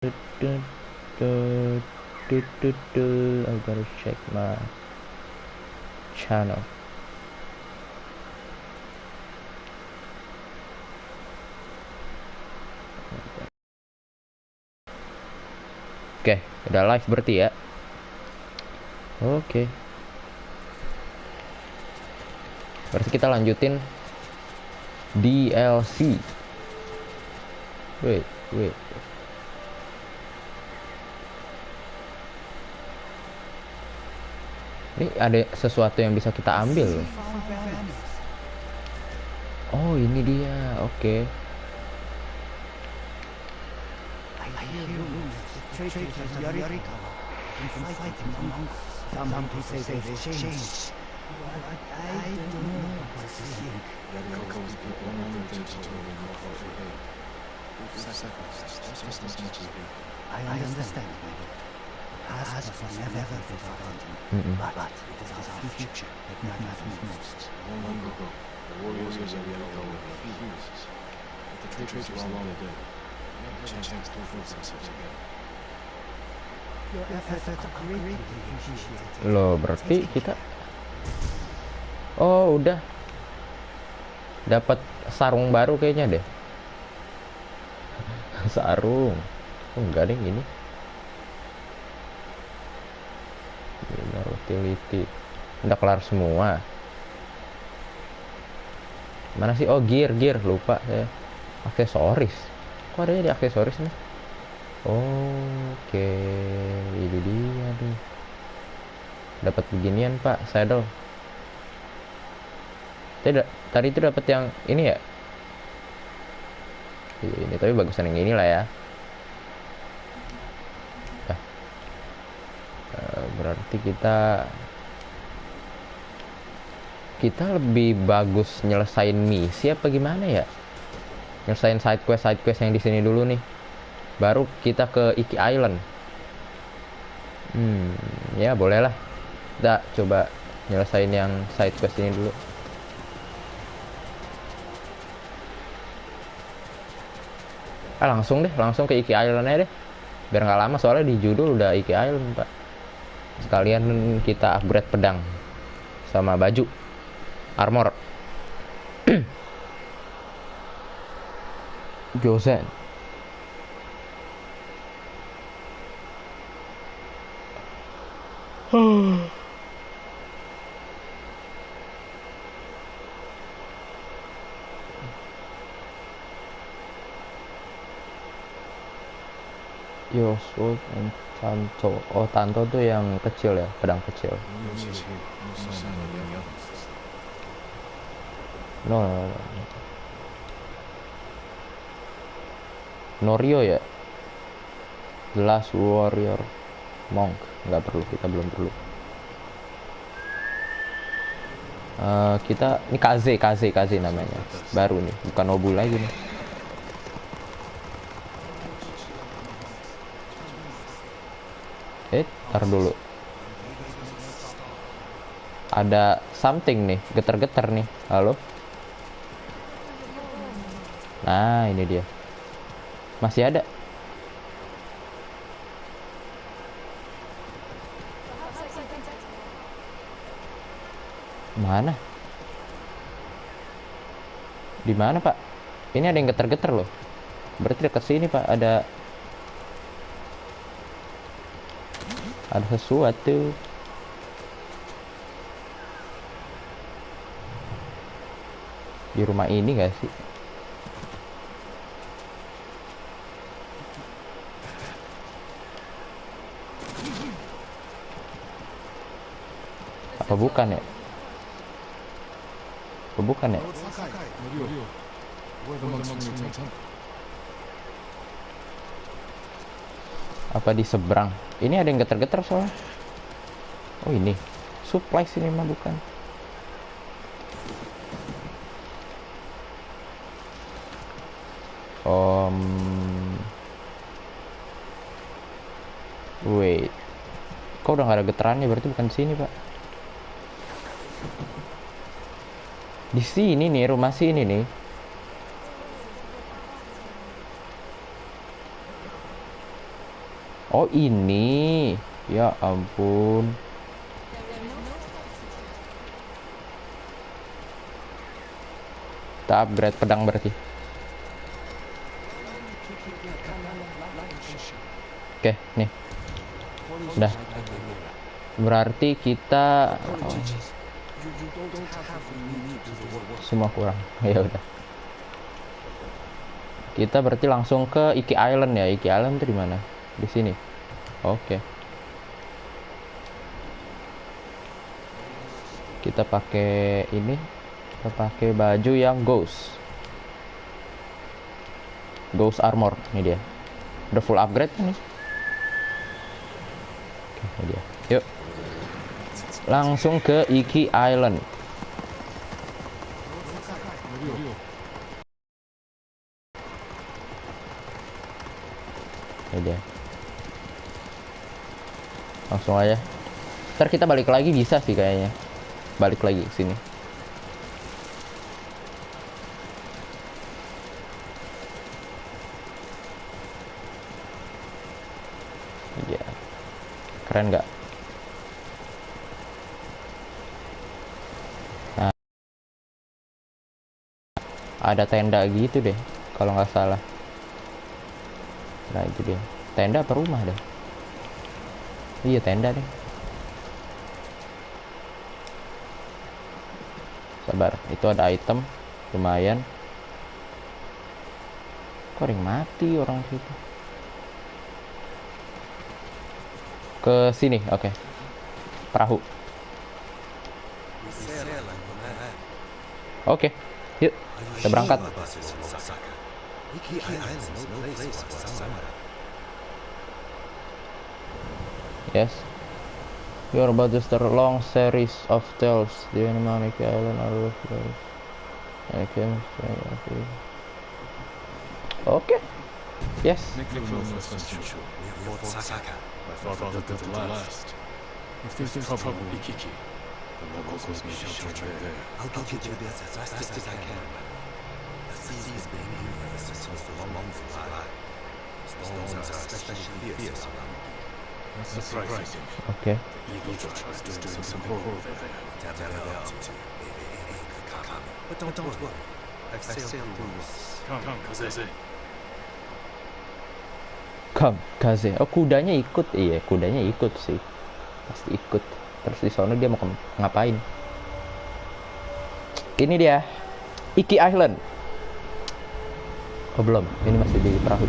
I gotta check my channel. Oke, udah live berarti ya. Oke. Berarti kita lanjutin DLC. Wait. Ini ada sesuatu yang bisa kita ambil loh. Oh, ini dia. Oke. Loh, berarti kita udah dapat sarung baru kayaknya deh. Sarung. Oh, enggak deh ini. Inner utility. Udah kelar semua. Mana sih? Oh, gear lupa saya. Aksesoris. Kok ada di aksesoris nih? Oke, ini dia nih. Dapat beginian, Pak, saddle. Tadi itu dapat yang ini ya? Ini tapi bagusan yang ini lah ya. Berarti kita lebih bagus nyelesain misi apa gimana ya? Nyelesain side quest yang di sini dulu nih. Baru kita ke Iki Island. Ya boleh lah. Kita coba nyelesain yang side quest ini dulu. Langsung ke Iki Island aja deh. Biar nggak lama soalnya di judul udah Iki Island, Pak. Sekalian kita upgrade pedang sama baju armor. Gozen. Yosua and Tanto. Oh, Tanto tuh yang kecil ya, pedang kecil. No. Norio ya. The Last Warrior Monk. Nggak perlu, kita belum perlu. Kita ini KZ namanya. Baru nih, bukan Nobu lagi nih. Ntar dulu. Ada something nih, geter-geter nih. Halo? Nah, ini dia. Masih ada. Mana? Di mana, Pak? Ini ada yang geter-geter loh. Berarti dekat sini, Pak. Ada sesuatu. Di rumah ini gak sih? Apa bukan ya? Apa bukan ya? Apa di seberang? Ini ada yang geter-geter soalnya. Oh, ini supply sini mah bukan. Wait. Kok udah gak ada getarannya, berarti bukan sini, Pak. Di sini nih, rumah sini nih. Oh ini, ya ampun. Kita upgrade pedang berarti. Oke, nih. Udah. Berarti kita semua kurang. Ya udah. Kita berarti langsung ke Iki Island ya. Iki Island itu di mana? Di sini. Oke. Kita pakai ini. Kita pakai baju yang Ghost Armor. Ini dia. Udah full upgrade kan nih. Oke, ini dia. Yuk. Langsung ke Iki Island. Ini dia. Langsung aja. Ntar kita balik lagi bisa sih kayaknya. Balik lagi ke sini. Iya. Keren nggak? Nah, ada tenda gitu deh, kalau nggak salah. Nah itu dia. Tenda apa rumah deh? Iya tenda deh. Sabar, itu ada item lumayan. Kok ring mati orang situ. Ke sini, oke. Perahu. Oke, yuk kita berangkat. Yes. We are about to start a long series of tales. The animal Iki Island are okay. Yes. My father built the last. If there's trouble in Ikiki, the locals may be sheltering there. I'll get you there as fast as I can. The sea's been here ever since it was long July. Storms are especially fierce around here. Not surprising. Okay. The Eagle Tribe is doing some horror there. But don't worry. I've sailed through this. Come, Kaze. Come, Kaze. Oh kudanya ikut. Iya kudanya ikut sih. Pasti ikut. Terus di sana dia mau ngapain? Ini dia Iki Island. Oh belum, ini masih di perahu.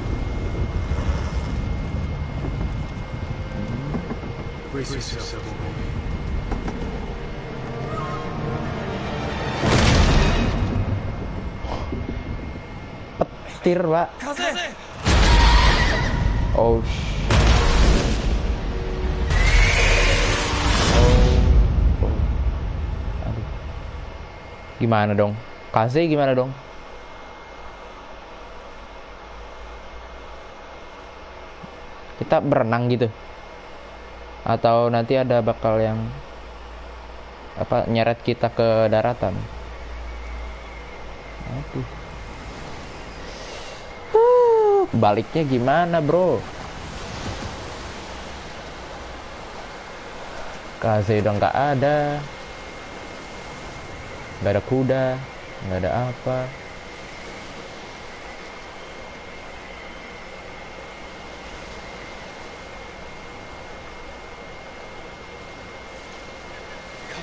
Brace yourself. Petir, Pak. Oh. Aduh. Gimana dong? Kaze gimana dong? Kita berenang gitu? Atau nanti ada bakal yang apa nyeret kita ke daratan? Aduh. Baliknya gimana, bro? Kaze udah nggak ada. Nggak ada kuda, nggak ada apa.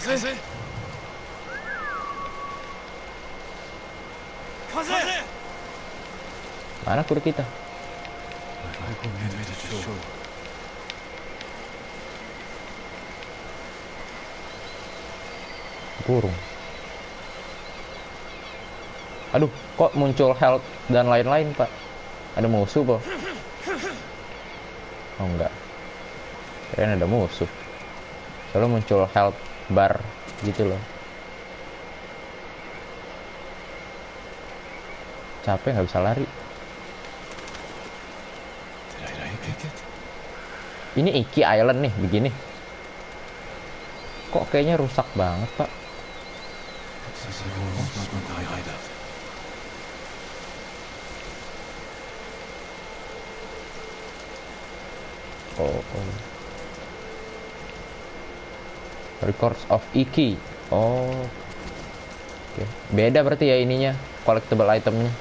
Kaze! Kaze! Mana kuda kita? Burung. Aduh, kok muncul health dan lain-lain, Pak? Ada musuh, Pak? Oh, enggak. Kirain ada musuh. Soalnya muncul health bar gitu loh. Capek nggak bisa lari. Ini Iki Island nih, begini. Kok kayaknya rusak banget, Pak? Oh. Records of Iki. Oh. Oke. Beda berarti ya ininya, collectible itemnya.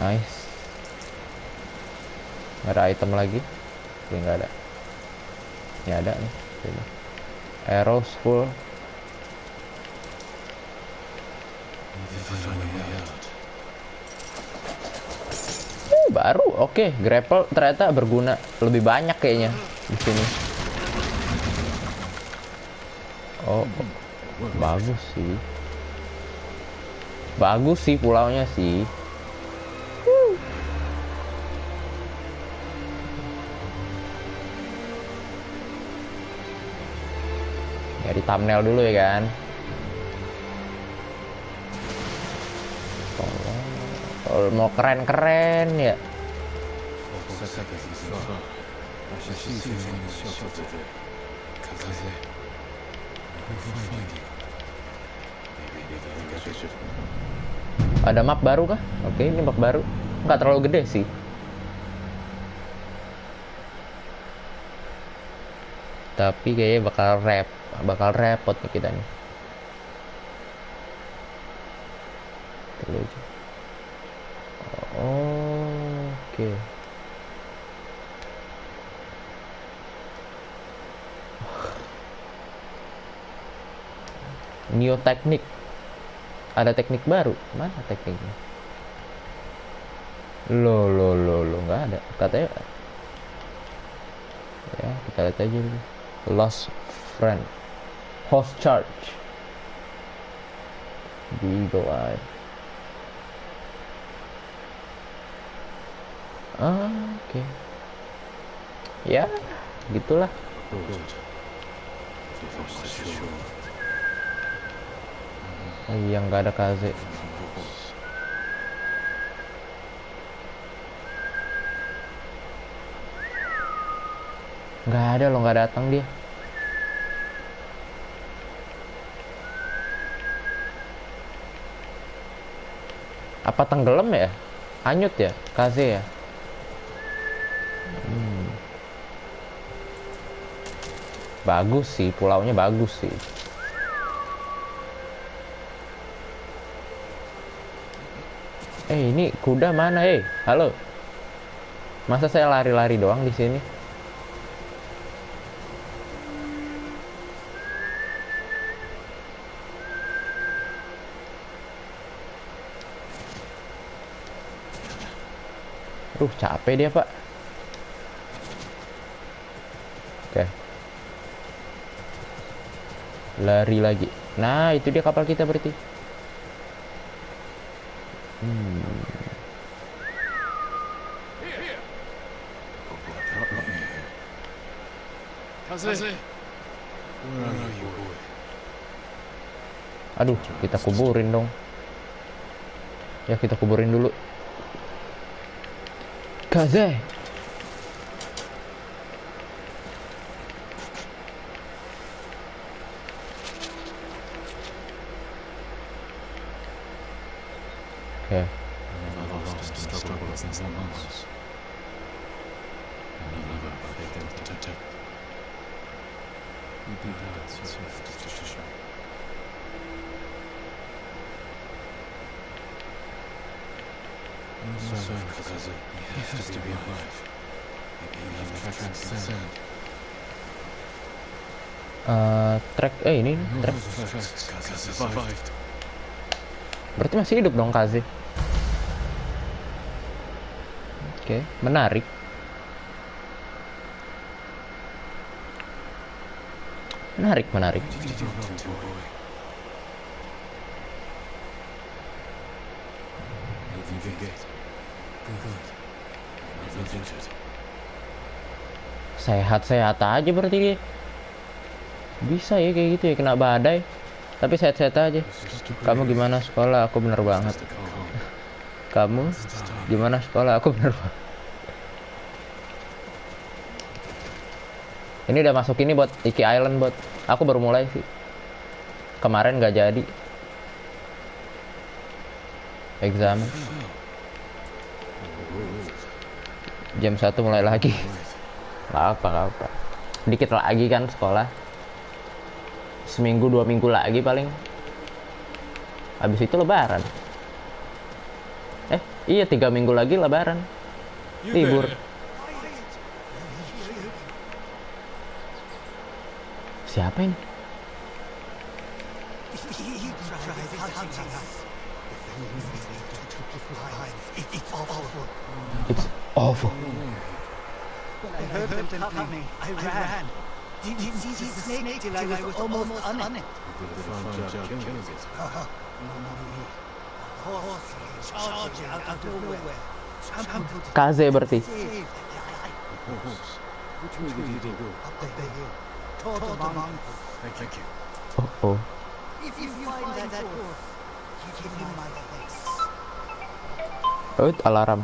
Nice. Nggak ada item lagi. Oke, nggak ada. Ini ada nih. Ini. Arrows full. Baru. Oke, grapple ternyata berguna lebih banyak kayaknya di sini. Oh, bagus sih. Bagus sih pulaunya sih. Ya di thumbnail dulu ya kan. Kalau mau keren-keren ya. Ada map baru kah? Oke, ini map baru. Nggak terlalu gede sih. Tapi kayaknya bakal repot nih kita nih. Oke. Neo teknik. Ada teknik baru. Mana tekniknya? Lo nggak ada. Katanya. Ya, kita lihat aja dulu. Lost friend. Host charge. Beagle eye. Oke. Ya, gitulah. Oh iya, nggak ada Kaze. Nggak ada loh, nggak datang dia. Apa tenggelam ya? Hanyut ya? Kaze ya? Bagus sih, pulaunya bagus sih. Ini kuda mana? Halo. Masa saya lari-lari doang di sini? Capek dia, Pak. Oke. Lari lagi. Nah, itu dia kapal kita berarti. Aduh, kita kuburin dong. Ya, kita kuburin dulu. Kaze. Oke. Track ini track. Berarti masih hidup dong Kaze. Oke, menarik. Menarik. Sehat-sehat aja berarti dia. Bisa ya kayak gitu ya, kena badai tapi sehat-sehat aja. Kamu gimana sekolah? Aku bener banget. Kamu gimana sekolah? Aku bener banget. Ini udah masuk ini buat Iki Island bot. Aku baru mulai sih. Kemarin nggak jadi. Exam. Jam 1 mulai lagi. Gak apa. Dikit lagi kan sekolah. Seminggu 2 minggu lagi paling. Habis itu lebaran. Iya 3 minggu lagi lebaran. Libur. Siapa ini? It's awful. I heard them coming. I ran. Didn't see the snake till I was almost on it. Horse charging out of nowhere. Kaze berarti. Which way did you go? Up the hill. Toward the mountain. Thank you. Oh. If you find that horse, give him my thanks. Alarm.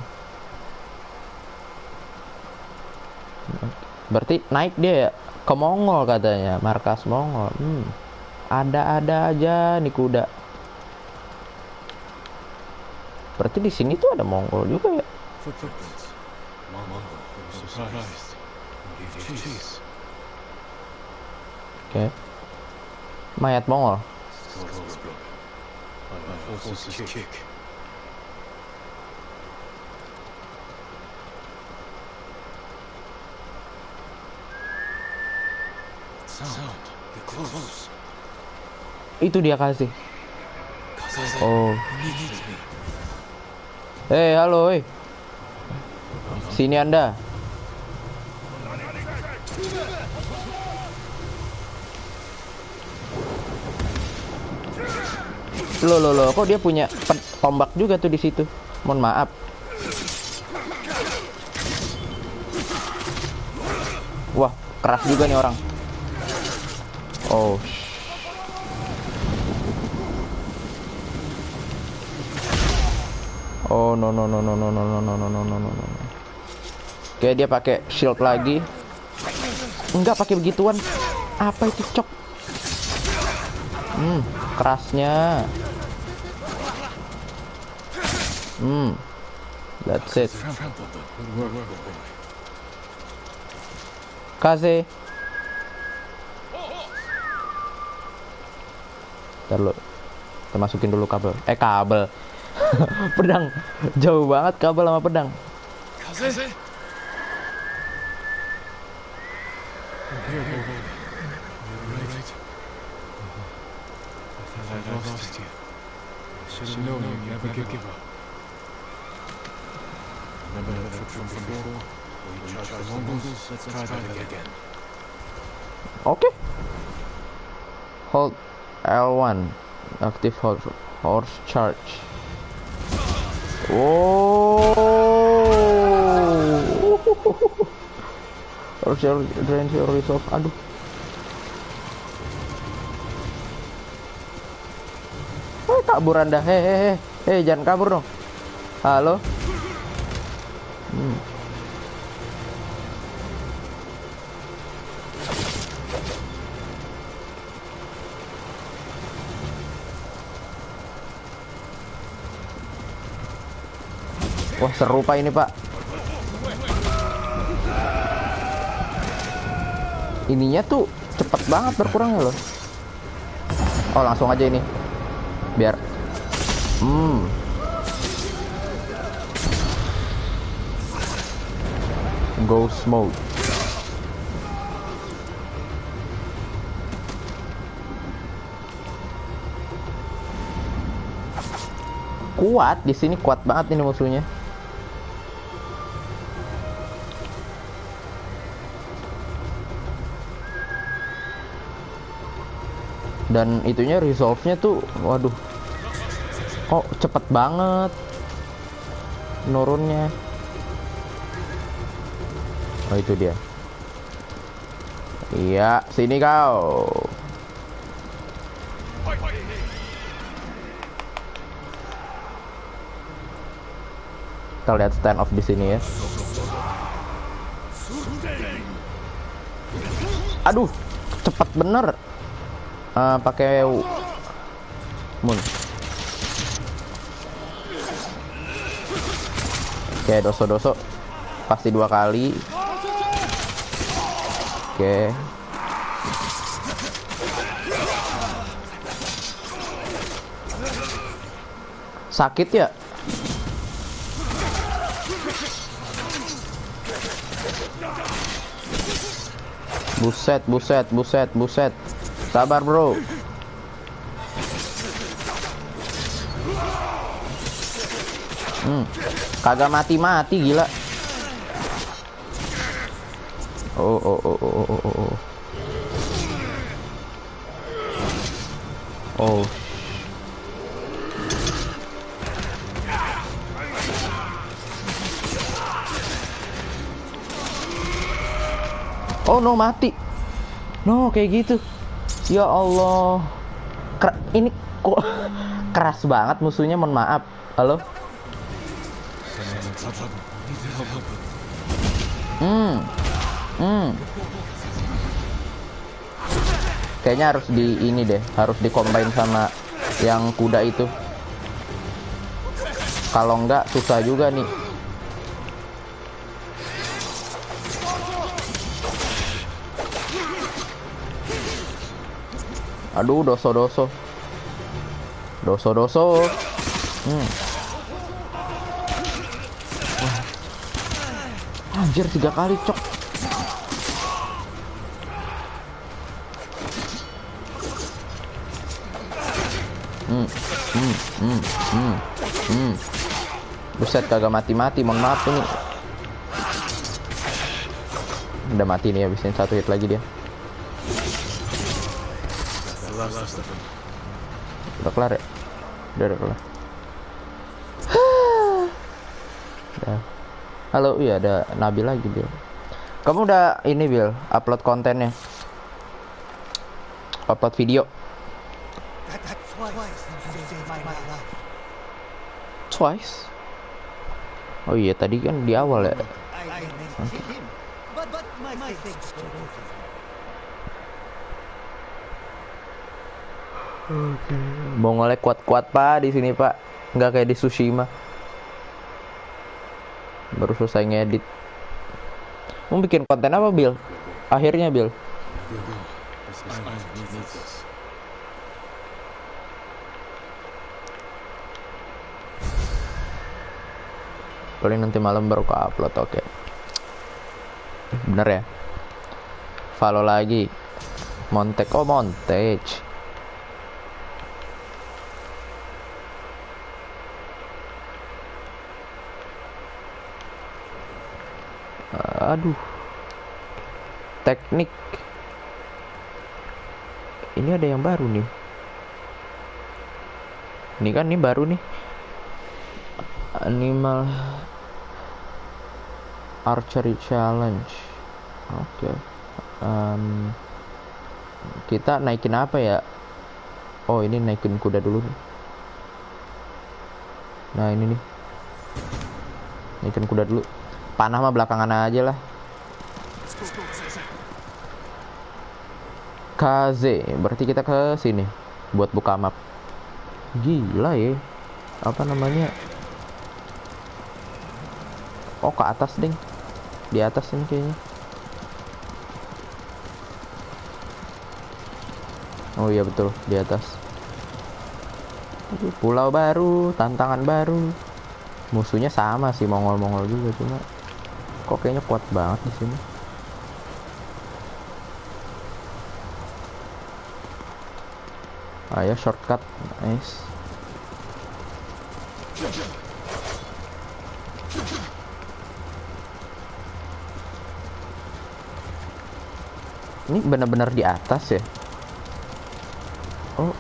Berarti naik dia ya ke Mongol katanya, markas Mongol. Ada-ada aja nih kuda. Berarti di sini tuh ada Mongol juga ya. Footprints. Mama was surprised and gave chase. Oke. Mayat Mongol. Skull was broken by a horse's kick. Sound. Get close. Itu dia kasih. Oh. Needs me. Hei, halo, hei. Sini Anda. Loh, kok dia punya tombak juga tuh di situ. Mohon maaf. Wah, keras juga nih orang. Oh. Oh no. Oke, dia pakai shield lagi. Enggak pakai begituan. Apa itu, cok? Kerasnya. That's it. Kaze. Ntar lu, kita masukin dulu kabel. Kabel. Pedang. Jauh banget kabel sama pedang. Kaze. I lost you. I should have known you'd never give up. Remember that trip from before? Where you charged the Mongols? Let's try that again. Oke. Hold L1. Active horse charge. Oh. Horse drain your resolve. Aduh. Kabur Anda. Hei, jangan kabur dong. Halo. Wah, seru Pak ini, Pak. Ininya tuh cepet banget berkurangnya loh. Oh, langsung aja ini. Biar Ghost mode. Kuat di sini, kuat banget ini musuhnya. Dan itunya resolve-nya tuh, waduh, kok cepet banget nurunnya. Oh, itu dia. Iya, sini kau. Kita lihat stand off di sini ya. Aduh, cepet bener. Pakai Moon. Oke, doso pasti 2 kali. Oke. Sakit ya? Buset. Sabar, bro. Kagak mati-mati, gila. Oh. Oh no, mati. No, kayak gitu. Ya Allah. Ini kok keras banget musuhnya, mohon maaf. Halo? Kayaknya harus di ini deh, harus di-combine sama yang kuda itu. Kalau enggak susah juga nih. Aduh, doso. Anjir, 3 kali, cok. Buset, kagak mati-mati, mohon maaf ini. Udah mati nih, habisin 1 hit lagi dia. Udah kelar ya? Udah kelar. Udah. Halo, iya ada Nabil lagi, Bil. Kamu udah ini, Bil, upload kontennya? Upload video. Twice? Oh iya, tadi kan di awal ya. Mau ngolek kuat-kuat, Pak, di sini, Pak. Nggak kayak di Tsushima. Baru selesai ngedit. Mau bikin konten apa, Bil? Akhirnya, Bil. Paling nanti malam baru ke upload, oke. Bener ya? Follow lagi. Montage. Aduh. Teknik. Ini ada yang baru nih. Ini kan baru nih. Animal Archery Challenge. Oke. Kita naikin apa ya? Oh, ini naikin kuda dulu nih. Nah, ini nih. Naikin kuda dulu. Panah mah belakangan aja lah. KZ, berarti kita ke sini buat buka map. Gila ya. Apa namanya? Oh, ke atas, ding. Di atas ini kayaknya. Oh iya betul, di atas. Pulau baru, tantangan baru. Musuhnya sama sih, Mongol-Mongol juga, cuma kok kayaknya kuat banget di sini. Ayo shortcut, nice. Ini benar-benar di atas ya? Oh.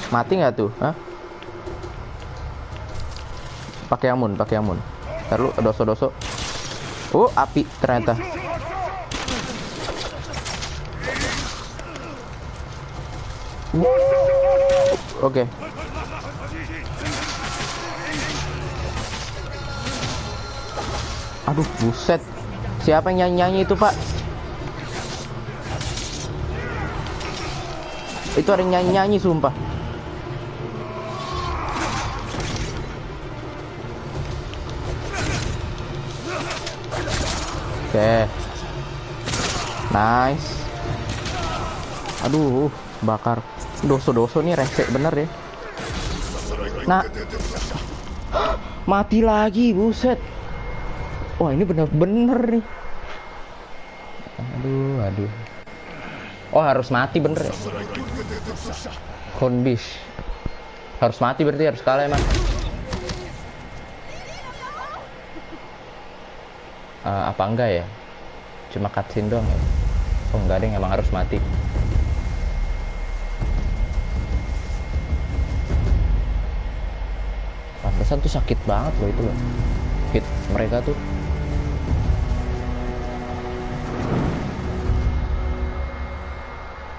Mati nggak tuh? Hah? Pakai amun. Ntar lu doso. Oh, api ternyata. Oke. Aduh, buset. Siapa yang nyanyi itu, Pak? Itu ada yang nyanyi-nyanyi sumpah. Oke. Nice. Aduh, bakar. Doso-doso nih rese bener ya. Nah. Mati lagi, buset. Wah, ini bener-bener nih. Aduh. Oh, harus mati bener ya. Konbis. Harus mati berarti, harus kalah emang. Apa enggak ya? Cuma cutscene doang ya? Oh enggak deh, emang harus mati. Pantesan tuh sakit banget loh itu loh. Hit mereka tuh.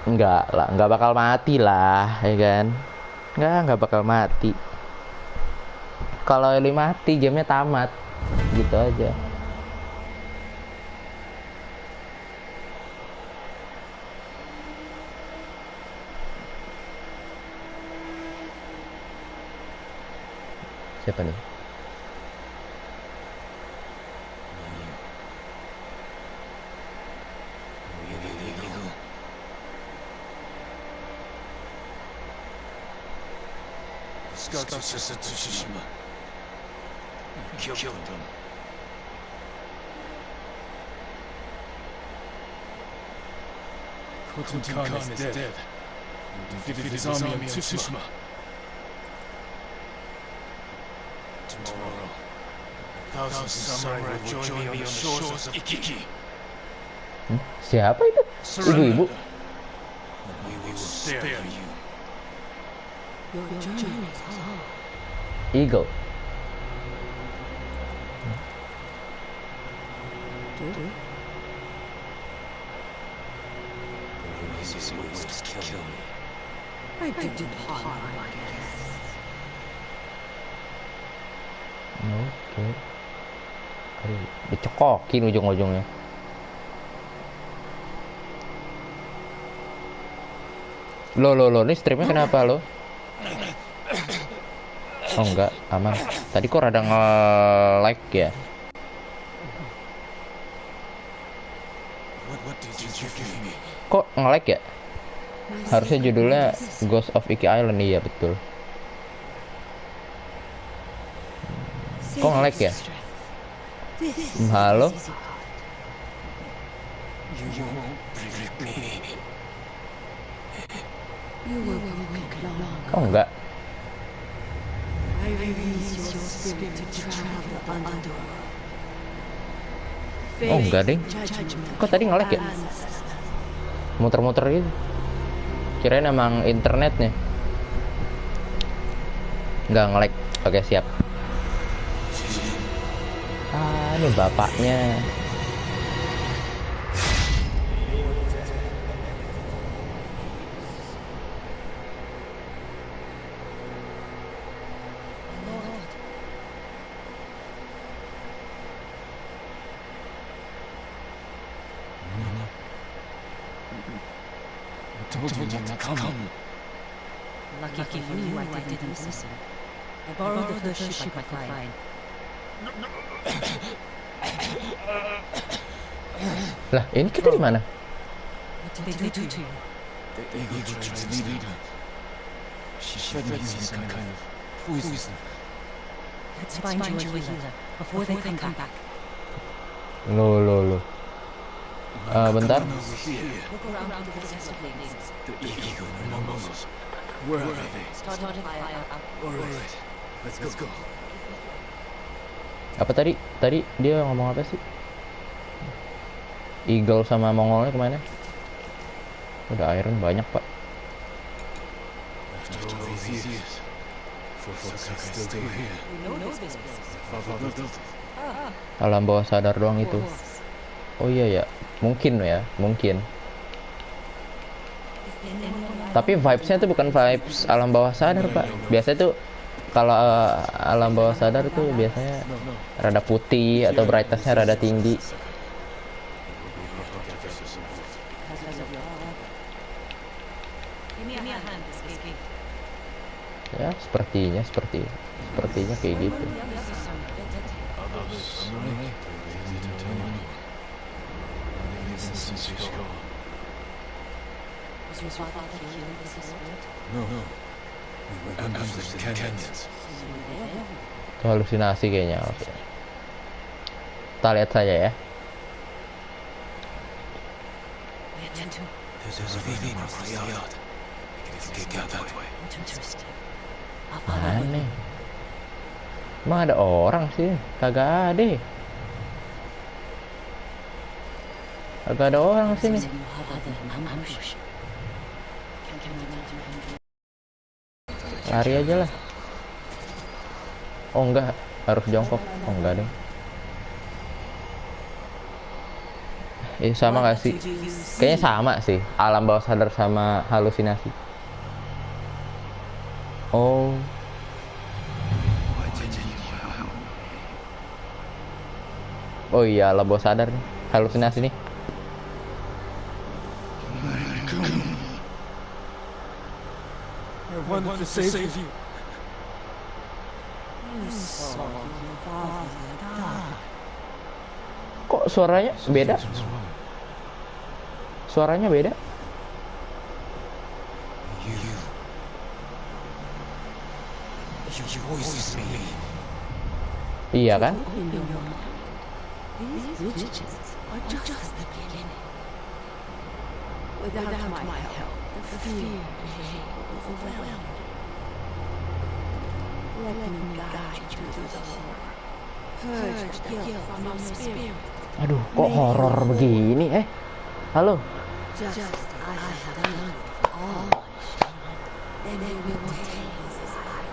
Enggak lah, enggak bakal mati lah, ya kan? Enggak bakal mati. Kalau Eli mati, gamenya tamat. Gitu aja. Siapa nih? Scout Sister Tsushima. Killed them. Khotun Khan is dead. Defeated his army on Tsushima. Tomorrow, thousands of samurai will join me on the shores of Ikiki. Siapa itu? Ibu-ibu? We will spare you. Your journey is hard. Eagle. These words kill me. I did harm, I guess. Oke. Aduh, dicekokin ujung-ujungnya. Lo, ini streamnya kenapa lo? Oh enggak, aman. Tadi kok rada nge-like ya? Kok nge-like ya? Harusnya judulnya Ghost of Iki Island, iya betul. Kok nge-like ya? Halo? Oh enggak. Oh enggak deh. Kok tadi nge-lag ya? Muter-muter gitu. Kirain emang internetnya. Enggak nge-lag. Oke, siap. Ini bapaknya. Told you not to come. Lucky for you, I didn't listen. I borrowed the first ship I could find. Lah, ini kita di mana? What did they do to you? The Eagle Tribe's leader. She fed me some kind of poison. Let's find you a healer before they come back. Lo. Bentar. Look around to the rest of the places. The Eagle and the Mongols. Where are they? Start a fire up. Alright, let's go. Apa tadi? Tadi dia ngomong apa sih? Eagle sama Mongolnya kemana? Udah iron banyak, Pak. After all these years, for Sakai still here. We know this place. Father built it. Alam bawah sadar doang itu. Oh iya ya, mungkin ya, mungkin. Tapi vibes-nya tuh bukan vibes alam bawah sadar, Pak. Biasanya tuh kalau alam bawah sadar tuh biasanya rada putih atau brightness-nya rada tinggi. Give me a hand escaping. Ya, sepertinya kayak gitu. Others, really? They didn't tell anyone. Since she's gone. Was your father killed in this world? No. We were ambushed in canyons. Itu halusinasi kayaknya. Oke. Kita lihat saja ya. There's a ravine across the yard. We can escape out that way. Interesting. Mana nih? Emang ada orang sih? Kagak ada. Kagak ada orang sini. Lari aja lah. Oh enggak, harus jongkok. Oh enggak deh. Sama gak sih? Kayaknya sama sih. Alam bawah sadar sama halusinasi. Oh. Oh iya, alam bawah sadar nih. Halusinasi nih. I wanted to save you. Kok suaranya beda? Suaranya beda? Your voice is me. Iya kan? These witches are just the beginning. Without my help, the fear may overwhelm. Let me guide you through the horror. Purge the guilt from your spirit. Aduh, kok horor begini? Halo. Just as I have done with all my children. Then they will take his life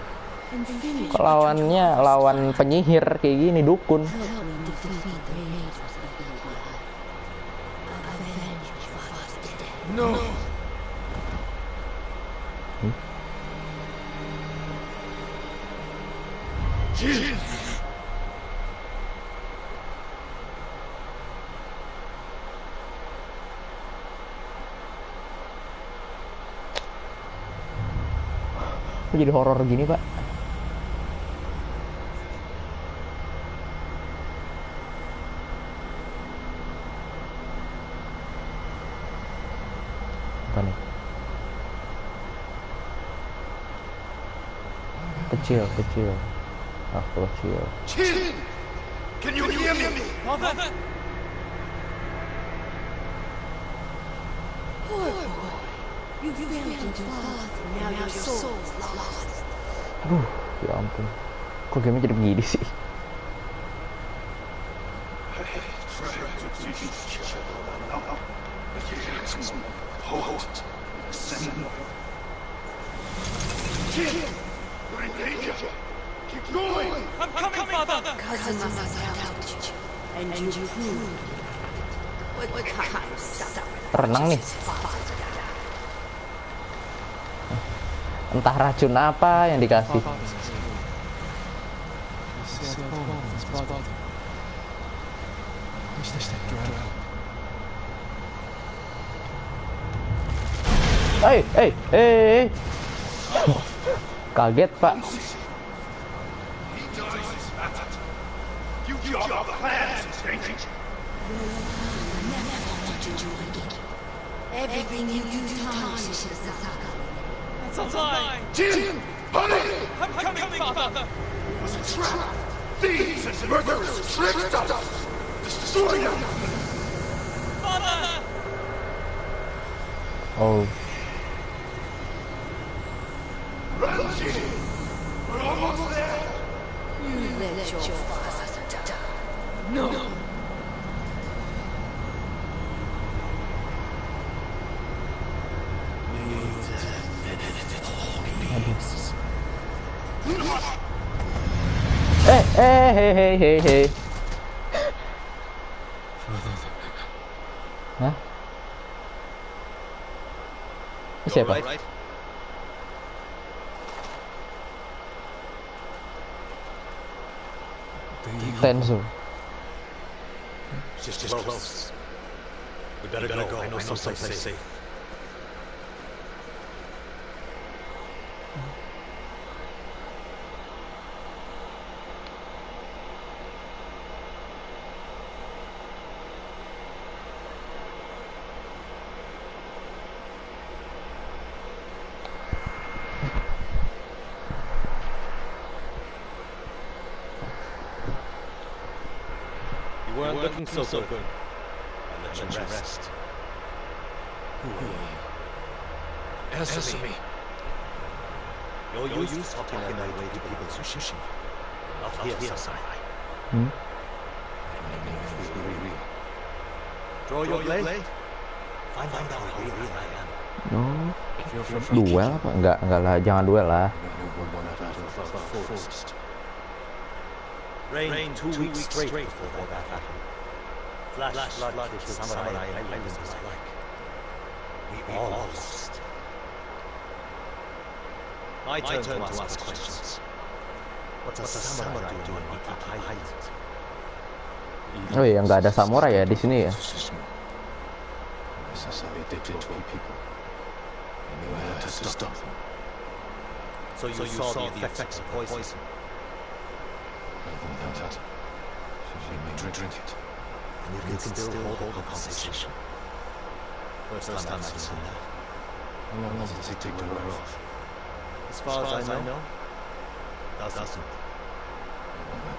and finish Kok lawannya lawan penyihir kayak gini, dukun. help me defeat the raiders of the evil eye. Avenge your father's death. No. Kok jadi horor gini, Pak? Apa nih? Kecil. Aku kecil. Chin! Can you hear me? Father! You failed your father, now your soul is lost. Aduh, ya ampun. Kok game jadi begini sih? I'm coming, Father! Cousin must have helped you, and you proved what kind of stuff Renang nih. father. Entah racun apa yang dikasih. Eh. Kaget, Pak. Everything you do tarnishes the saga. That's a lie! Jin! Honey! I'm coming, Father! It was a trap! Thieves and murderers tricked us! Destroy them! Father! Oh. Run, Jin! We're almost there! You let your father die. No! Hei. Hah? Siapa? Tenzo. Just close. We better go. I know someplace safe. weren't looking so good. I'll let you rest. Who are you? Answer me. You're used to talking that way to people who shushin. Not here, Samurai. Draw your blade. Find out how real I am. Oh, duel apa? Enggak lah, jangan duel lah. Rain 2 weeks straight before that battle. Flash blood with samurai islands was like. We all lost. My turn to ask questions. What does a samurai do on Ikiki Island? Oh iya, nggak ada samurai ya di sini ya? So you saw the effects of poison. Drink it. And you can still hold a conversation. First time I've seen that. How long does it take to wear off? As far as I know, doesn't.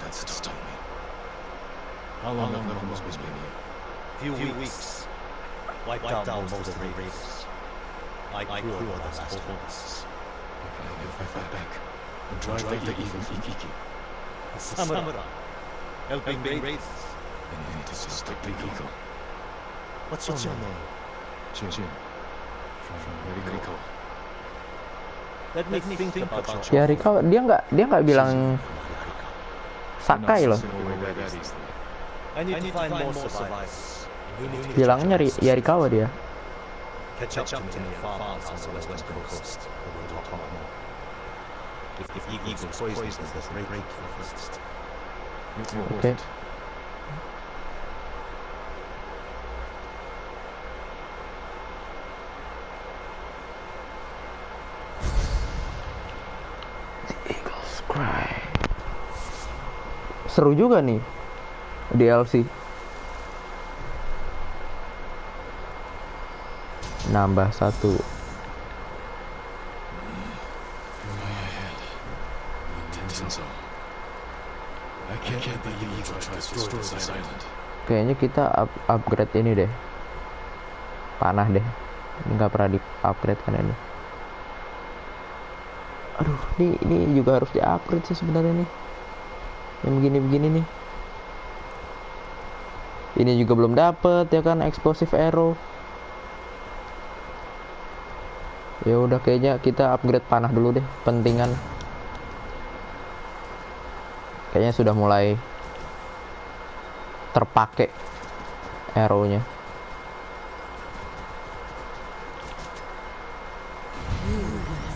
That's stop me. How long have Nevermost been here? Few weeks. Wiped out most of the raiders. I grew up the last holders. If I fight back and drive the evil Ikiki, Samurai. Helping raiders. anything to stop the Ikiko. What's your name? Jin. From Riko. Let me think about Ya Rika, dia nggak bilang Sakai loh. I need to find more survivors. Bilangnya Yarikawa dia. Catch up to me in the farmhouse on the western coast. We'll talk more. If evil poisons us, break first. Oke. Eagles Cry. Seru juga nih DLC. Nambah 1. Kayaknya kita upgrade ini deh. Panah deh. Ini nggak pernah di upgrade kan ini. Aduh, ini juga harus di upgrade sih sebenarnya nih. Yang begini-begini nih. Ini juga belum dapet ya kan, explosive arrow. Ya udah, kayaknya kita upgrade panah dulu deh, pentingan. Kayaknya sudah mulai terpakai arrow-nya.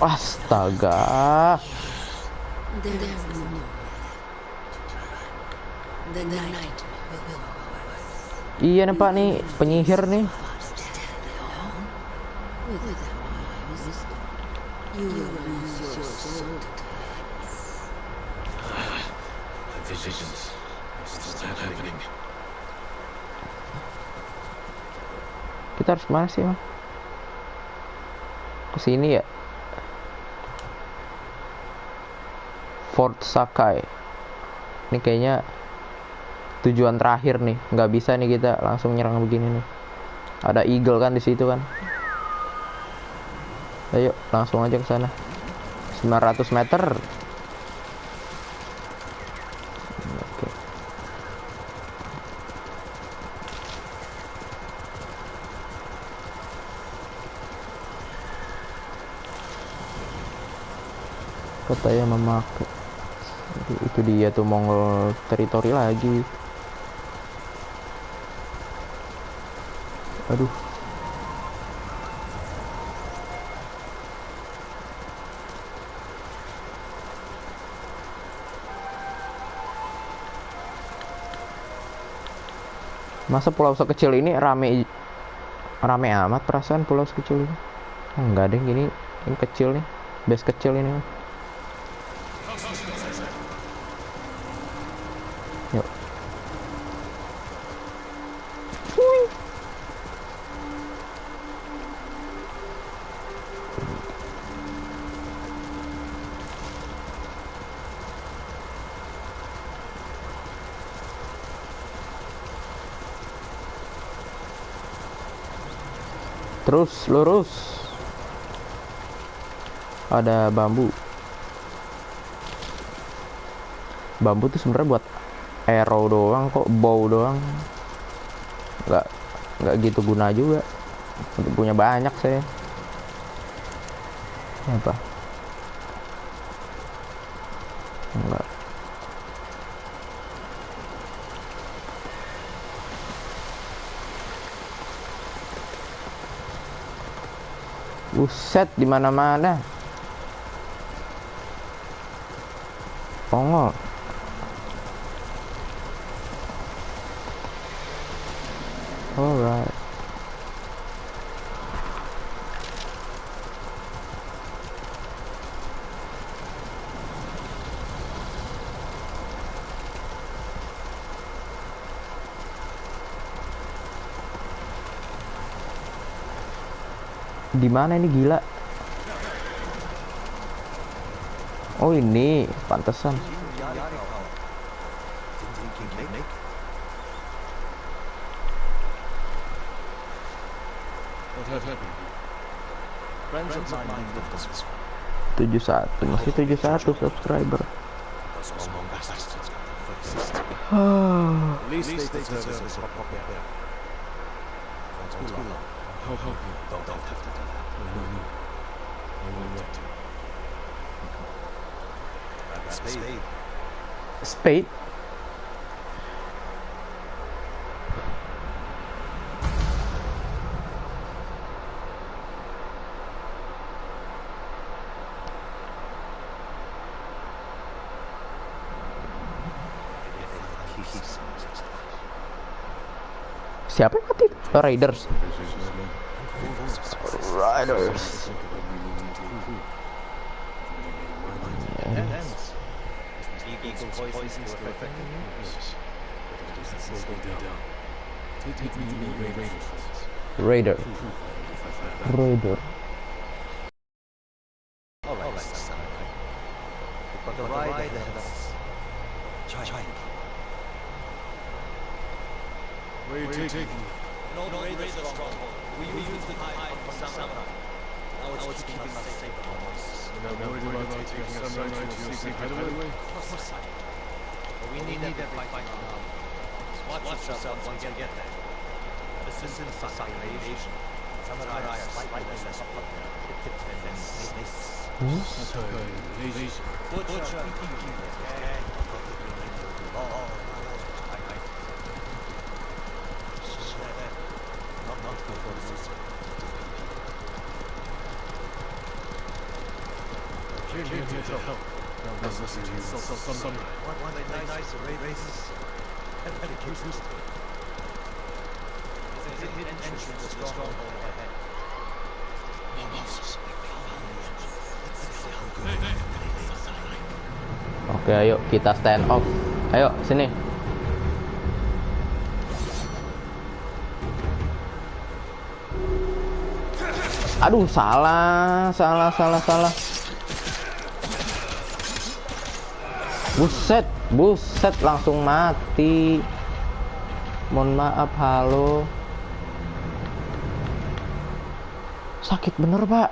Astaga. There's no more. The night will be over. Iya nih Pak nih, penyihir nih. With the wise, you will lose your soul to The visions. Is that happening? Kita harus kemana sih, Mas? Kesini ya? Fort Sakai. Ini kayaknya tujuan terakhir nih. Nggak bisa nih kita langsung nyerang begini nih. Ada eagle kan di situ kan. Ayo langsung aja ke sana. 900 meter. Oke. Katanya memakai. Itu dia tuh Mongol teritori lagi. Aduh. Masa pulau sekecil ini rame amat perasaan pulau sekecil ini. Oh, enggak deh, ini kecil nih. Base kecil ini. Yuk. Terus lurus. Ada bambu. Bambu tuh sebenarnya buat arrow doang kok, bow doang. Nggak gitu guna juga. Punya banyak saya. Apa? Enggak. Buset, di mana-mana. Pongol. Alright. Di mana ini, gila? Oh, ini pantesan. What happened? Friends of mine left us. 71, masih 71 subscriber. Those small bastards for existing. At least they deserve us a proper burial. Too long. Don't have to do that. No. I will not do. Grab a spade. Spade. Siapa yang mati? Oh, Raiders. Raiders. Raider. Raider. But the ride ahead of us. China. Where are you taking me? No, raid the stronghold. We used to hide from samurai. Now it's keeping us safe from us. You're not worried about taking a samurai to your secret hideaway? Of course I am. But we need every fight now. Watch yourself once you get there. This isn't assassination. Samurai are slightly less popular. And then Invasion. Butcher. Came here to help. Now listen to you. Some One nice races. Education. There's a hidden entrance to the stronghold ahead. Oke, ayo kita stand off. Ayo, sini. Aduh, salah. Buset, langsung mati. Mohon maaf, halo. Sakit bener, Pak.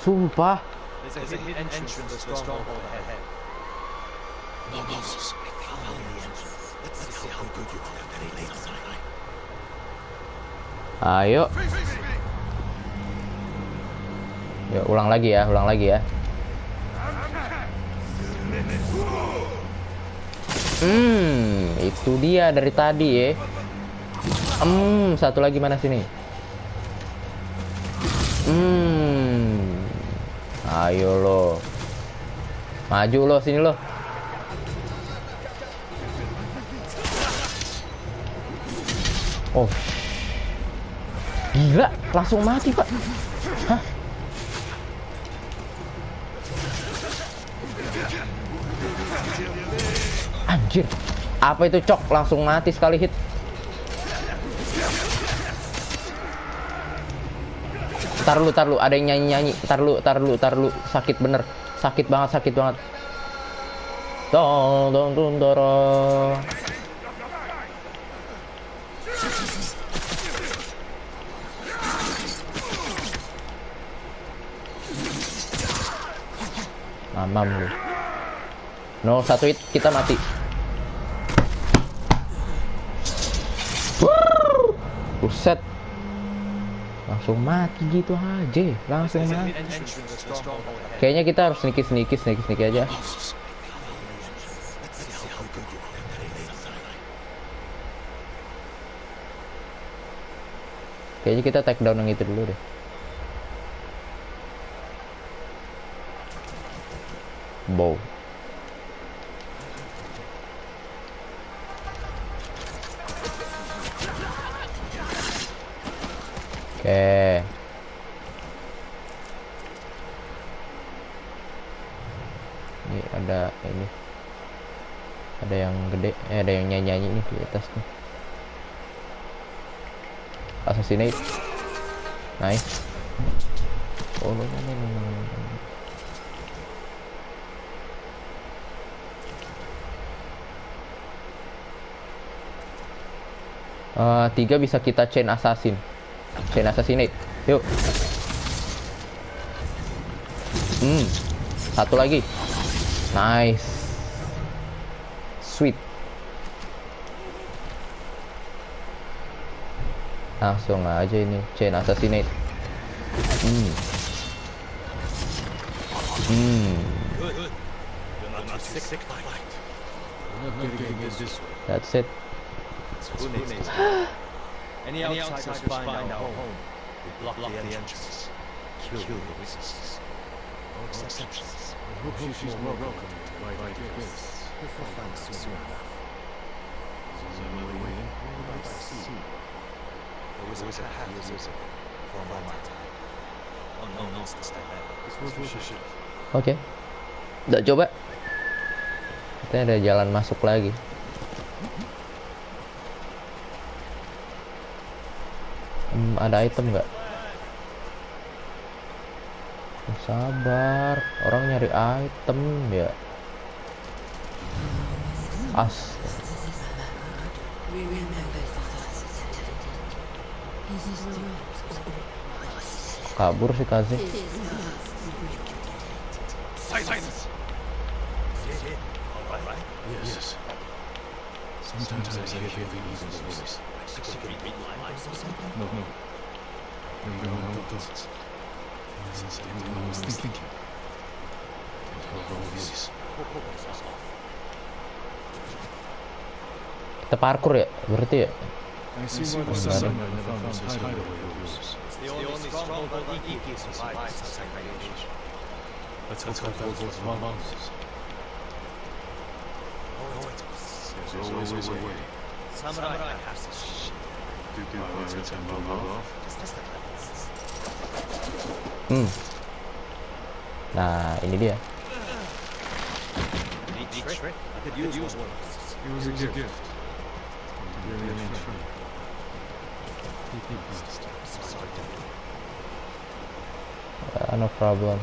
Sumpah. There's a hidden entrance to the stronghold ahead. Ayo. Yuk, ulang lagi ya. Itu dia dari tadi ya. Satu lagi mana sini? Ayo lo. Maju lo, sini lo. Oh. Gila, langsung mati, Pak. Hah? Anjir. Apa itu, Cok? Langsung mati sekali hit. Tar lu, ada yang nyanyi. Tar lu. Sakit bener. Sakit banget. Dong. Mamam lu. 01 hit, kita mati. Buset. Langsung mati gitu aja. Langsung mati. Kayaknya kita harus sneaky aja. Kayaknya kita take down yang itu dulu deh. Bow. Oke. Ini ada ini. Ada yang gede, ada yang nyanyi nih di atas nih. Assassinate. Nice. Oh, no. 3 bisa kita chain assassinate. Yuk. Satu lagi. Nice. Sweet. Langsung aja ini chain assassinate. That's it. Any outsiders find our home, we block the entrance, kill the witnesses. No exceptions. I hope she's more welcome like this. Her flanks soon enough. Is there another way in? I see. There was a half years ago, before my time. Oh no, it's like that. It's worth a shot. Oke. Udah coba. Kita ada jalan masuk lagi. Ada item nggak? Sabar, orang nyari item ya. As. Kabur si Kazi. Silence! Yes. Sometimes I hear the evil's voice. No. No, thoughts. I was thinking. And how this. Kita parkur ya, berarti ya. I see why the sun never found his hideaway rules. The only stronghold on Iki survives the segregation. Let's hope that holds monsters. There's always a way. Samurai has this shit. Do pirates and off? Nah, ini dia. Neat trick. I could use one. It was a gift. Brilliant trick. No problem.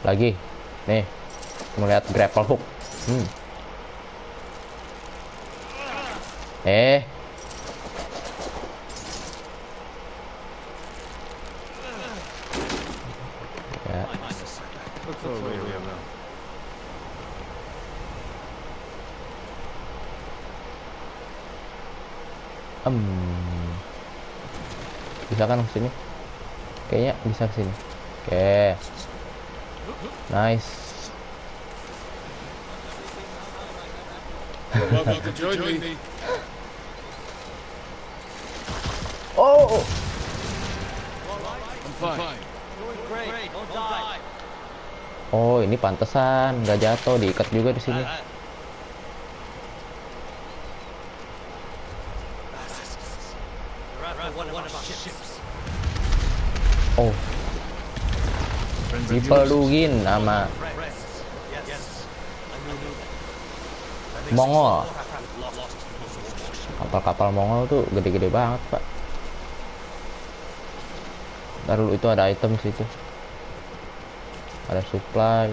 Lagi. Nih. Melihat grapple hook. Ya. Look for a way around. Bisa kan kesini? Kayaknya bisa kesini. Oke. Nice. Welcome to join me. Oh. I'm fine. Doing great. Don't die. Oh, ini pantesan nggak jatuh, diikat juga di sini. Oh. Dipelugin sama Mongol. Kapal-kapal Mongol tuh gede-gede banget, Pak. Ntar dulu, itu ada item situ. Ada supply.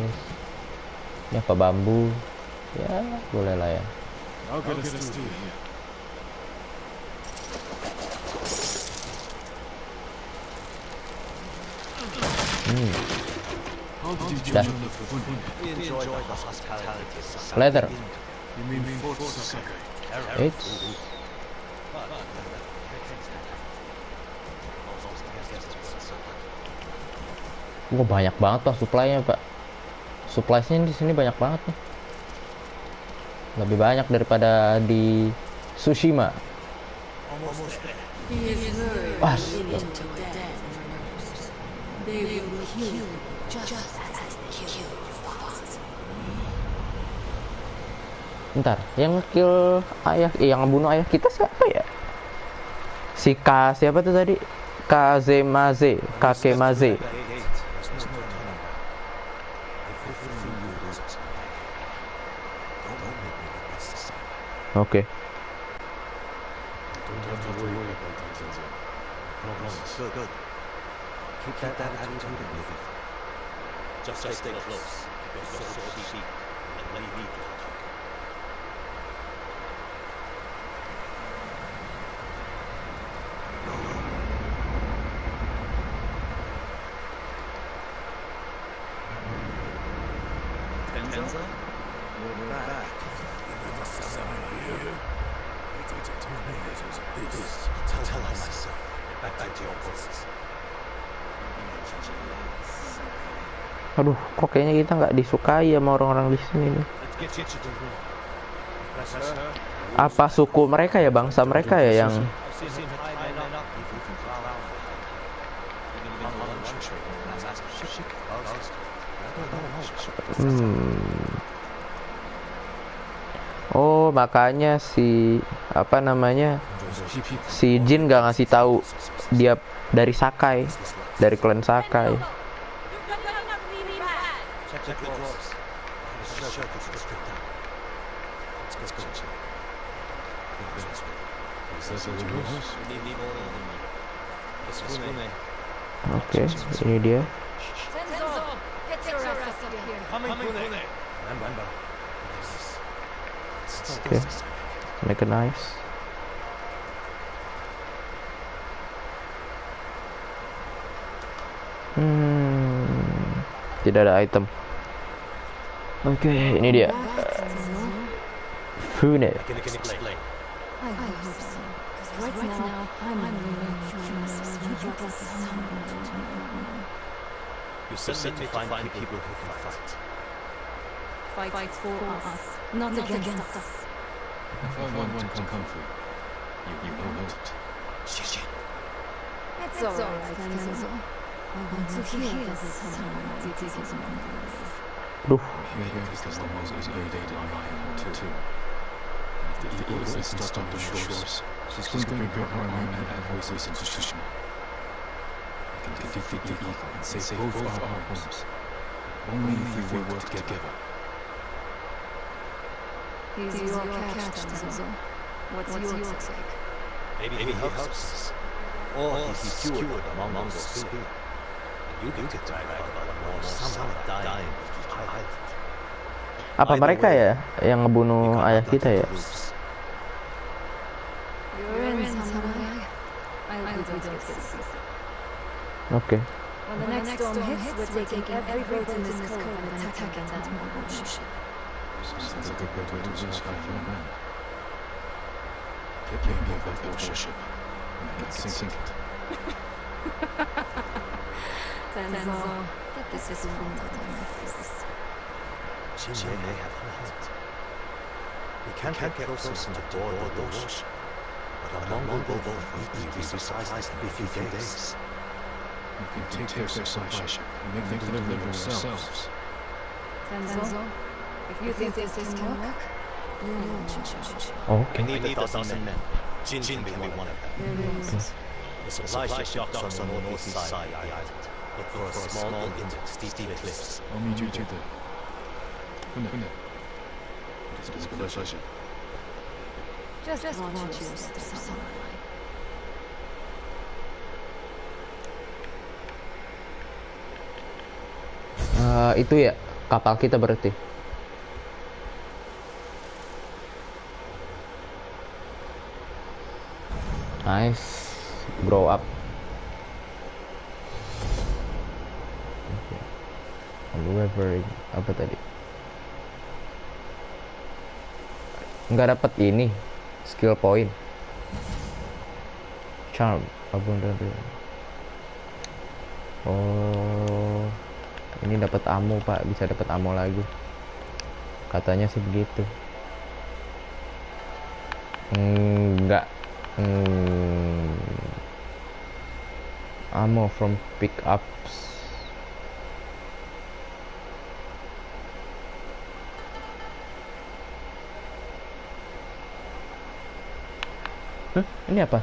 Ini apa, bambu? Ya, boleh lah ya. I'll get us through here. I'll Dah. We enjoyed the hospitality of society. Leather. You mean Fort Sakai? Eits. Wah, banyak banget Pak supply-nya, Pak. Supply-nya di sini banyak banget nih. Lebih banyak daripada di Tsushima. He is lured Ah, into death murders. They will kill just as they kill fathers. Bentar, yang kill ayah, yang ngebunuh ayah kita siapa ya? Si K siapa tuh tadi? Kazemaze, Kakemaze. Oke. Good. Keep that attitude and move it. Just stay close. Keep your sword sheath and let me the target. Tenzo? We're back. Tell her myself. Get back to your posts. Aduh, kok kayaknya kita nggak disukai sama orang-orang di sini nih. Let's get you to the room. Press her. Apa suku mereka ya, bangsa mereka ya yang I've seen her tied up. You can drown out. Even on one trip. That's shik. Oh, makanya si apa namanya? Si Jin nggak ngasih tahu dia dari Sakai, dari klan Sakai. Check the drawers. The shirt is stripped down. Let's go. We need more than me. This way. Oke, ini dia. Tenzo, get your ass up here. Coming, Kune. Remember. Oke, make a nice. Tidak ada item. Oke, ini dia. Fune. Can explain. I hope so. Right now, I'm really curious. You got someone to know. You sent me to find people who can fight. Fight for us, not against us. If I want to come for you, you won't. It's alright, Tenzo. I want to hear that someone did his memories. Duh, Here is the one who is invaded by him too. If the eagle is stopped on the shores, she's going to bring her army and voices into Tsushima. We can defeat the eagle and save both our homes. Only if we work together. He's your catch, Tenzo. What's your take? Maybe he helps us. Or he's steward among Mongols too. You can get dragged out more someone dying. apa mereka ya yang ngebunuh ayah kita ya? You're in, Samurai. I'll do this. Oke. When the next storm hits, we're taking every boat in this cove and attacking that Mongol ship. Sounds like a good way to justify your man. Get me back to your ship. I can sink it. Tenzo, get this is one of my face. Jin may have heart. We can't get close enough to board the warship. But a Mongol boat will be resized in a few days. You can take their supply ship and make them deliver themselves. Tenzo, if you think this can work, you're in charge. Oke. We need a dozen men. Jin can be one of them. There is. The supply ship docks on the northeast side of the island. Look for a small inlet, steep cliffs. I'll meet you there. It is a pleasure. Just watch your step, Samurai. Itu ya kapal kita berarti. Nice, grow up. Wavering. Apa tadi? Nggak dapat ini skill point. Charm abundant. Oh, ini dapat ammo pak, bisa dapat ammo lagi. Katanya sih begitu. Enggak. Ammo from pickups. Ini apa?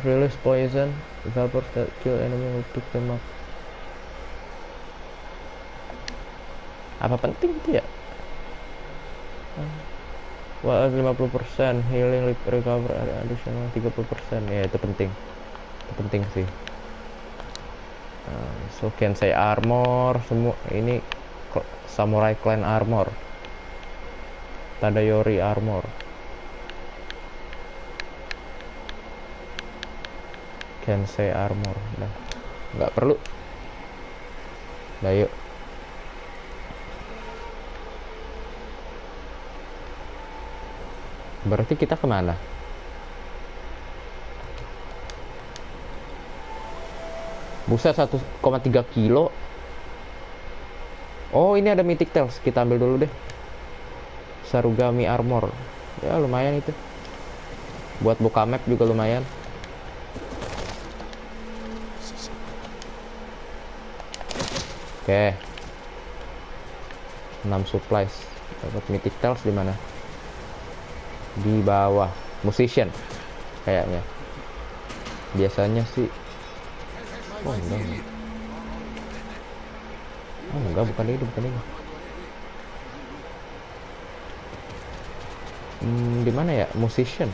Release poison vapor that kill enemy who pick them up. Apa penting itu ya? Wah, 50% healing recover additional 30%. Ya itu penting. Itu penting sih. So can say armor semua ini samurai clan armor. Tadayori armor. Can say armor. Nah, nggak perlu. Nah, yuk. Berarti kita kemana? Buset, 1,3 kilo. Oh, ini ada mythic tails. Kita ambil dulu deh. Sarugami armor. Ya, lumayan itu. Buat buka map juga lumayan. Oke. 6 supplies. Dapat mythic tails di mana? Di bawah. Musician kayaknya. Biasanya sih. Oh enggak. Oh enggak, bukan ini. Di mana ya? Musician.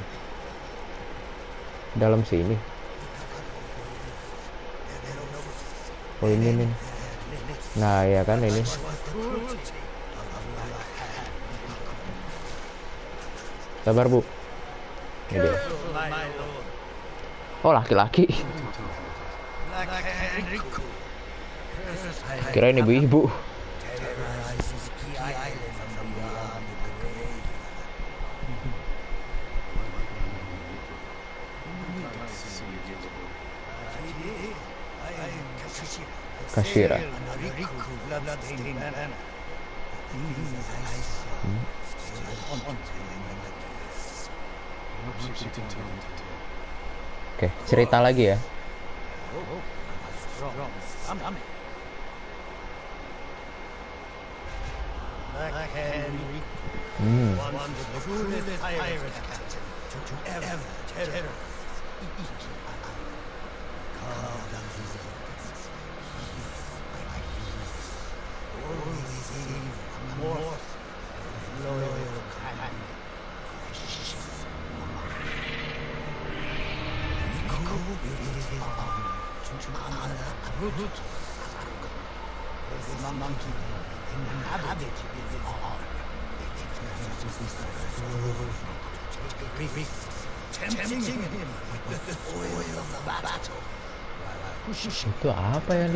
Dalam sini. Oh ini nih. Nah ya kan ini. Sabar bu. Ini dia. Oh laki-laki. Kirain ibu-ibu. Kashira. Oke, cerita lagi ya. Itu apa yang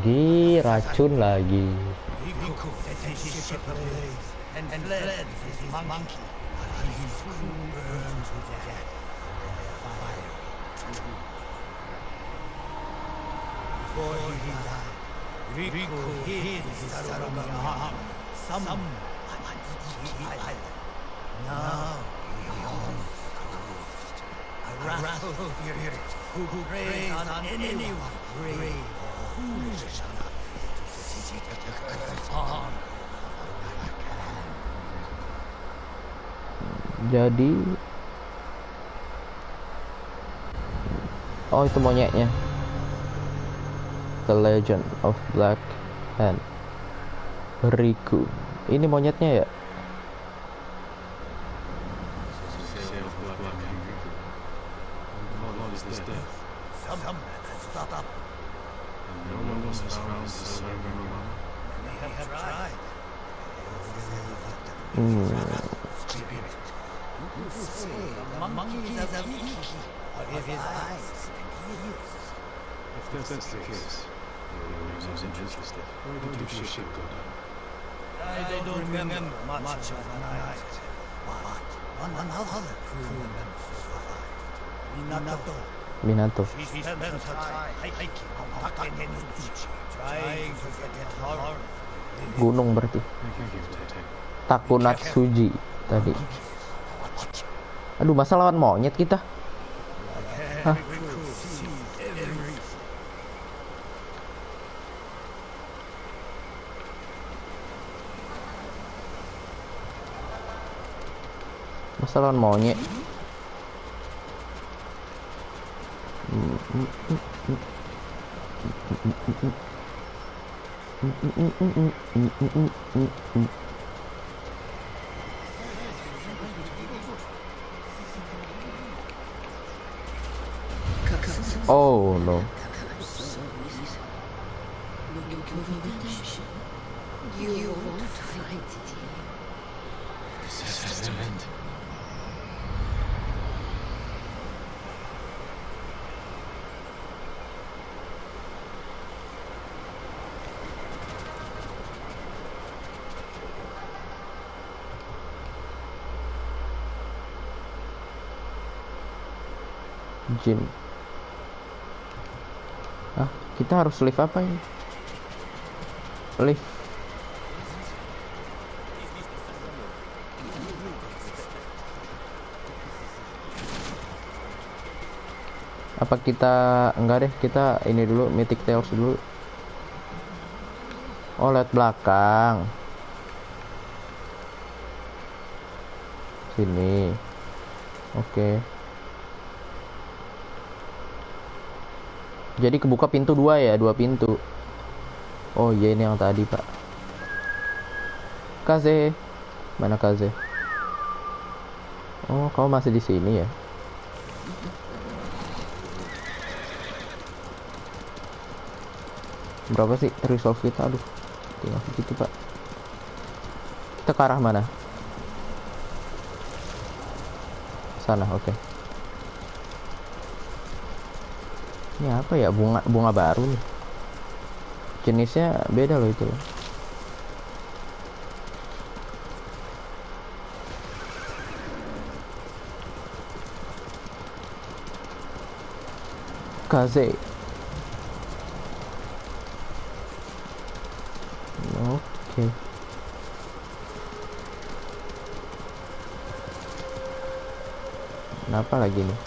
di racun lagi. Jadi, oh itu monyetnya. The Legend of Black and Riku. Ini monyetnya ya? If that's the case, I was interested. Where did your ship go down? I don't remember much of the night, but one other crew member survived. Minato. Minato. She spent her time hiking on Takenenji, trying to get hard. Gunung berarti. Thank you, Detective. Takunatsuji tadi. Aduh, masa lawan monyet kita? Hah? Masa lawan monyet? Oh no. You won't fight it here. This has to end. Jin. Ah, kita harus lift apa ini? Lift. Apa kita enggak deh, kita ini dulu Mythic Tales dulu. Oh, lihat belakang. Sini. Oke. Jadi kebuka pintu 2 ya, 2 pintu. Oh iya, ini yang tadi, Pak. Kaze. Mana Kaze? Oh, kamu masih di sini ya? Berapa sih resource kita? Aduh, tinggal segitu, Pak. Kita ke arah mana? Sana, oke. Ini apa ya? Bunga baru nih. Jenisnya beda loh itu. Kaze. Oke. Kenapa lagi nih?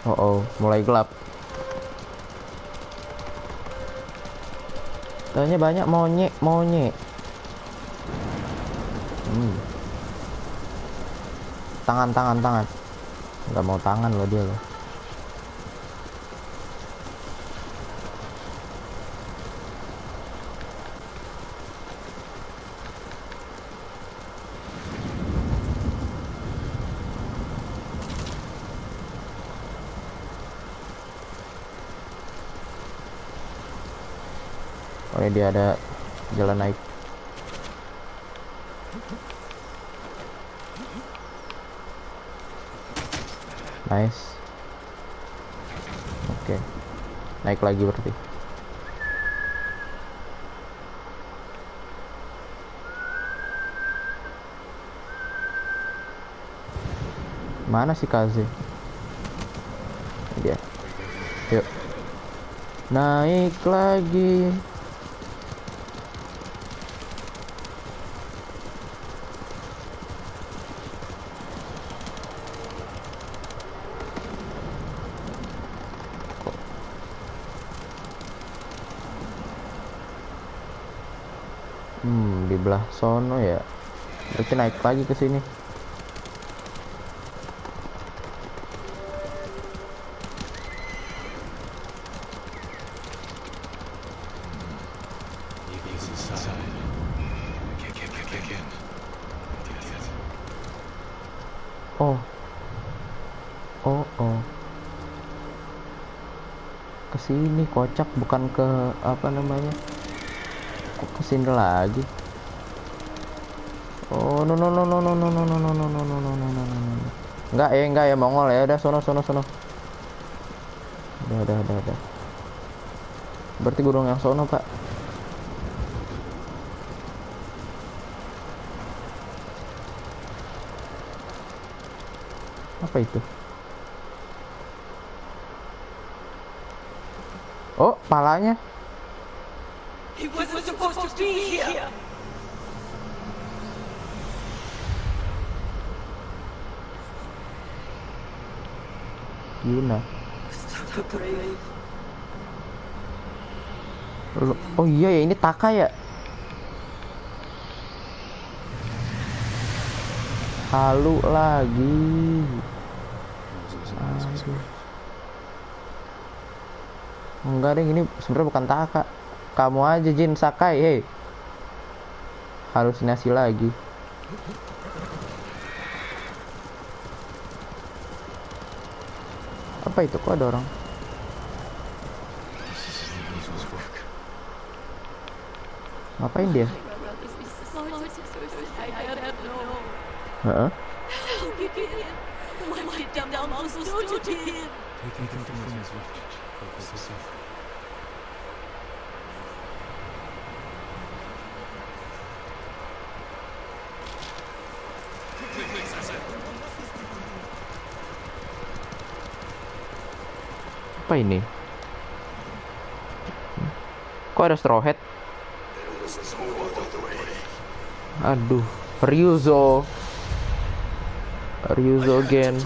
Oh, mulai gelap. Tanya banyak monyet. Tangan. Nggak mau tangan loh dia loh. Oh, ini dia ada jalan naik. Nice. Oke. Naik lagi berarti. Mana si Kaze? Ini dia. Yuk. Naik lagi. Di belah sono ya. Berarti naik lagi ke sini. He's inside. Get in. Yes. Oh. Ke sini kocak, bukan ke apa namanya? Kok ke sini lagi? Oh, no. Enggak ya Mongol ya. Udah sono. Udah. Berarti gunung yang sono, Pak. Apa itu? Oh, palanya. He wasn't supposed to be here. Yuna. Stop the grave. Oh iya ya, ini Taka ya. Halu lagi. Aduh. Enggak deh, ini sebenarnya bukan Taka. Kamu aja Jin Sakai, hei. Halusinasi lagi. Apa itu? Kok ada orang? Ngapain dia? Heeh. Apa ini? Kok ada straw hat? Aduh, Ryuzo again.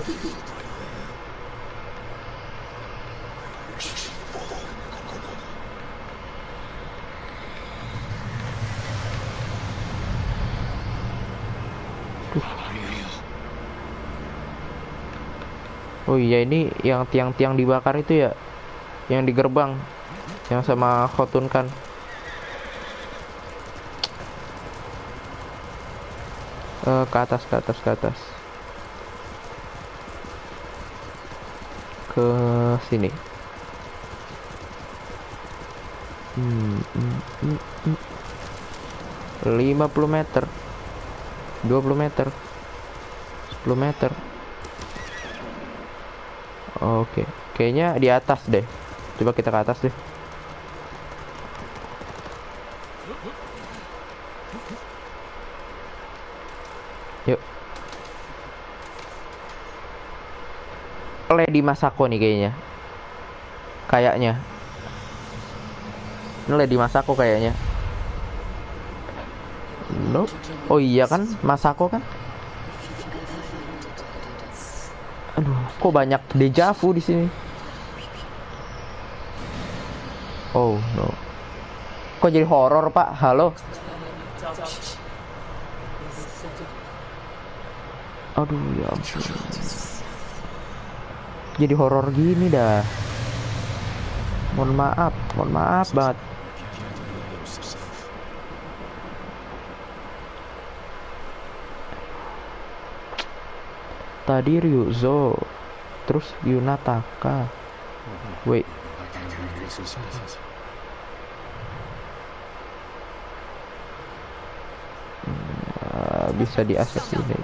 Oh iya, ini yang tiang-tiang dibakar itu ya, yang di gerbang, yang sama Khotun kan. Ke atas. Ke sini. 50 meter, 20 meter, 10 meter. Oke, kayaknya di atas deh. Coba kita ke atas deh. Yuk. Lady Masako nih kayaknya. Ini Lady Masako kayaknya. No. Oh iya kan, Masako kan? Aduh, kok banyak dejavu di sini. Oh no. Kok jadi horor, Pak? Halo. Aduh, ya ampun. Jadi horor gini dah. Mohon maaf banget. Tadi Ryuzo, terus Yuna Taka. Wait. Bisa di assassinate.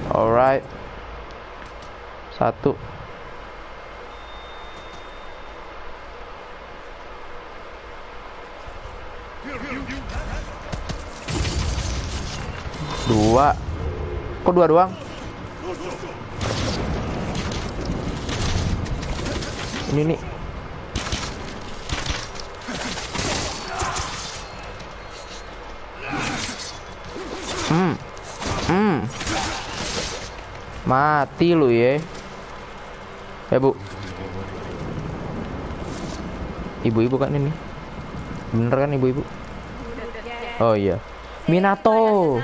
Alright. 1. Dua. Kok 2 doang? Ini nih. Mati lu ya. Bu. Ibu-ibu kan ini. Bener kan ibu-ibu? Oh iya. Minato.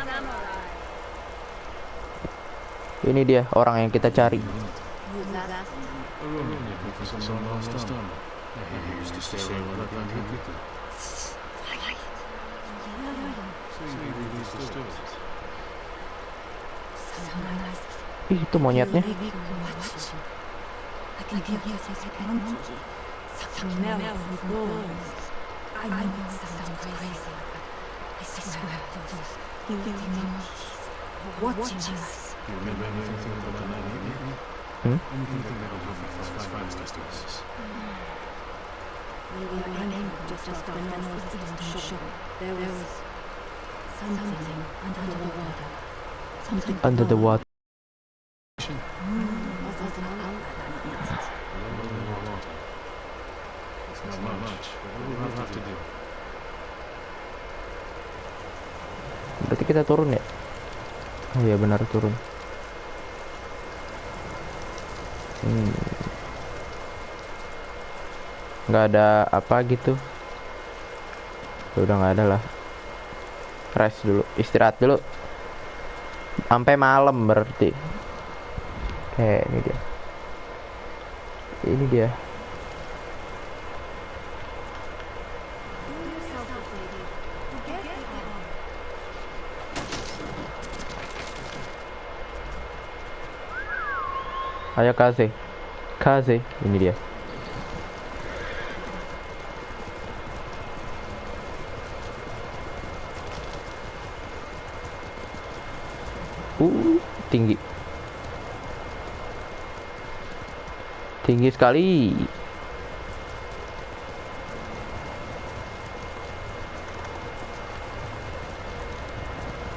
Ini dia orang yang kita cari. Ih, itu monyetnya. Under the water. Berarti kita turun ya? Oh iya benar turun. Nggak ada apa gitu. Udah nggak ada lah. Rest dulu, istirahat dulu. Sampai malam berarti. Ini dia. Ini dia. Ayo Kaze. Ini dia. Tinggi. Tinggi sekali.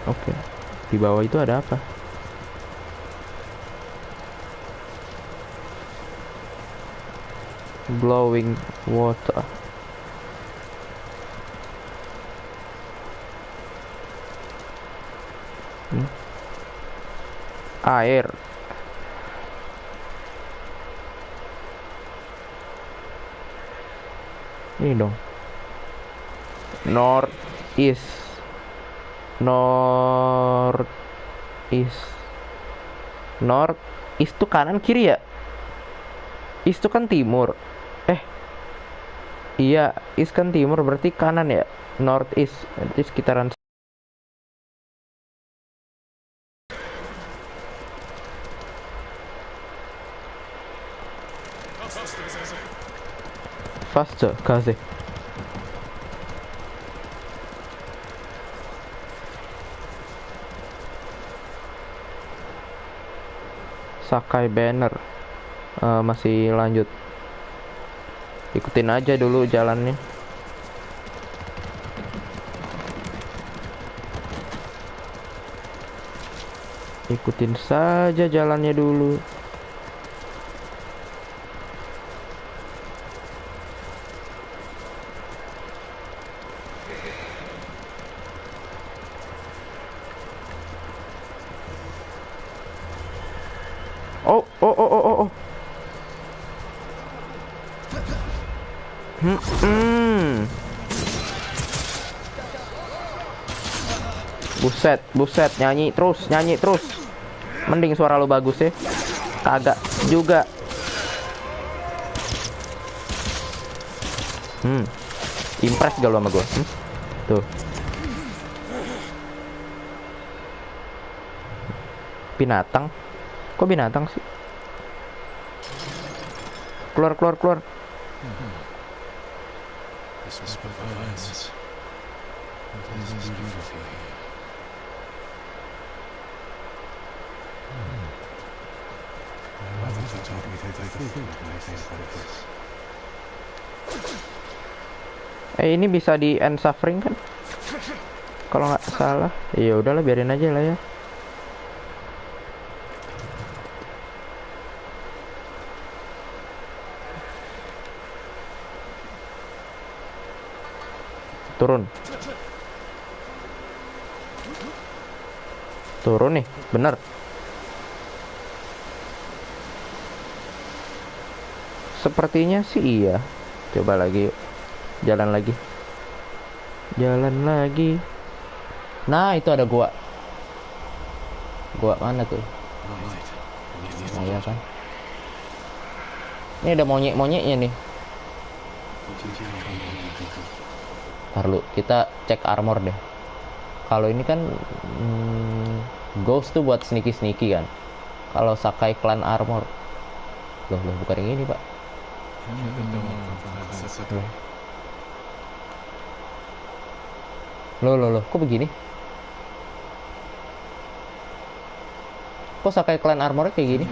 Oke. Di bawah itu ada apa? Blowing water. Air. Ini dong. North east tuh kanan kiri ya? East tuh kan timur. Iya, east kan timur, berarti kanan ya. North east, berarti sekitaran. Faster, Kaze. Sakai banner. Masih lanjut. Ikutin aja dulu jalannya. Ikutin saja jalannya dulu. Oh. Buset, nyanyi terus. Mending suara lu bagus ya. Kagak juga. Impress gak lu sama gue? Tuh. Binatang. Kok binatang sih? Keluar. Ini bisa di end suffering kan? Kalau nggak salah. Ya udahlah, biarin aja lah ya. Turun nih, bener. Sepertinya sih iya. Coba lagi yuk. Jalan lagi. Jalan lagi. Nah, itu ada gua. Gua mana tuh? Nah, iya kan. Ini ada monyet-monyetnya nih. Ntar lu, kita cek armor deh. Kalau ini kan Ghost tuh buat sneaky kan. Kalau Sakai Clan armor. Loh, bukan yang ini, Pak. Loh, kok begini? Kok Sakai Clan armornya kayak gini?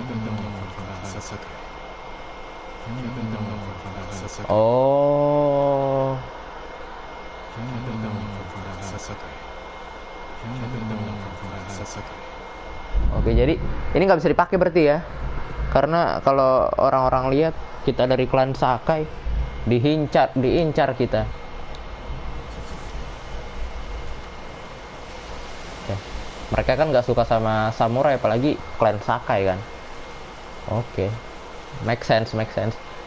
Oh. Oke, jadi ini nggak bisa dipakai berarti ya? Karena kalau orang-orang lihat kita dari klan Sakai, diincar kita. Oke. Mereka kan nggak suka sama samurai, apalagi klan Sakai kan. Oke. Make sense.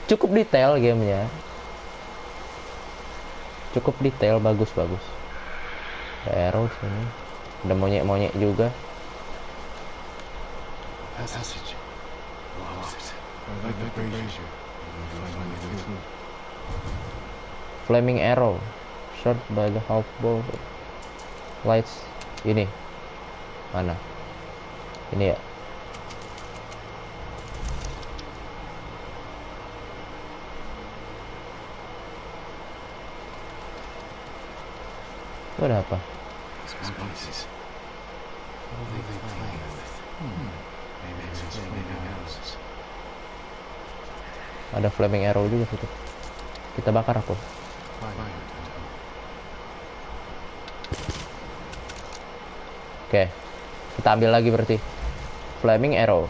Cukup detail gamenya. Cukup detail, bagus. Ada arrow sini. Ada monyet-monyet juga. Passage. Locked. Like the brazier. Finally through. Flaming arrow. Shot by the half bow. Lights. Ini. Mana? Ini ya. Itu ada apa? Spices. What are they playing with? Maybe it's flaming arrows. Ada flaming arrow juga situ. Kita bakar aku. Oke. Kita ambil lagi berarti. Flaming arrow.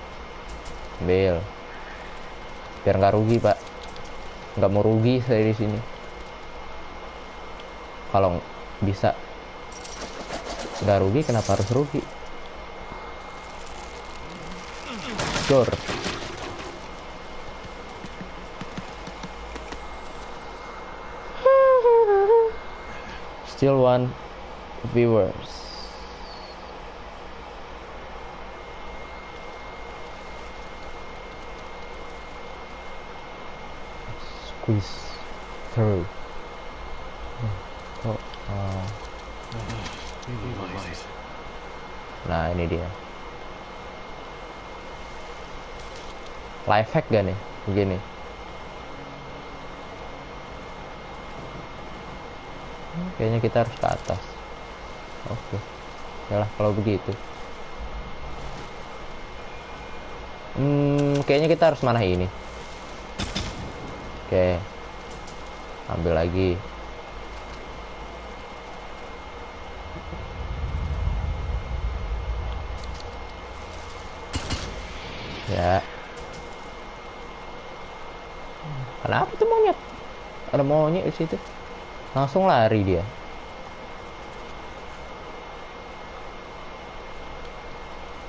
Ambil. Biar nggak rugi, Pak. Nggak mau rugi saya di sini. Kalau bisa nggak rugi, kenapa harus rugi? Sure. Still one viewers. Squeeze through. Nah, ini dia. Life hack gak nih? Begini. Kayaknya kita harus ke atas. Oke. Yalah kalau begitu. Kayaknya kita harus mana ini. Oke. Ambil lagi. Ya. Kenapa tuh monyet? Ada monyet di situ. Langsung lari dia.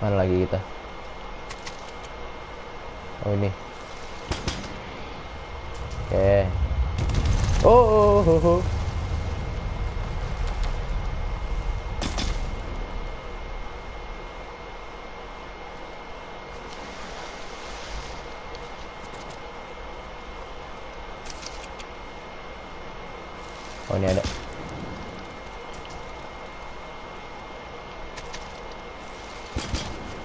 Mana lagi kita? Oh ini. Oke. Oh. Oh ini ada.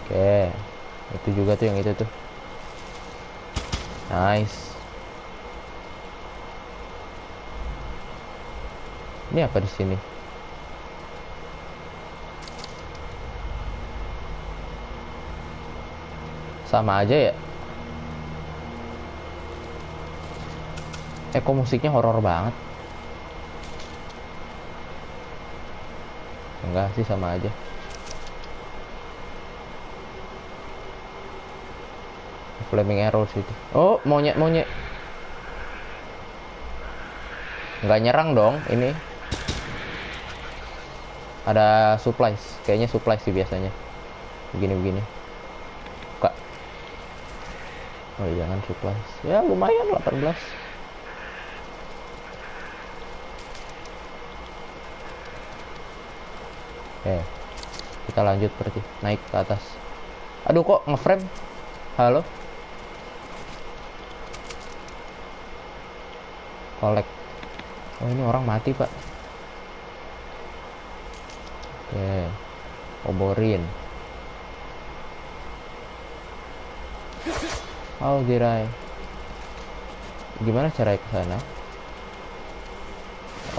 Oke. Itu juga tuh yang itu tuh. Nice. Ini apa di sini? Sama aja ya. Kok musiknya horor banget. Enggak sih, sama aja. Flaming arrows itu. Oh, monyet. Nggak nyerang dong ini. Ada supplies. Kayaknya supplies sih biasanya. Begini. Buka. Oh jangan supplies. Ya lumayan 18. Kita lanjut berarti naik ke atas. Aduh kok ngeframe. Halo. Collect. Oh ini orang mati pak. Oborin. How did I? Gimana cara ke sana?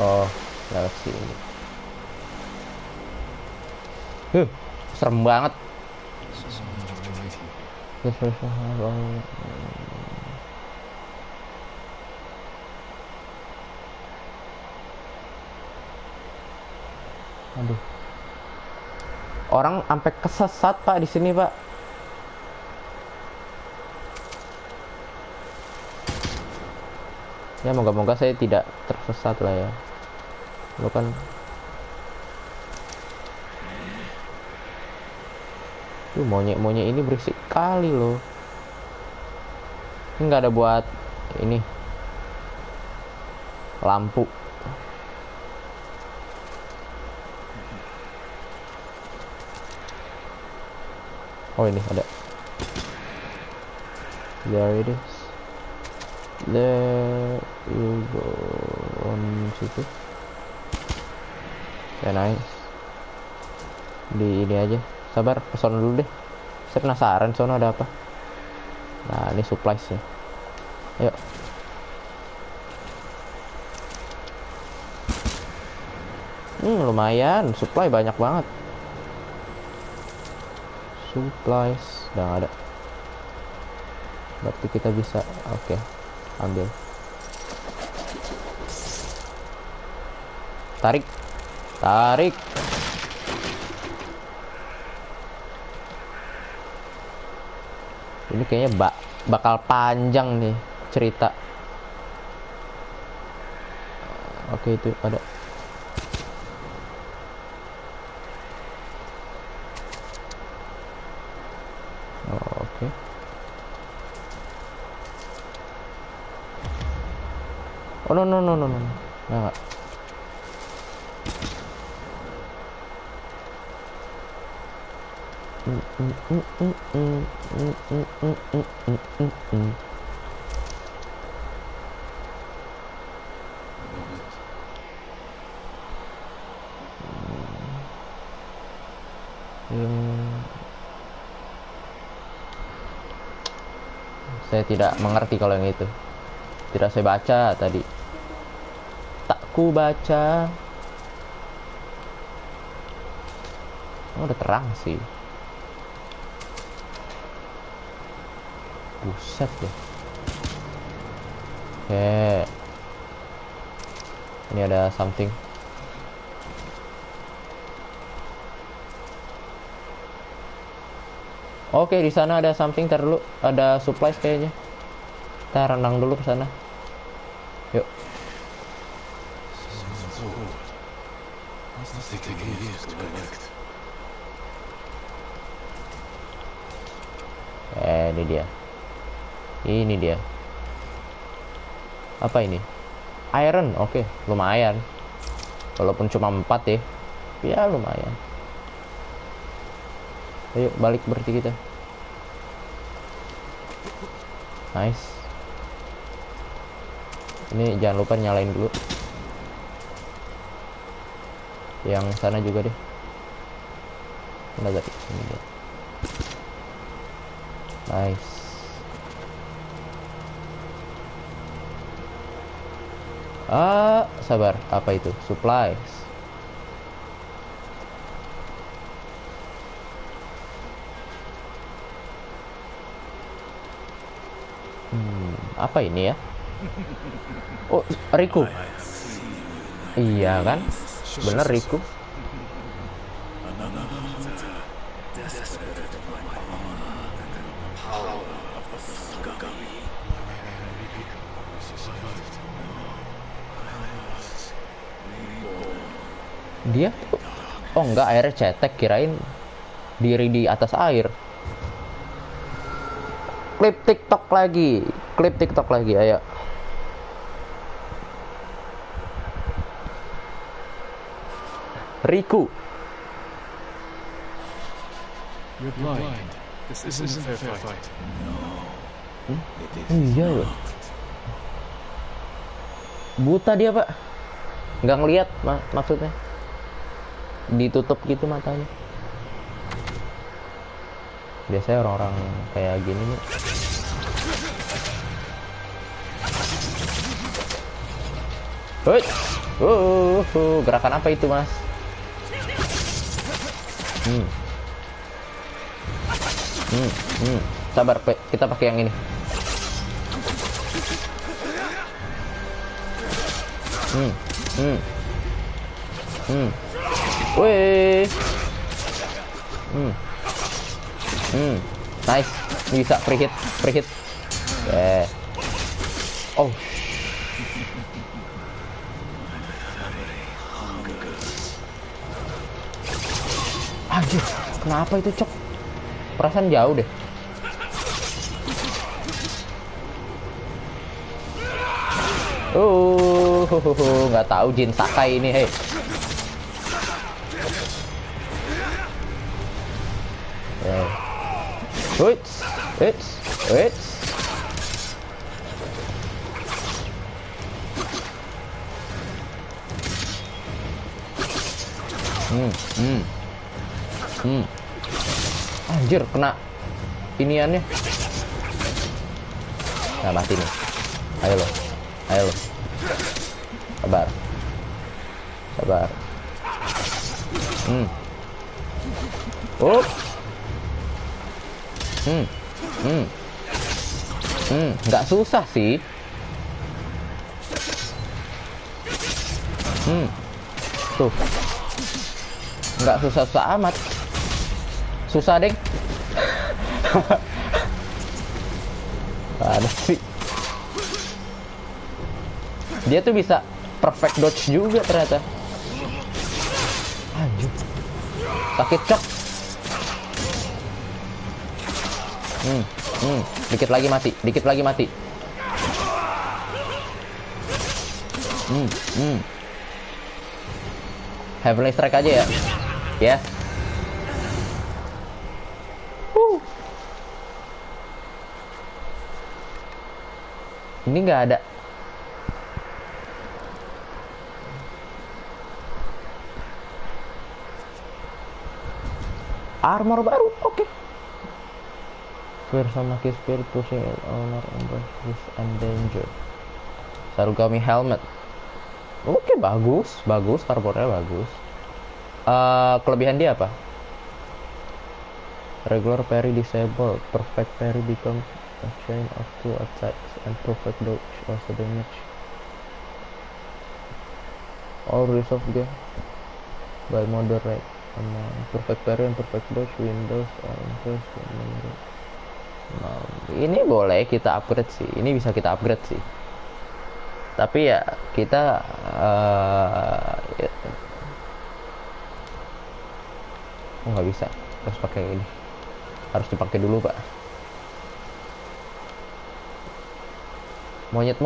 Oh, lewat sini. Serem banget. Aduh. Orang sampai kesesat pak di sini pak. Ya moga-moga saya tidak tersesat lah ya. Lo kan tuh monyet-monyet ini berisik kali loh. Ini nggak ada buat ini lampu. Oh ini ada. There it is. There you go. On situ. Ya nice. Di ini aja. Sabar, ke sono dulu deh. Saya penasaran sono ada apa. Nah ini supplies ya. Ayo. Lumayan. Supply banyak banget. Supplies udah gak ada. Berarti kita bisa. Oke. Ambil. Tarik. Ini kayaknya bakal panjang nih cerita. Oke itu ada. Oke. Oh no. Nggak. Saya tidak mengerti kalau yang itu. Tidak saya baca tadi. Tak ku baca. Oh, udah terang sih. Buset ya. Oke. Ini ada something. Oke, di sana ada something. Ntar dulu ada supplies kayaknya. Kita renang dulu ke sana. Yuk. Ini dia. Ini dia. Apa ini? Iron. Oke, lumayan. Walaupun cuma 4 ya. Ya lumayan. Ayo balik berarti kita. Nice. Ini jangan lupa nyalain dulu. Yang sana juga deh. Mana tadi? Ini dia. Nice. Sabar. Apa itu? Supplies. Apa ini ya? Oh, Riku. Iya kan? Bener Riku. Dia oh enggak, airnya cetek, kirain diri di atas air. klip TikTok lagi. Klip TikTok lagi, ayo. Riku. You're blind. This isn't a fair fight. Iya loh. Buta dia, Pak. Nggak ngelihat maksudnya. Ditutup gitu matanya. Biasanya orang-orang kayak gini nih. Woi. Gerakan apa itu, Mas? Sabar, kita pakai yang ini. Wih. Nice. Bisa free hit. Oh. Anjir, kenapa itu, Cok? Perasaan jauh deh. Nggak tahu Jin Sakai ini, hei. Wait. Anjir, kena iniannya. Nah, mati nih. Ayo lo. Sabar. Nggak susah sih. Tuh. Nggak susah-susah amat. Susah, deng. Ada sih. Dia tuh bisa perfect dodge juga ternyata. Anjir. Sakit, Cok. Dikit lagi mati. Heavenly Strike aja ya. Yes. Ini nggak ada. Armor baru, oke. Spear sama key spear pushing owner embrace and danger. Sarugami helmet. Oke, bagus, armornya bagus. Kelebihan dia apa? Regular parry disabled, perfect parry becomes a chain of 2 attacks, and perfect dodge also damage all resolve game by moderate amount. Perfect parry and perfect dodge windows are increased. Nah, ini boleh kita upgrade sih. Ini bisa kita upgrade sih. Tapi ya kita nggak bisa. Harus pakai ini. Harus dipakai dulu, Pak. Monyet.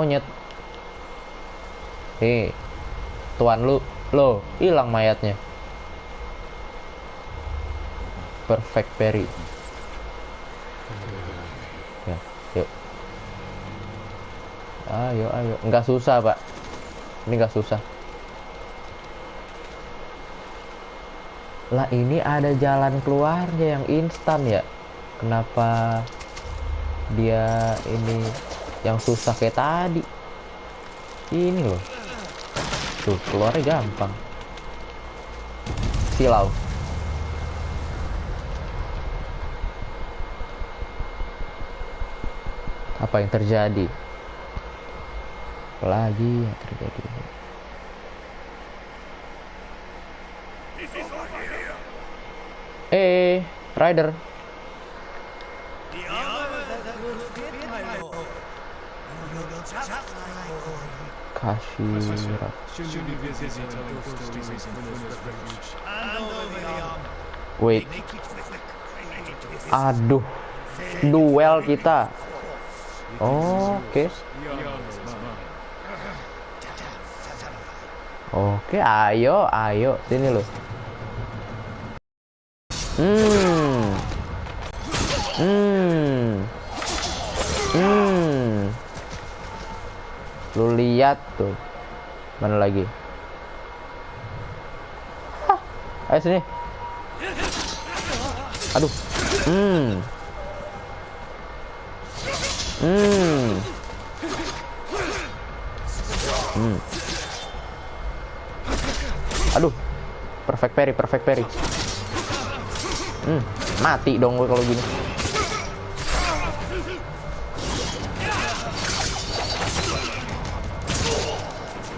Tuan lu, hilang mayatnya. Perfect parry. Ya, yuk. Ayo. Nggak susah, Pak. Ini nggak susah. Lah, ini ada jalan keluarnya yang instan ya. Kenapa dia ini yang susah kayak tadi? Ini loh. Tuh, keluarnya gampang. Silau. Apa yang terjadi? Lagi yang terjadi. Rider. Kashira. Wait. Aduh. Duel kita. Oke. Oke, ayo, ayo, sini lo. Lu lihat tuh. Mana lagi? Hah, ayo sini. Aduh. Aduh. Perfect parry, perfect parry. Mati dong gue kalau gini.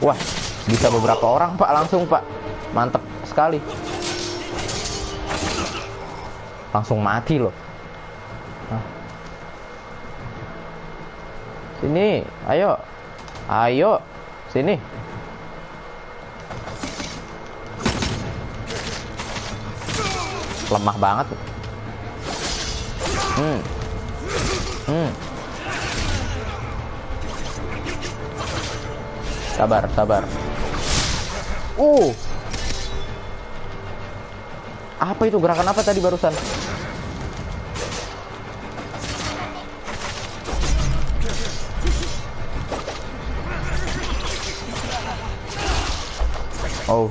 Wah, bisa beberapa orang Pak langsung Pak. Mantep sekali. Langsung mati loh. Nah. Sini, ayo. Ayo, sini. Lemah banget. Sabar, sabar. Apa itu gerakan apa tadi barusan? Oh.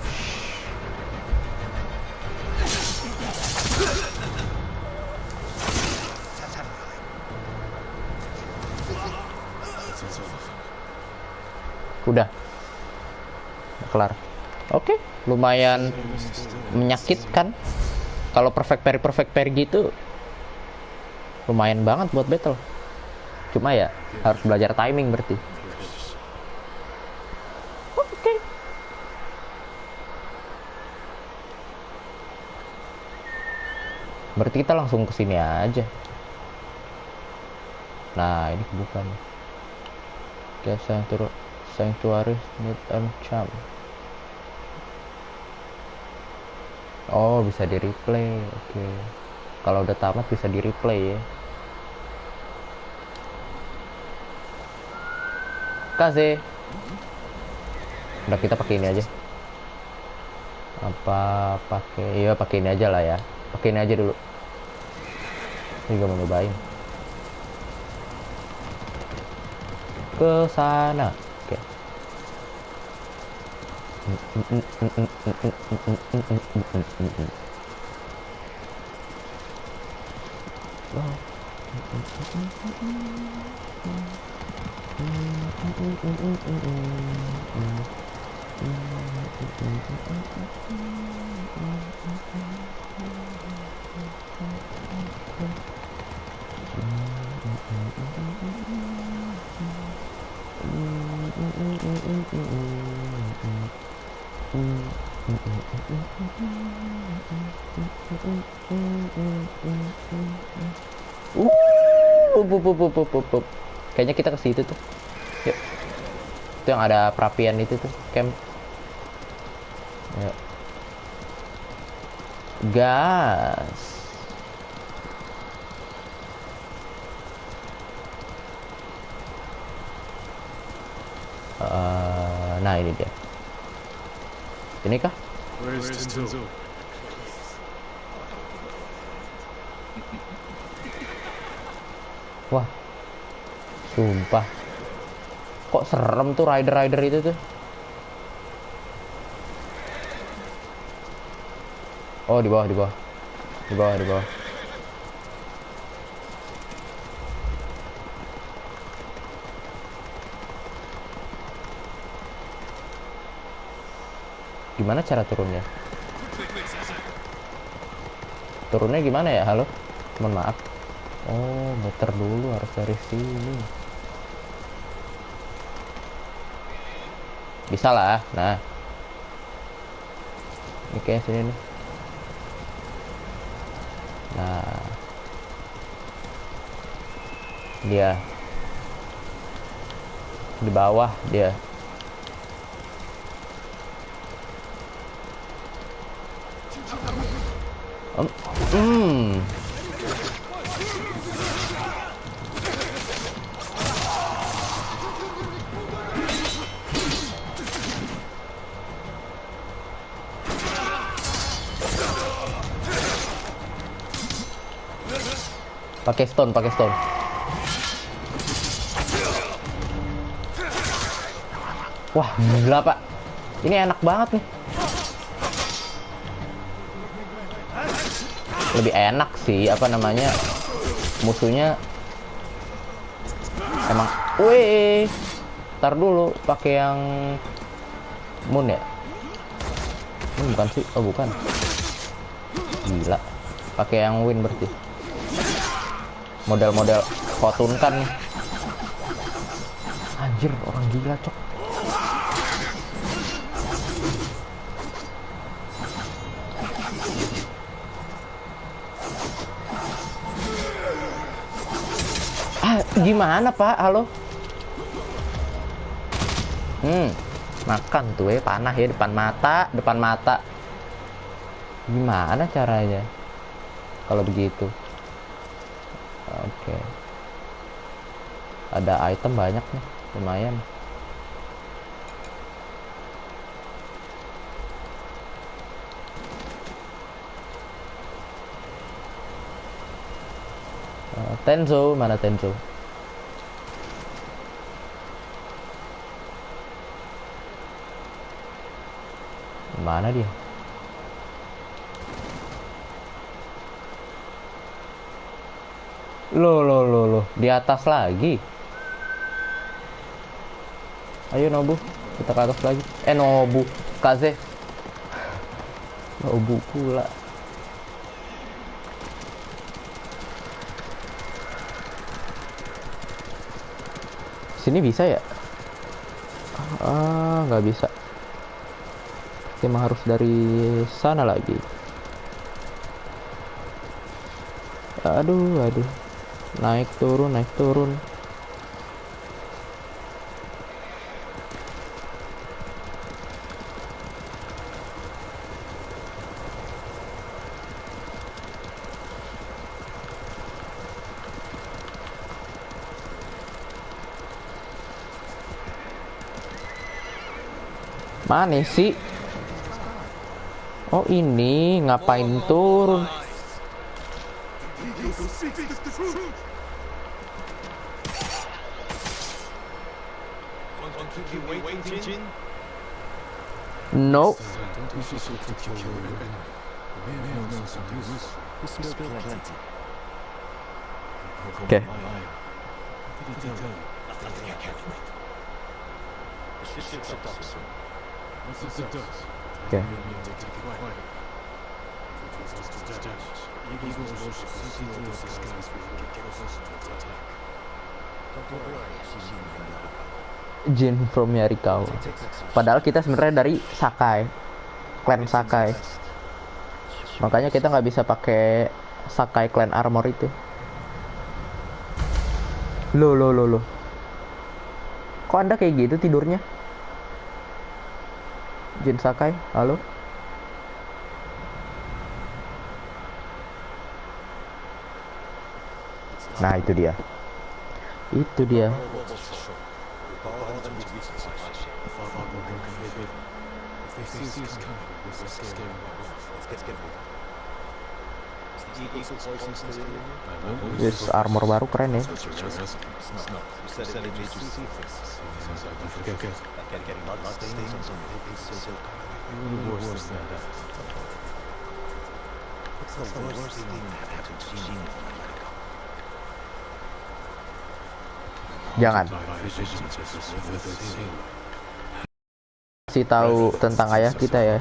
Udah kelar. Oke, lumayan menyakitkan. Kalau perfect parry gitu lumayan banget buat battle. Cuma ya harus belajar timing berarti. Oke. Berarti kita langsung ke sini aja. Nah, ini bukan. Biasa turun. Sanctuary need charm. Oh, bisa di replay. Oke. Kalau udah tamat bisa di replay ya. Kasih. Udah, kita pakai ini aja. Apa pakai? Iya, pakai ini aja lah ya. Pakai ini aja dulu. Ini gak mau nyobain. Ke sana. Oke. Kayaknya kita ke situ tuh. Yuk. Itu yang ada perapian itu tuh, camp. Yuk. Gas. Nah, ini dia. Ini kah? Wah, sumpah. Kok serem tuh rider itu tuh. Oh, di bawah. Gimana cara turunnya? Turunnya gimana ya? Halo? Mohon maaf. Oh, muter dulu, harus dari sini. Bisa lah. Nah. Ini kayak sini nih. Nah. Dia. Di bawah dia. Pakai stone, pakai stone. Wah, gila, Pak. Ini enak banget nih. Lebih enak sih, apa namanya? Musuhnya emang, wih. Ntar dulu pakai yang Moon ya. Ini bukan sih, oh bukan. Gila. Pakai yang Win berarti. Model-model Khotun kan nih. Anjir, orang gila, cok. Gimana, Pak? Halo? Makan tuh panah ya depan mata. Gimana caranya kalau begitu? Oke. Ada item banyak nih, lumayan. Tenzo, mana Tenzo? Mana dia? Loh, di atas lagi. Ayo Nobu, kita ke atas lagi. Nobu, Kaze. Nobu pula. Sini bisa ya? Nggak bisa. Emang harus dari sana lagi. Aduh. Naik turun. Mana sih? Oh ini ngapain turun? No. Oke. Oke. Jin from Yarikawa. Padahal kita sebenarnya dari Sakai, clan Sakai. Makanya kita nggak bisa pakai Sakai clan armor itu. Loh. Kok Anda kayak gitu tidurnya? Jin Sakai, halo? Nah, itu dia. Yes, armor baru keren ya. Jangan kasih tahu tentang ayah kita ya.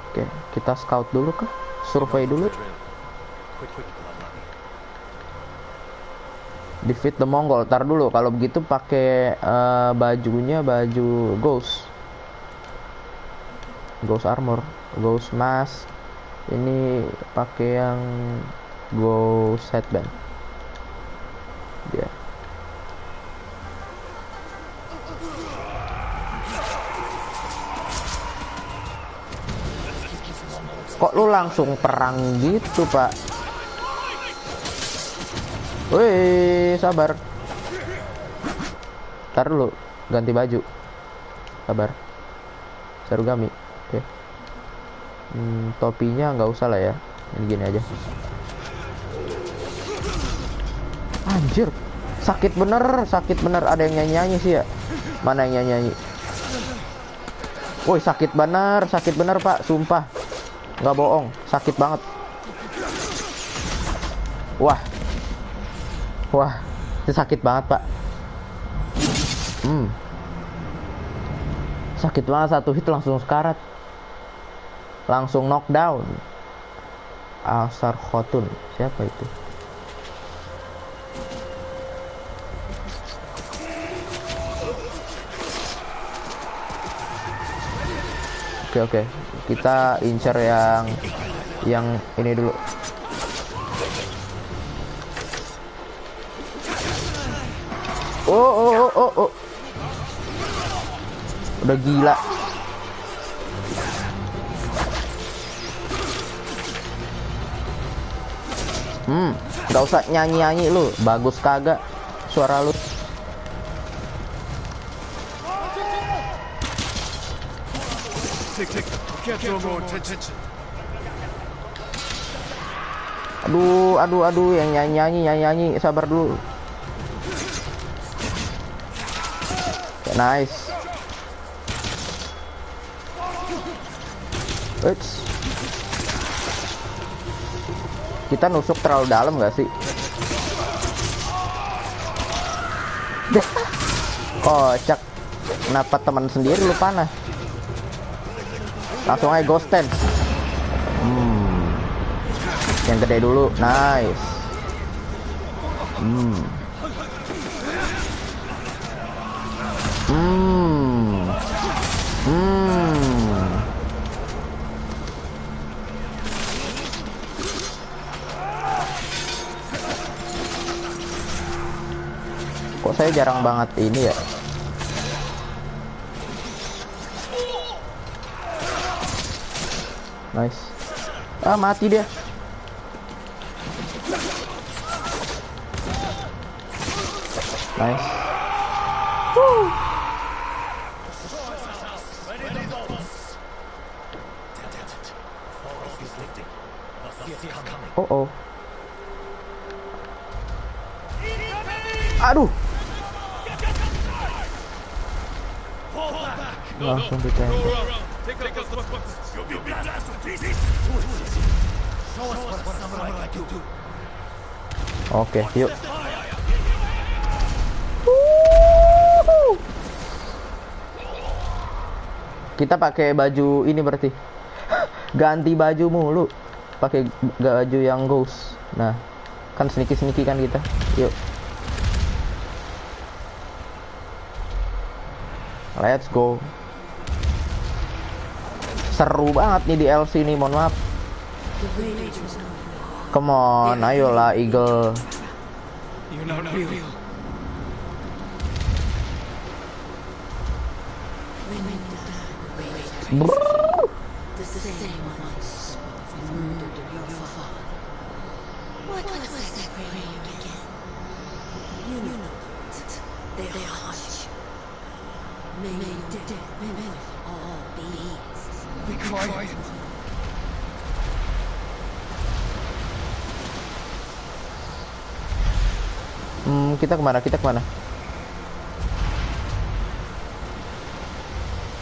Oke, kita scout dulu kah? Survei dulu. Defeat the Mongol. Tar dulu, kalau begitu pakai bajunya baju Ghost armor, Ghost mask. Ini pakai yang Ghost headband. Dia. Kok lu langsung perang gitu, Pak? Wih, sabar. Ntar dulu, ganti baju. Sabar. Sarugami. Oke. Topinya nggak usah lah ya. Ini gini aja. Anjir. Sakit bener. Ada yang nyanyi sih ya. Mana yang nyanyi? Woi, sakit bener Pak, sumpah. Nggak bohong, sakit banget. Wah, itu sakit banget Pak. Sakit banget, satu hit langsung sekarat. Langsung knockdown. Asar Khotun, siapa itu? Oke. Kita incer yang ini dulu. Oh. Udah gila. Nggak usah nyanyi lu. Bagus kagak suara lu. Aduh, yang nyanyi, sabar dulu. Nice. Uits. Kita nusuk terlalu dalam gak sih? Kocak. Kenapa teman sendiri lu panah? Langsung aja ghost stand. Yang gede dulu. Nice. Kok saya jarang banget ini ya? Nice. Mati dia. Nice. Oh. Aduh. Langsung ditembak. Oke, yuk. Kita pakai baju ini berarti. Ganti baju mulu. Pakai baju yang ghost. Nah, kan sneaky kan kita. Yuk. Let's go. Seru banget nih di LC nih, mohon maaf. Come on, ayolah Eagle. Kita kemana?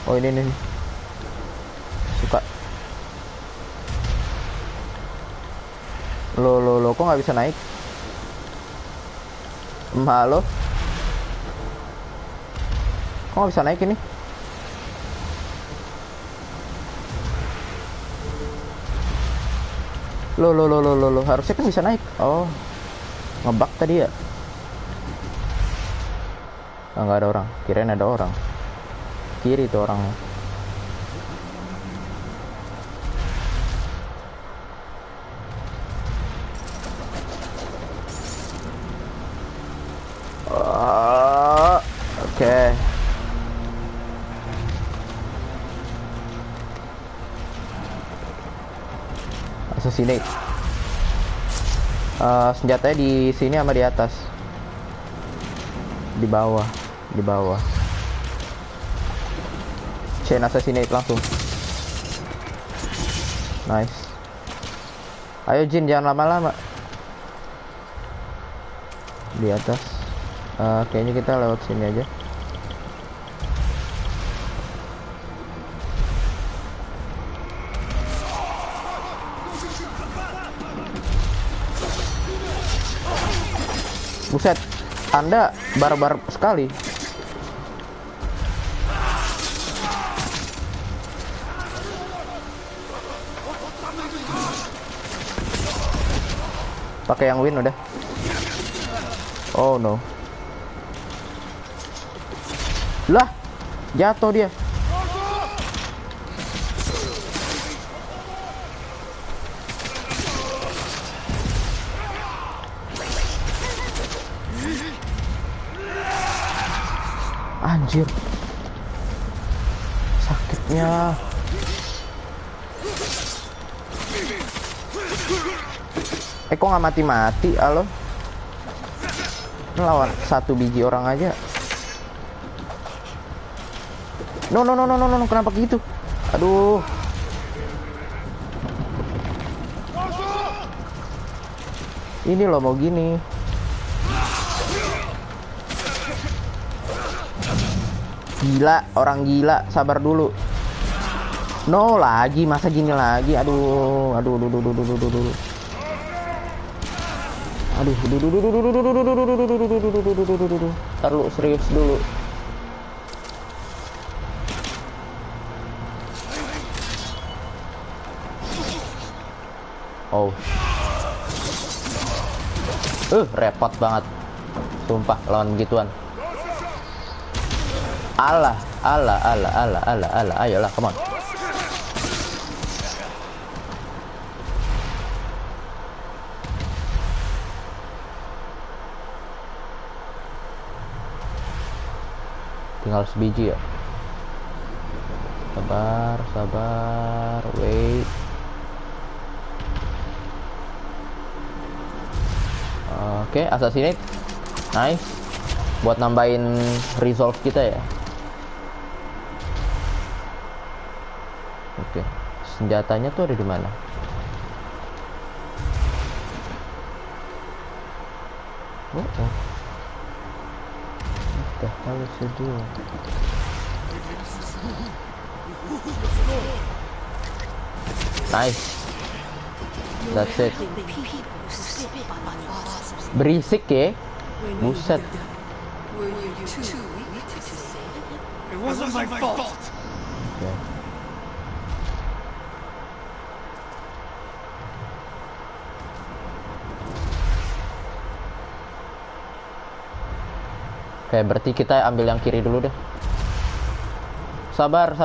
Oh ini nih. Suka. Lo kok nggak bisa naik? Halo? Kok nggak bisa naik ini? Lo harusnya kan bisa naik. Oh, ngebug tadi ya. Nggak ada orang, kirain ada orang. Kiri tuh orangnya. Oke. Assassinate. Senjatanya di sini sama di atas. Di bawah. Chain Assassinate langsung. Nice. Ayo Jin, jangan lama-lama. Di atas. Kayaknya kita lewat sini aja. Buset, Anda barbar sekali. Pakai yang win udah. Oh no. Lah, jatuh dia. Anjir. Sakitnya. Kok nggak mati-mati, alo? Lawan satu biji orang aja. No, kenapa gitu? Aduh. Ini loh mau gini. Gila, orang gila, sabar dulu. No lagi, masa gini lagi? Aduh. Ntar lu serius dulu. Oh. Repot banget. Sumpah lawan gituan. Alah. Ayolah, come on. Tinggal sebiji ya. Sabar, wait. Oke, assassinate. Nice. Buat nambahin resolve kita ya. Oke. Senjatanya tuh ada di mana? Oh. What the hell is he doing? Nice. That's it. Berisik ya. Buset. It wasn't my fault. Okay. Oke, berarti kita ambil yang kiri dulu deh. Sabar.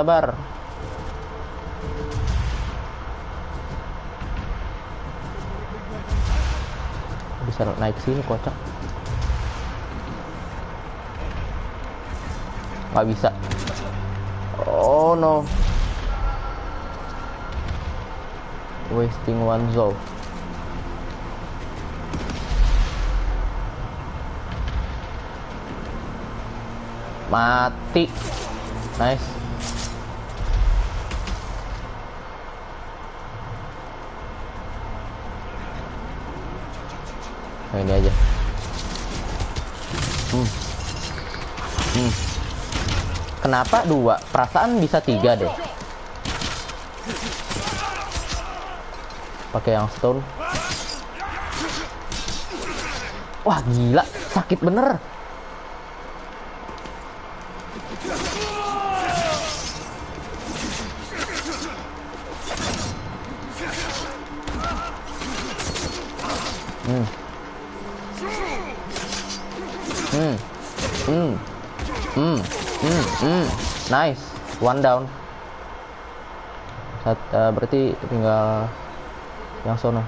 Bisa naik sini, kocak. Nggak bisa. Oh no. Wasting one soul. Mati. Nice. Nah, ini aja. Kenapa 2? Perasaan bisa 3 deh. Pakai yang stone. Wah, gila, sakit bener. Nice, one down. Berarti tinggal yang sono.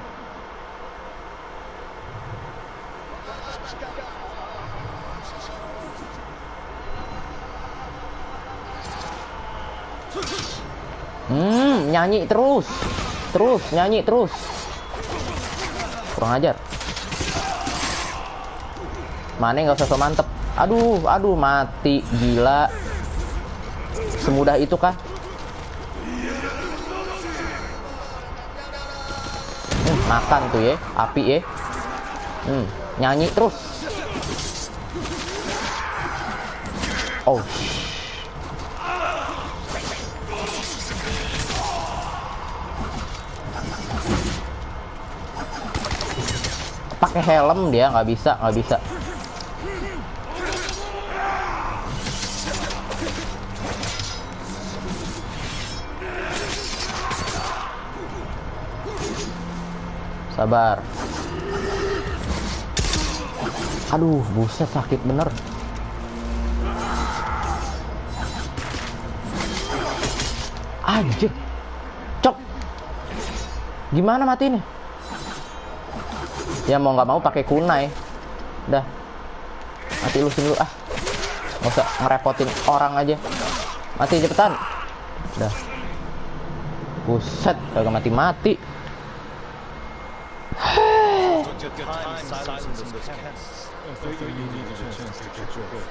Nyanyi terus nyanyi terus. Kurang ajar. Mana nggak usah so mantep. Aduh, mati, gila. Semudah itu kah? Makan tuh ya, api ya. Nyanyi terus. Oh. Pakai helm dia nggak bisa. Sabar. Aduh, buset sakit bener. Anjir. Cok. Gimana mati nih? Ya mau nggak mau pakai kunai. Dah. Mati lu sini lu ah. Nggak usah ngerepotin orang aja. Mati cepetan. Dah. Buset, kagak mati-mati. Took your time silencing those cannons. I thought you needed a chance to catch your breath.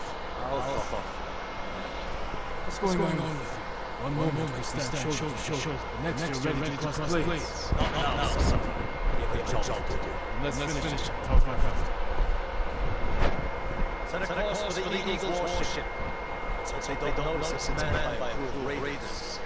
What's What's going on with you? One moment we stand shoulder to shoulder. The next you're ready to cross blades. Now, son. You have a job to do. Let's finish it. Talk my craft. Set a course for the Eagle's warship. So they don't notice it's manned by cruel raiders.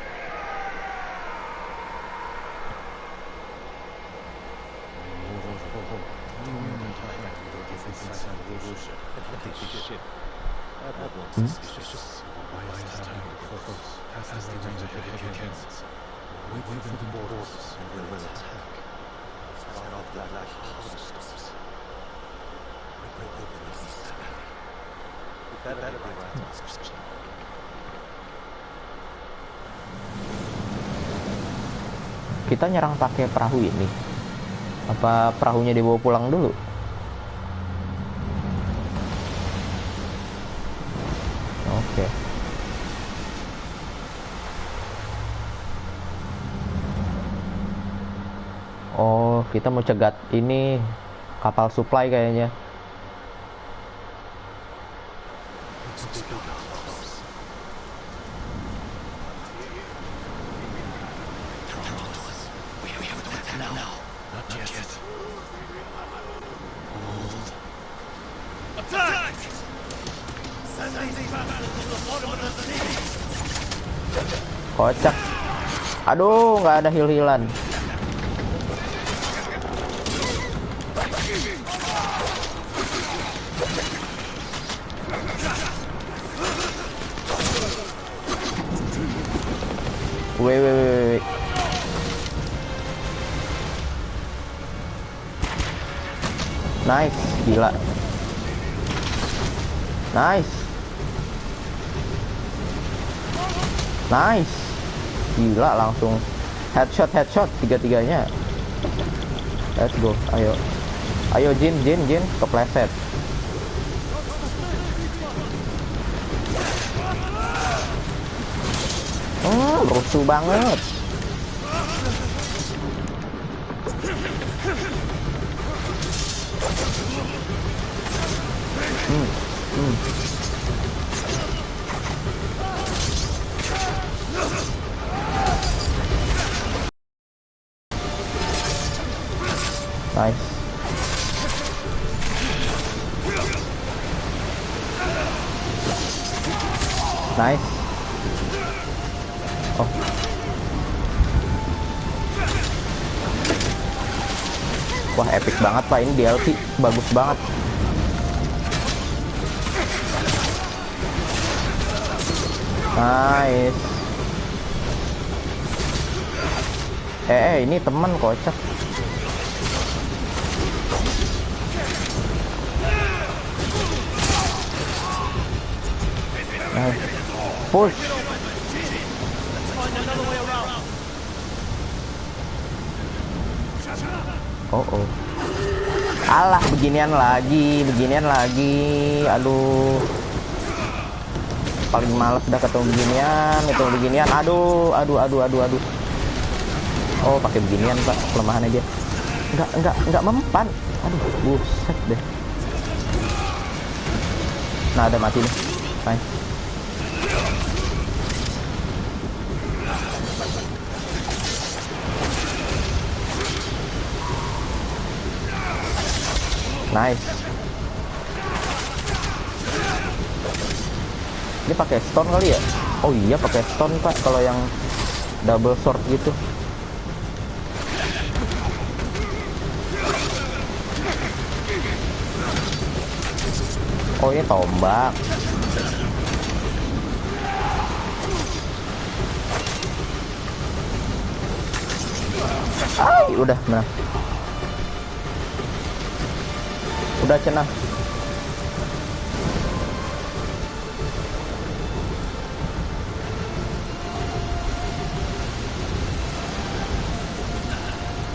Kita nyerang pakai perahu ini. Apa perahunya dibawa pulang dulu? Oke. Oh, kita mau cegat ini kapal supply kayaknya. Kocak. Aduh, nggak ada heal-healan. Wait. Nice, gila. Nice. Gila, langsung headshot tiga-tiganya. Let's go, ayo Jin, kepleset. Rusuh banget. Nice. Oh. Wah, epic banget Pak, ini DLC bagus banget. Nice. Ini teman kocak. Nice. Push. Oh. Alah, beginian lagi. Aduh. Paling males dah ketemu beginian. Aduh. Oh, pakai beginian, Pak. Kelemahannya dia. Enggak mempan. Aduh, buset deh. Nah, ada mati nih. Nice. Nice. Ini pakai stone kali ya? Oh iya pakai stone Pak kalau yang double sword gitu. Oh ini tombak. Ay, udah menang. Udah cenah.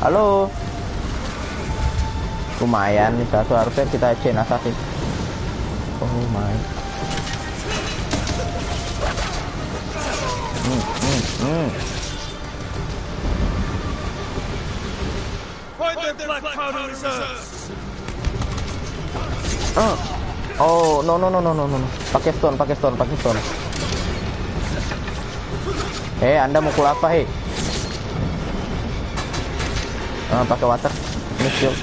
Halo. Lumayan nih satu, harusnya kita chain assassin. Oh my. Oh no. Pakai stone. Anda mukul apa pakai water. Ini shield.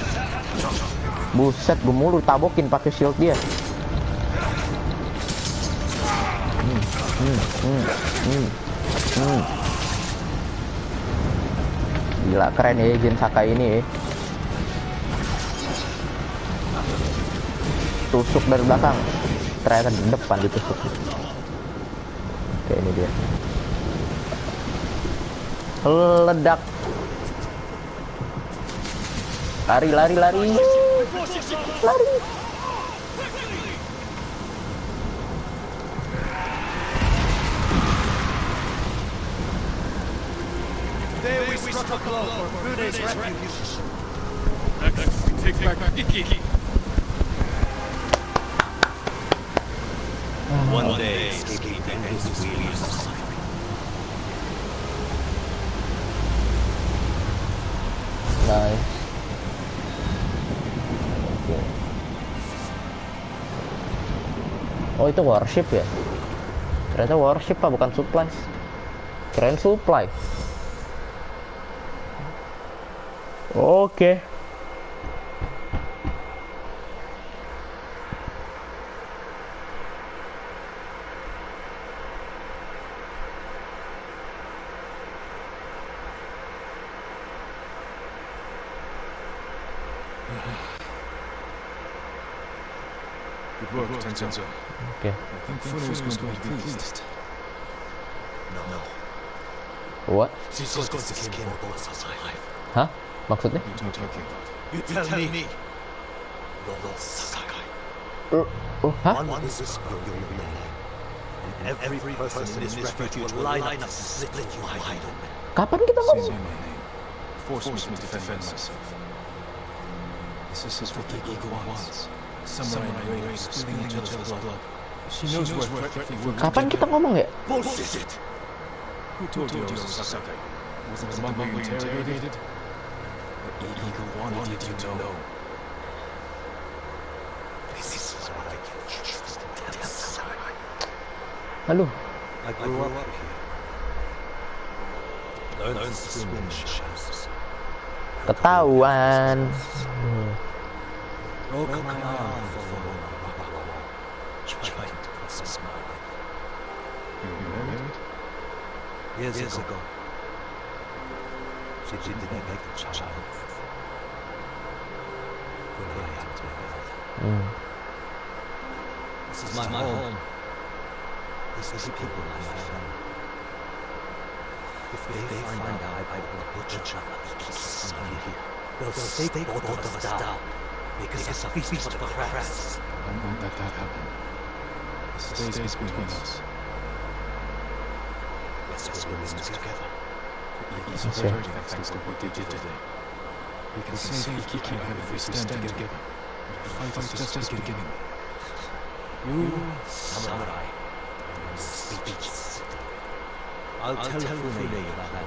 Buset, gue mulu tabokin pakai shield dia. Gila keren ya Jin Sakai ini ya. Tusuk dari belakang, ternyata di depan ditusuk. Oke ini dia. Ledak. Lari. Today we struck a blow for Fude's refuge. Next, we take back Iki. One day, escape the endless wheels of suffering. Nice. Oke. Oh itu warship ya? Ternyata warship Pak, bukan supply. Keren supply. Oke. Good work, Tenzo. Oke. I think Funo's going to be pleased. No. What? She's going to skin both alive. Hah? Maksudnya? You don't talk about. You tell me. Lord Sakai. Hah? One whisper you'll be alive. And every person in this refuge will line up to split you wide open. Kapan kita Say ngomong? my name. Force me to defend myself. This is what the Eagle wants. Samurai and raiders spilling each other's blood. She knows we're threatening. Kapan kita ngomong ya? Bullshit! Who told you I was Sakai? Was it the Mongol you interrogated? The Eagle wanted you to know. This is what I can trust and tell Sakai. Halo. I grew up here. Learned to swim in shadows. Ketahuan. Broke my arm falling on a rock wall, trying to cross a smile. You were married? Years ago, she didn't make a child. When I had to marry. This is my home. These people my family. If they find out I will butcher Iki's son here, they'll take both of us down. Because it's a feast for the crafts. I won't let that happen. This stays between us. Let's go in together. It's already thanks to what they did today. We can save Iki Kingdom if we stand together. The fight is just beginning. You, samurai, speechless. I'll tell Fume your plan.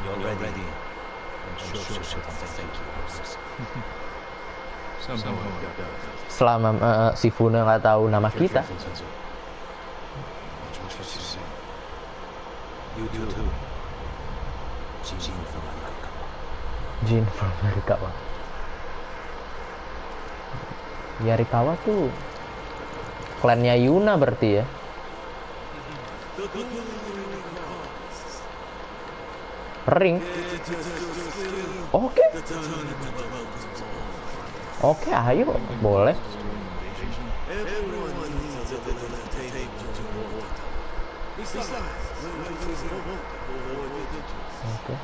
When you're ready, I'm sure she'll thank you. Somehow I got that. Selama si Funa nggak tahu nama kita. Watch what you say. You do too. Jin from America. Jin from Amerika Bang. Yarikawa tuh klannya Yuna berarti ya. Ring. Oke. Oke, ayo, boleh. Oke.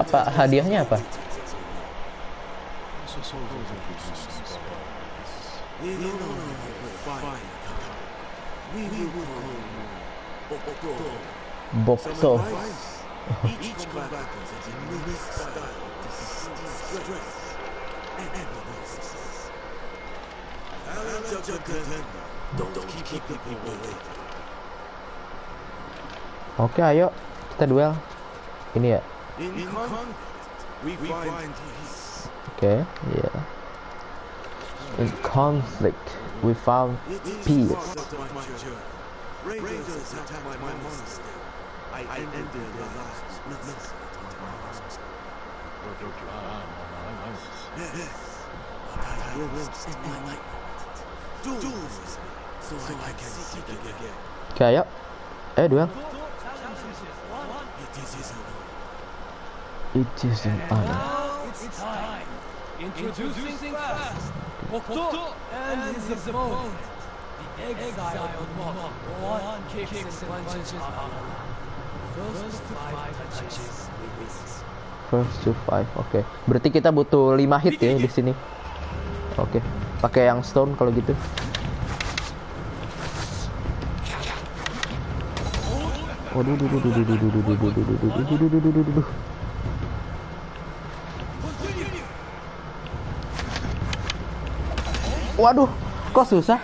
Apa hadiahnya apa? Bokso. Oke, ayo kita duel. Ini ya. Oke, ya. In conflict, we found peace. Raiders attacked my monastery. I ended their lives. Yes. I lived in my night. Duels so I can seek again. Oke, ayo. Duel. It is an honor. Now it's time. Introducing first, Bokto and his opponent, the exiled monk. One kicks and punches First to 5 touches wins. First to 5. Oke. Berarti kita butuh 5 hit ya di sini. Oke. Pakai yang stone kalau gitu. Waduh. Waduh, kok susah?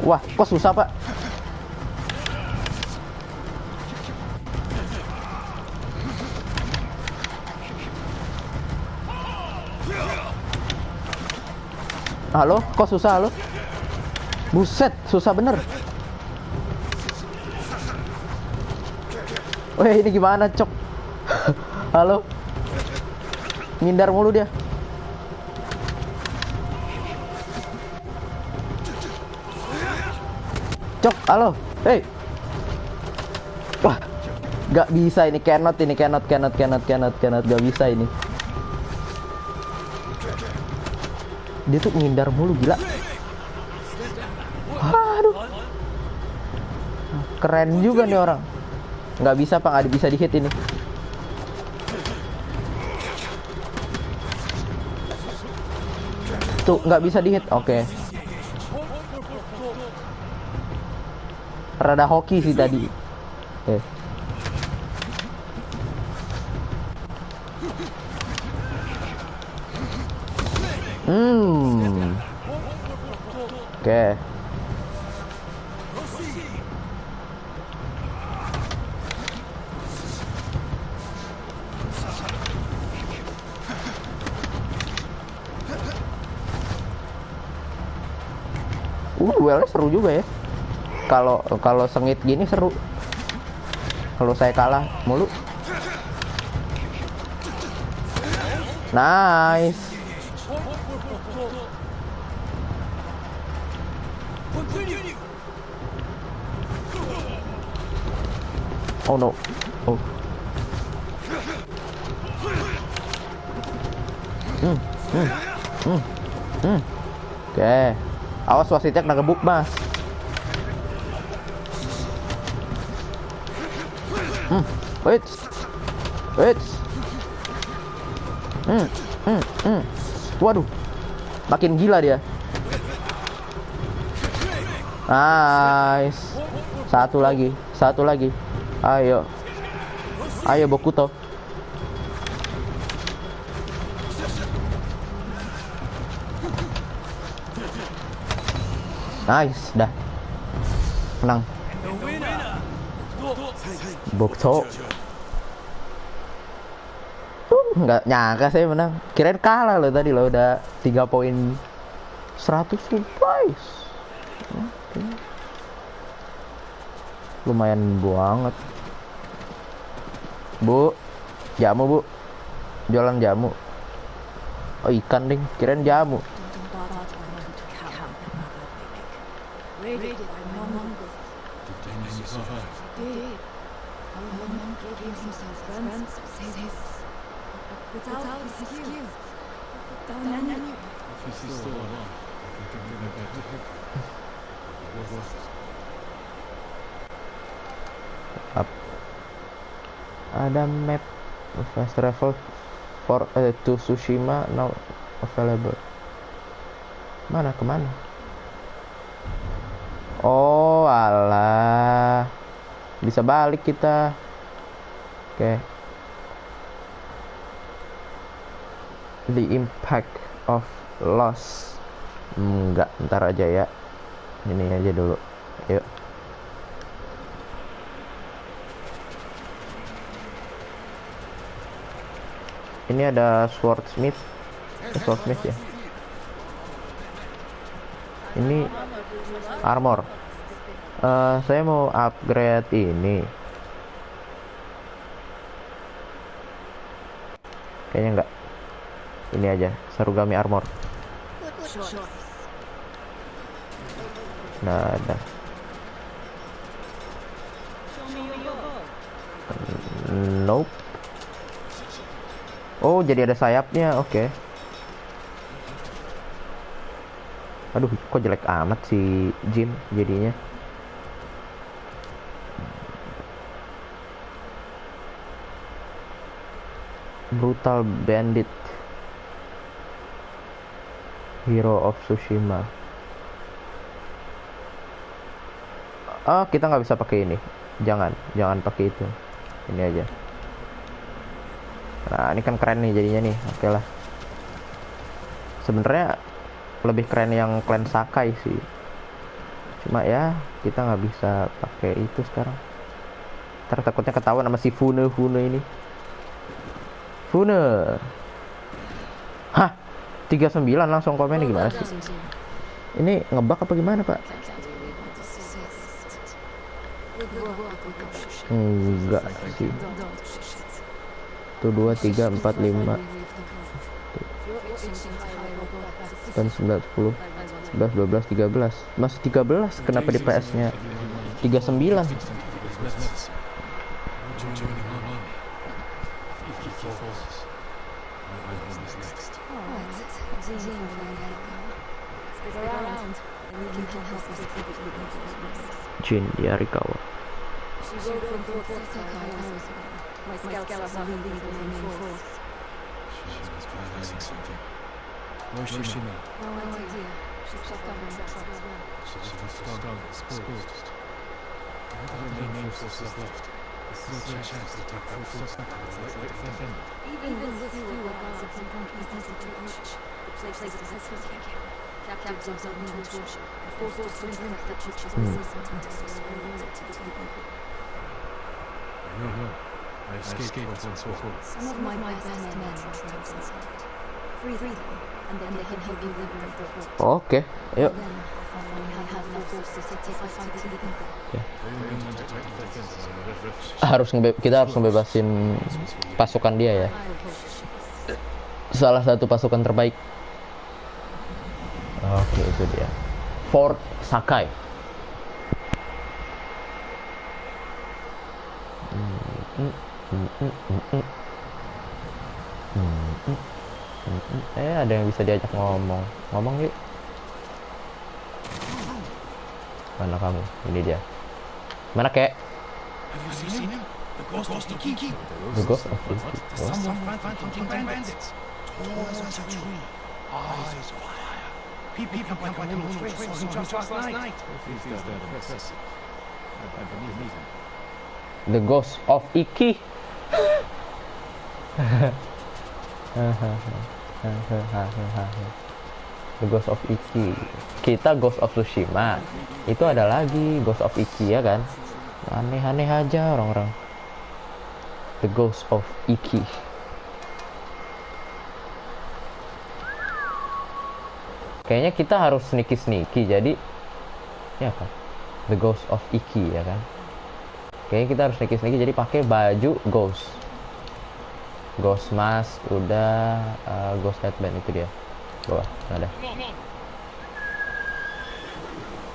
Wah, kok susah, Pak? Halo, kok susah halo? Buset, susah bener. Weh, ini gimana, Cok? Halo? Ngindar mulu dia. Cok, halo. Hey. Wah. Gak bisa ini, cannot gak bisa ini. Dia tuh ngindar mulu, gila. Aduh. Keren juga nih orang. Nggak bisa, Pak, nggak bisa di-hit ini. Tuh, nggak bisa di-hit. Oke. Rada hoki sih tadi. Oke. Oke. Duelnya seru juga ya. Kalau sengit gini seru. Kalau saya kalah mulu. Nice. Oh no. Oh. Oke. Awas wasitnya kena gebuk, Mas. Wait. Waduh. Makin gila dia. Nice. Satu lagi. Ayo Bokuto. Nice, dah. Menang. Bokto. Nggak nyangka saya menang. Kirain kalah loh tadi loh, udah 3 poin 100 guys. Oke. Lumayan banget. Bu, jamu bu, jualan jamu. Oh ikan ding, kirain jamu. Without his skill, If he's still alive, we can get back to him. Up. Ada map fast travel for to Tsushima now available. Mana kemana? Oh alah, bisa balik kita. Oke. The impact of loss. Enggak, ntar aja ya. Ini aja dulu. Yuk. Ini ada swordsmith. Swordsmith ya. Ini armor. Saya mau upgrade ini. Kayaknya enggak. Ini aja, Sarugami armor. Nah, ada. Nope. Oh, jadi ada sayapnya. Oke. Aduh, kok jelek amat si Jim jadinya. Brutal Bandit, Hero of Tsushima. Oh, kita nggak bisa pakai ini. Jangan pakai itu. Ini aja. Nah, ini kan keren nih jadinya nih. Oke lah. Sebenarnya lebih keren yang Clan Sakai sih. Cuma ya kita nggak bisa pakai itu sekarang. Ntar takutnya ketahuan sama si Fune ini. Fune. Hah? 39 langsung komen gimana sih? Ini ngebug apa gimana, Pak? Enggak sih. 1 2 3 4 5 dan 9 10 11 12 13. Masih 13. Kenapa di PS-nya 39? Jin Yarikawa. My scouts are leading the main force. She's planning something. Where's she now? No idea. She's stuck on the tracks as well. She's exposed. How many main forces left? There's no chance to take full force back to defend. Even with fewer guards, it's incomprehensible to reach. The place is hesitant. Captives of new torture, forced to strengthen the church's resistance and disloyalty to the people. No. I escaped once before. Some of my best men were trapped inside. Free them, and then they can help you liberate the world. Oke, yuk. Then, I have no force to take fight to the people. Kita harus ngebebasin pasukan dia ya. Salah satu pasukan terbaik. Oke, itu dia. Fort Sakai. Ada yang bisa diajak ngomong yuk. Mana kamu? Ini dia. Mana kek? Have you seen him? The ghost of Kiki. The Ghost of Kiki. Someone hunting bandits. Tall as a tree. Eyes of fire. People come back on the trail. Saw him just last night. The Ghost of Iki. The Ghost of Iki. Kita Ghost of Tsushima. Itu ada lagi Ghost of Iki ya kan? Aneh-aneh aja orang-orang. The Ghost of Iki. Kayaknya kita harus sneaky jadi ya kan, The Ghost of Iki ya kan. Kayaknya kita harus sneaky jadi pakai baju Ghost mask udah, Ghost headband itu dia. Bawah nggak ada.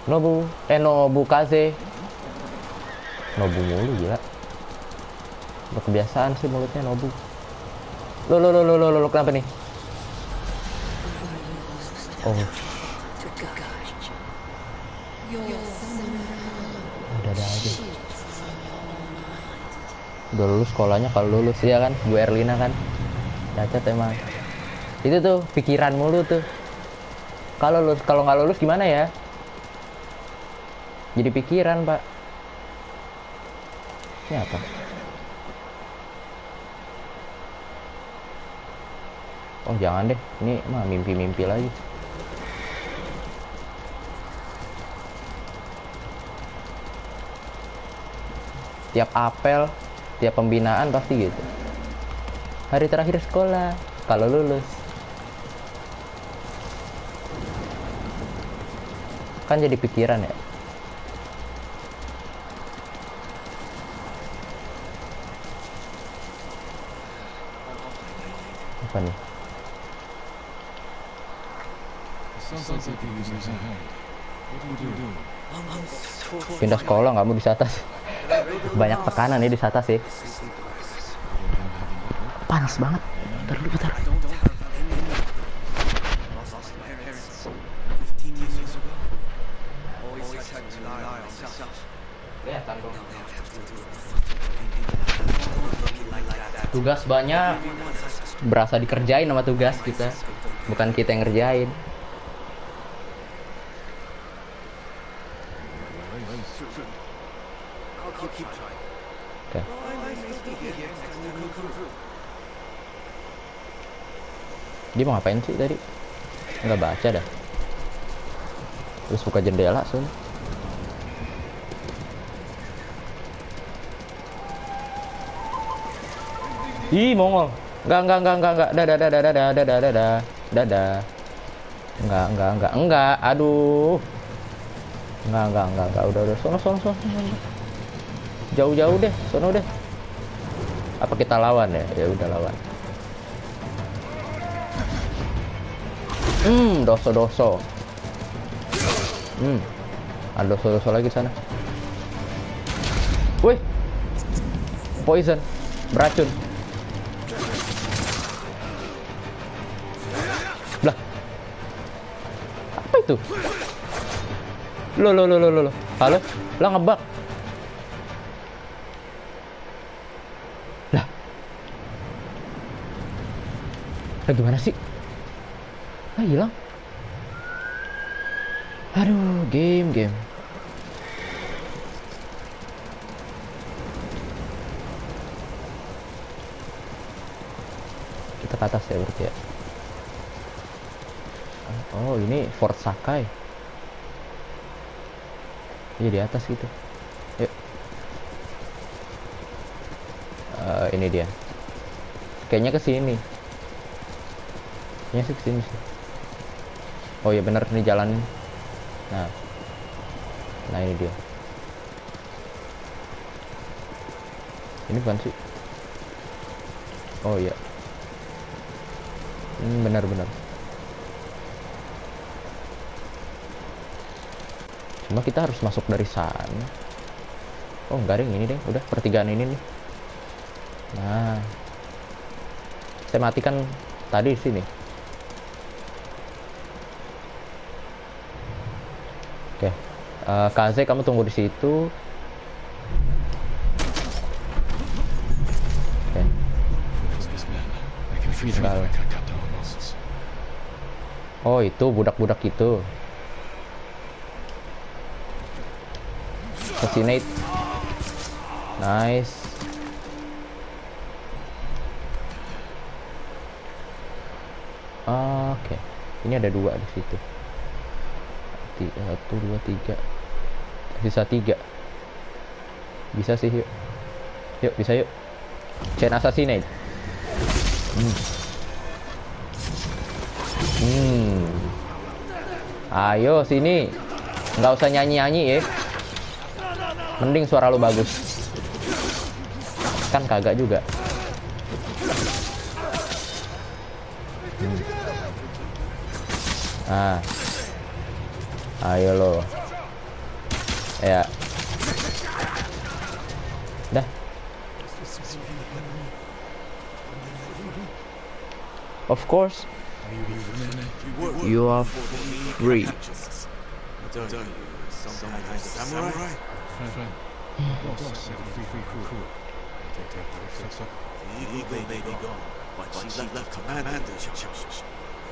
Nobu Kaze. Nobu mulu gila. Udah kebiasaan sih mulutnya Nobu. Lo kenapa nih? Oh. Udah ada aja. Udah lulus sekolahnya, kalau lulus ya kan, Bu Erlina kan. Cacat emang. Itu tuh pikiran mulu tuh. Kalau nggak lulus gimana ya? Jadi pikiran, Pak. Ini apa? Oh jangan deh, ini mah mimpi-mimpi lagi. Tiap apel, tiap pembinaan pasti gitu. Hari terakhir sekolah, kalau lulus. Kan jadi pikiran ya. Apa nih? Pindah sekolah nggak mau di atas. Banyak tekanan ya di atas sih. Panas banget. Bentar. Tugas banyak. Berasa dikerjain sama tugas kita. Bukan kita yang ngerjain. Oke. Dia mau ngapain sih tadi? Nggak baca dah. Terus buka jendela soalnya. Ih, mongol. Enggak. Dadah. Enggak. Aduh. Enggak. Udah. Sono. Jauh deh, sono deh. Apa kita lawan ya? Ya udah lawan. Doso. Ada doso lagi sana. Wih. Poison. Beracun. Lah. Apa itu? Lo. Halo? Lah ngebak. Lah. Gimana sih? Hilang. Aduh, game. Kita ke atas ya berarti ya. Oh, ini Fort Sakai. Iya di atas gitu. Yuk. Ini dia. Kayaknya ke sini. Kayaknya sih ke sini sih. Oh iya bener, nih jalan. Nah ini dia. Ini bukan sih. Oh iya. Benar. Cuma kita harus masuk dari sana. Oh enggak deh, ini deh. Udah pertigaan ini nih. Nah. Saya matikan tadi di sini. Oke. Kaze, kamu tunggu di situ. Oke. Oh itu budak-budak itu. Assassinate. Nice. Oke. Ini ada 2 di situ. 1, 2, 3. Sisa 3. Bisa sih, yuk. Yuk, bisa yuk. Chain assassinate. Ayo sini. Nggak usah nyanyi-nyanyi ya. Mending suara lu bagus. Kan kagak juga. Ah. Ayo lo. Ya. Dah. Of course. You are free. Samurai? Eagle may be gone, but she left commander charge.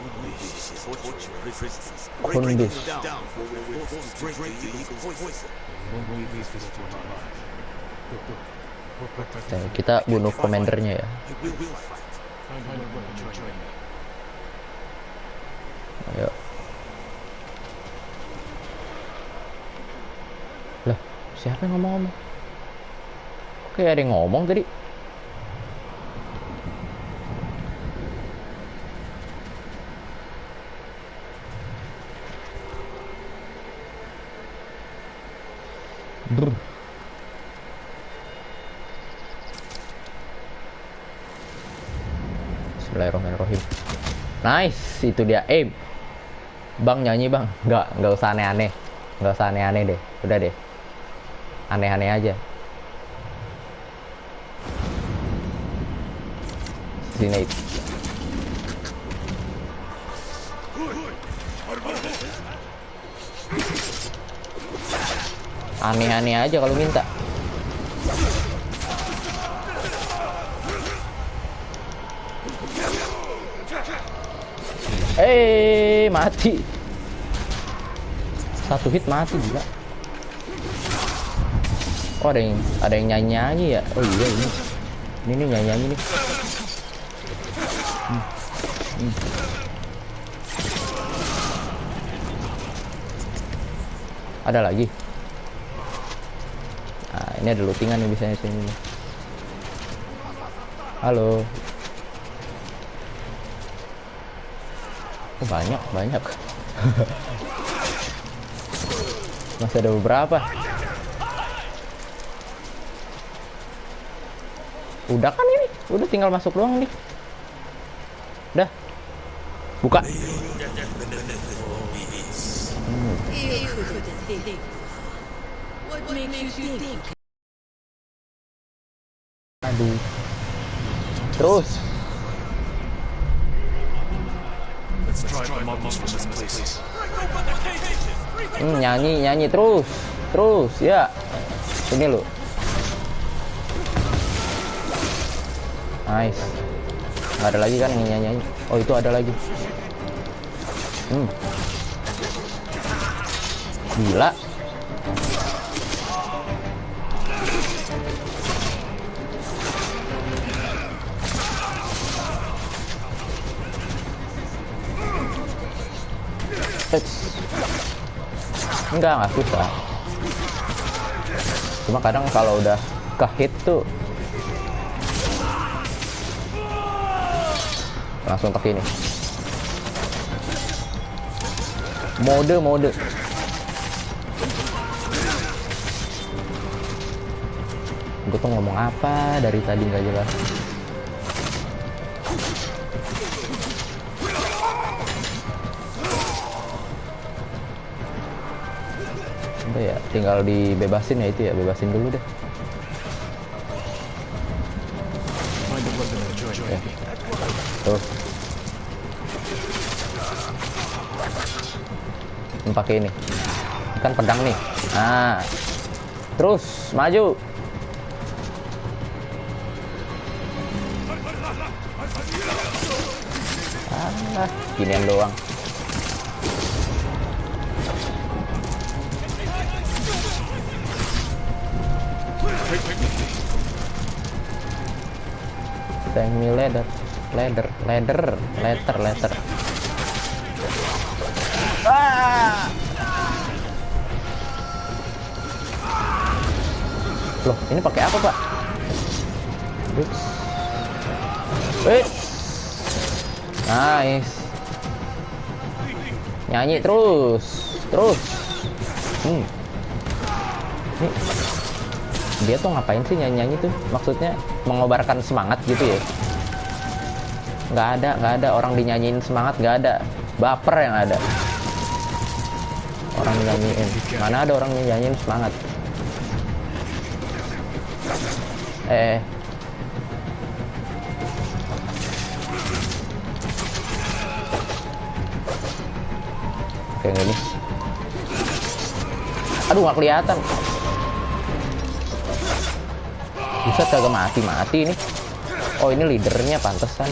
Only she tortured prisoners. Kundus. Down before we were forced to break the eagle's poison. Nah, kita bunuh komandernya ya. I will fight. Ayo. Lah, siapa yang ngomong-ngomong? Oke, ada yang ngomong tadi. Brr. Bismillahirrahmanirrahim. Nice, itu dia aim. Bang nyanyi bang, nggak usah aneh-aneh, nggak usah aneh-aneh deh, udah deh, aneh-aneh aja. Sini. Aneh-aneh aja kalau minta. Mati. Satu hit mati juga. Oh, ada yang nyanyi-nyanyi ya. Oh iya ini. Ini nih nyanyi-nyanyi nih. Ada lagi. Nah, ini ada lootingan nih biasanya sini. Halo. Oh, banyak. Masih ada beberapa. Udah kan ini? Udah tinggal masuk doang nih. Udah. Buka. Aduh. Terus. Nyanyi terus ya. Ini lo. Nice. Nggak ada lagi kan yang nyanyi. Oh, itu ada lagi. Gila. Enggak susah. Cuma kadang kalau udah ke-hit tuh langsung pakai ini. Mode. Gue tuh ngomong apa dari tadi nggak jelas. Udah ya, tinggal dibebasin ya itu ya, bebasin dulu deh. Ya. Tuh. Ini pakai ini. Kan pedang nih. Nah. Terus maju. Ginian doang. Thank me leather. Loh, ini pakai apa, Pak? Wih. Nice. Nyanyi terus. Nih. Dia tuh ngapain sih nyanyi-nyanyi tuh? Maksudnya mengobarkan semangat gitu ya? Nggak ada orang dinyanyiin semangat, nggak ada. Baper yang ada. Orang dinyanyiin. Mana ada orang dinyanyiin semangat? Oke, ini. Aduh, nggak kelihatan. Bisa kagak mati ini. Oh, ini leadernya, pantesan.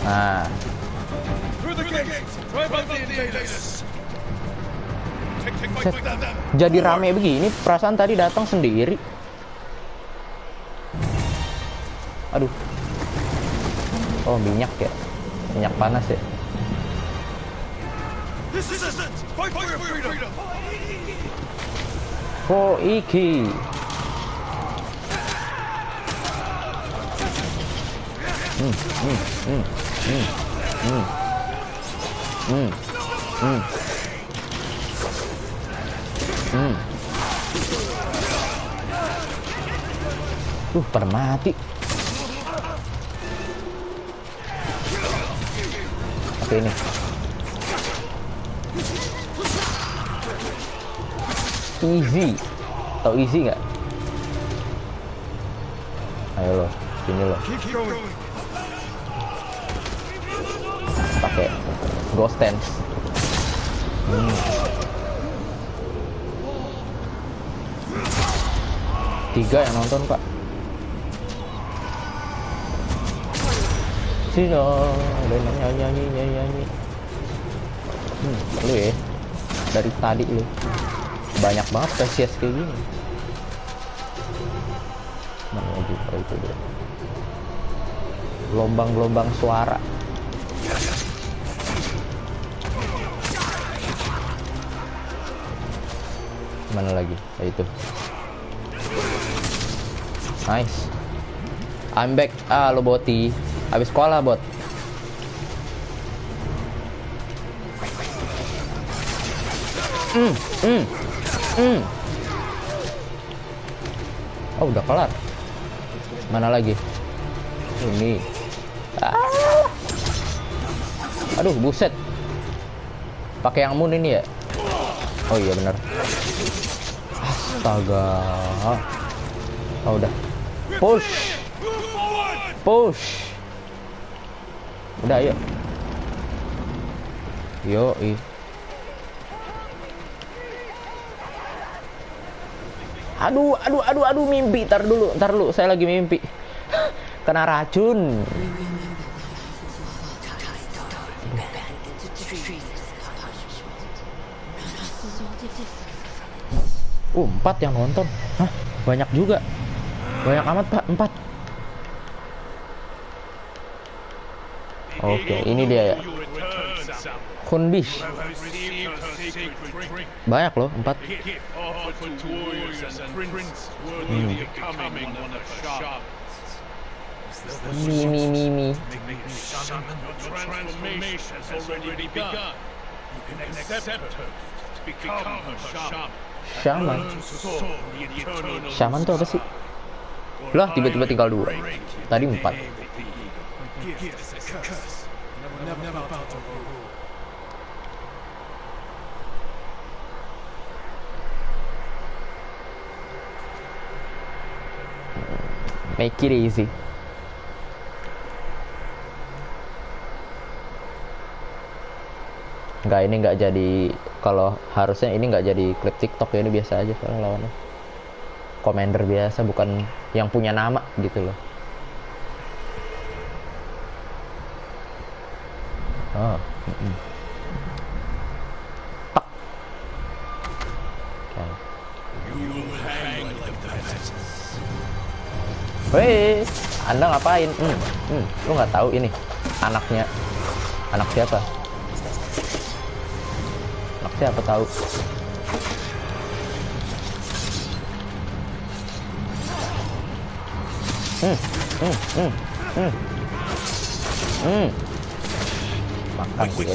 Nah. Set. Jadi rame begini, perasaan tadi datang sendiri. Aduh. Oh, minyak ya. Minyak panas ya. Oh, iki. Pada mati. Oke, ini. Easy. Tahu easy nggak? Ayo lo, sini lo. Pakai ghost dance. Tiga yang nonton, Pak. Sini ada nyanyi. Lu ya. Dari tadi lu. Banyak banget spesies kayak gini. Mana lagi? Oh, itu dia. Gelombang-gelombang suara. Mana lagi? Oh, itu. Nice. I'm back. Lo boti. Habis sekolah, bot. Oh, udah kelar. Mana lagi? Ini. Aduh, buset. Pakai yang moon ini ya? Oh iya benar. Astaga. Oh, udah. Push. Udah, ayo. Yoi. Aduh, mimpi. Ntar dulu, saya lagi mimpi. Kena racun. 4 yang nonton. Hah? Banyak juga. Banyak amat, Pak. 4. Oke, ini dia ya. Kunbish. Banyak loh, 4. Mi. Shaman tuh apa sih? Lah, tiba-tiba tinggal 2. Tadi 4. Make it easy. Enggak, ini nggak jadi. Kalau harusnya ini nggak jadi klip TikTok ya, ini biasa aja soalnya lawannya. Commander biasa, bukan yang punya nama gitu loh. Oh. Tak. Weh, Anda ngapain? Lu nggak tahu ini anaknya? Anak siapa? Anak siapa tahu? Makan gue.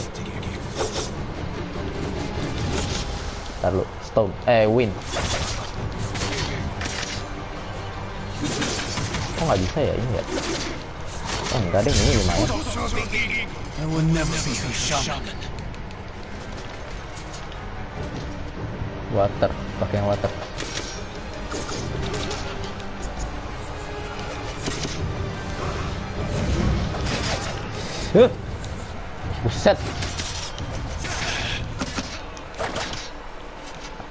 Ntar lu, stone, win. Kok nggak bisa ya ini ya? Oh enggak deh, ini lumayan. I will never be a shaman. Water, pakai yang water. Buset.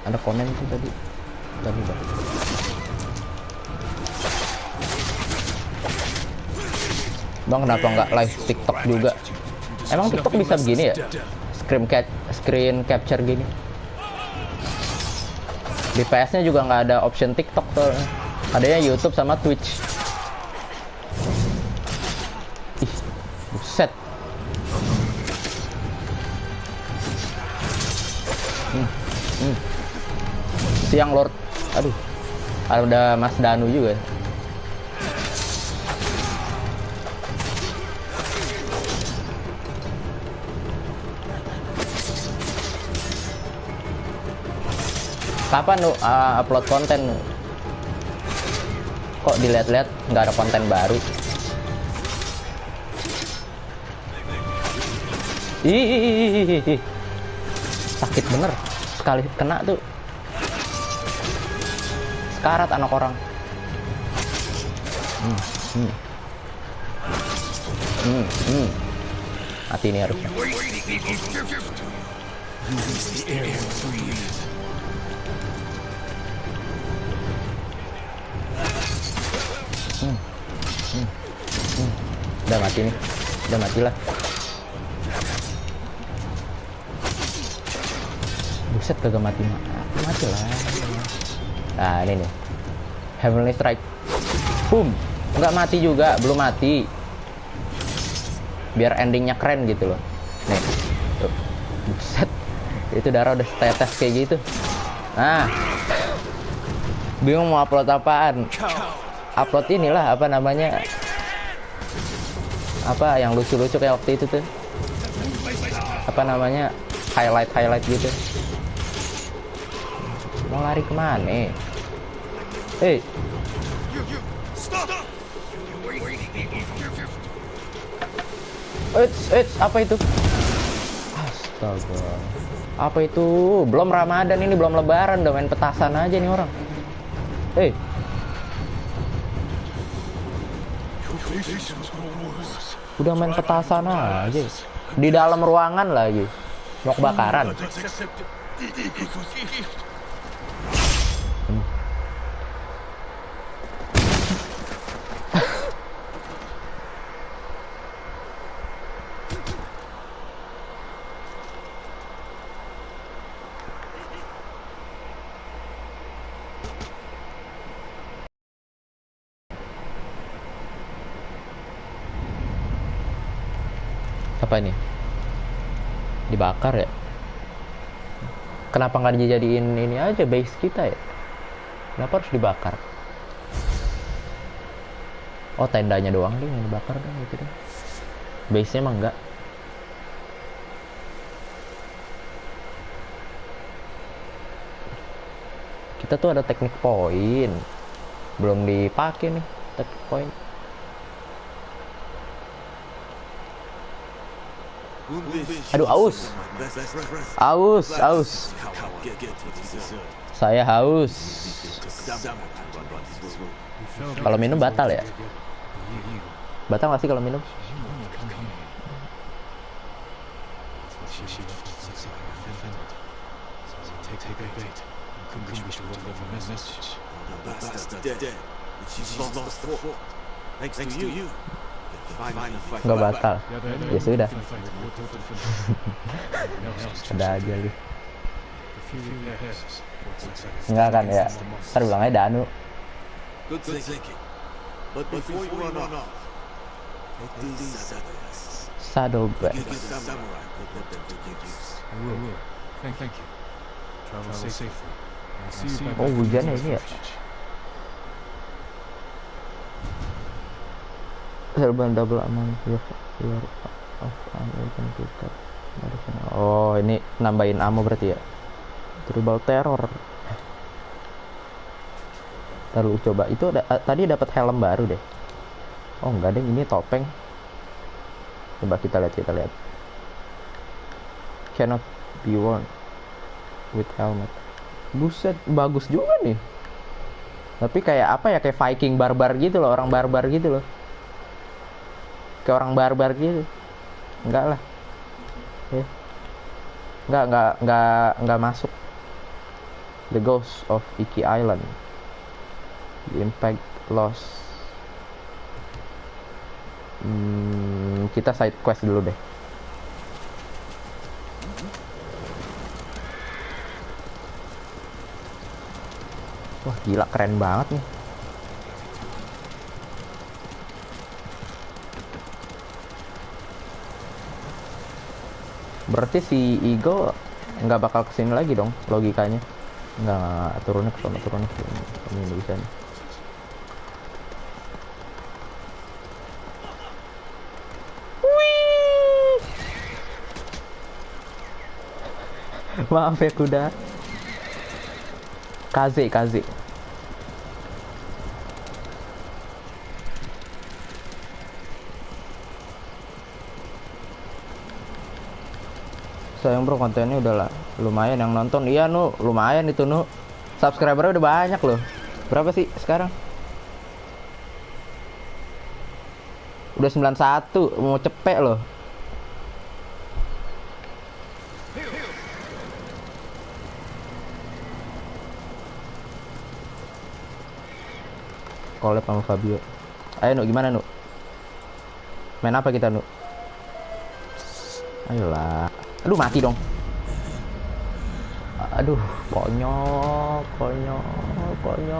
Ada komen tuh tadi. Bang, kenapa nggak live TikTok juga? Emang TikTok bisa begini ya? Screen capture gini. Di PS-nya juga nggak ada option TikTok tuh. Adanya YouTube sama Twitch. Ih, buset. Siang Lord. Aduh. Ada Mas Danu juga. Kapan lu upload konten? Kok dilihat-lihat nggak ada konten baru? Ih, sakit bener. Sekali kena tuh sekarat anak orang. Mati ini harusnya. Udah mati nih, udah matilah. Buset, kagak mati lah. Nah ini nih, Heavenly Strike. Boom, nggak mati juga, belum mati. Biar endingnya keren gitu loh. Nih, tuh, buset, itu darah udah tetes kayak gitu. Nah, bingung mau upload apaan? Upload inilah, apa namanya? Apa yang lucu-lucu kayak waktu itu tuh? Apa namanya? Highlight gitu. Mau lari kemana? Hei. Apa itu? Astaga. Apa itu? Belum Ramadan ini, belum Lebaran, udah main petasan aja nih orang. Hei. Udah main petasan aja. Di dalam ruangan lagi. Mau kebakaran. Apa ini? Dibakar ya? Kenapa nggak dijadiin ini aja base kita ya? Kenapa harus dibakar? Oh, tendanya doang deh yang dibakar kan gitu deh. Base-nya emang enggak. Kita tuh ada teknik point. Belum dipakai nih teknik point. Aduh, aus. Saya haus. Kalau minum batal ya? Batal nggak sih kalau minum? Nggak batal. Ya sudah. Ada aja lu. Enggak kan ya? Ntar bilang aja Danu. Saddleback. Oh, hujannya ini ya? Serban double amount your of ammo can pick up. Oh, ini nambahin ammo berarti ya. Tribal terror. Lalu coba itu tadi dapat helm baru deh. Oh enggak deh, ini topeng. Coba kita lihat. Cannot be worn with helmet. Buset, bagus juga nih. Tapi kayak apa ya, kayak Viking barbar gitu loh, orang barbar gitu loh. Kayak orang barbar gitu. Enggak lah. Enggak masuk. The Ghost of Iki Island. The impact loss. Kita side quest dulu deh. Wah gila, keren banget nih. Berarti si Eagle nggak bakal kesini lagi dong logikanya. Nggak turunnya ke sana, turunnya ke sini. Ini bisa nih. Maaf ya kuda. Kaze. Sayang bro, kontennya udah lah lumayan yang nonton. Iya Nu, lumayan itu Nu. Subscribernya udah banyak loh. Berapa sih sekarang? Udah 91, mau cepet loh. Collab sama Fabio. Ayo Nu, gimana Nu? Main apa kita Nu? Ayolah. Aduh, mati dong. Aduh, konyol.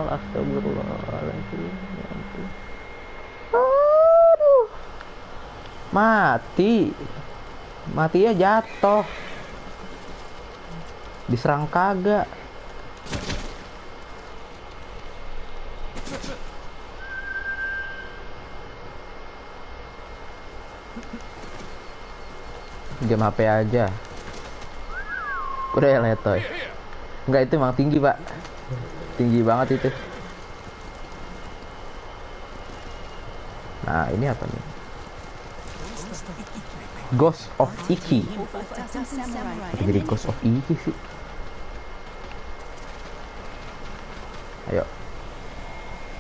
Astagfirullahaladzim. Aduh. Mati ya jatuh. Diserang kagak. Game HP aja. Udah ya letoy. Enggak, itu emang tinggi pak. Tinggi banget itu. Nah ini apa nih? Ghost of Iki. Jadi Ghost of Iki sih. Ayo.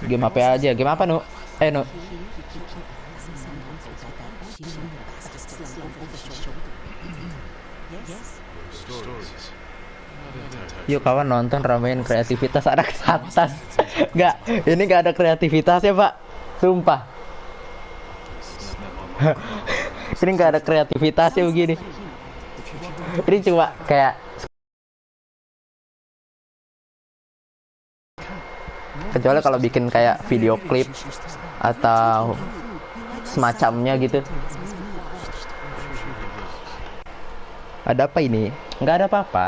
Game HP aja. Game apa Nu? Nu. Yuk kawan nonton, ramein kreativitas anak atas. Enggak, ini nggak ada kreativitas ya pak. Sumpah. Ini nggak ada kreativitasnya begini. Ini cuma kayak kecuali kalau bikin kayak video klip atau semacamnya gitu. Ada apa ini? Nggak ada apa-apa.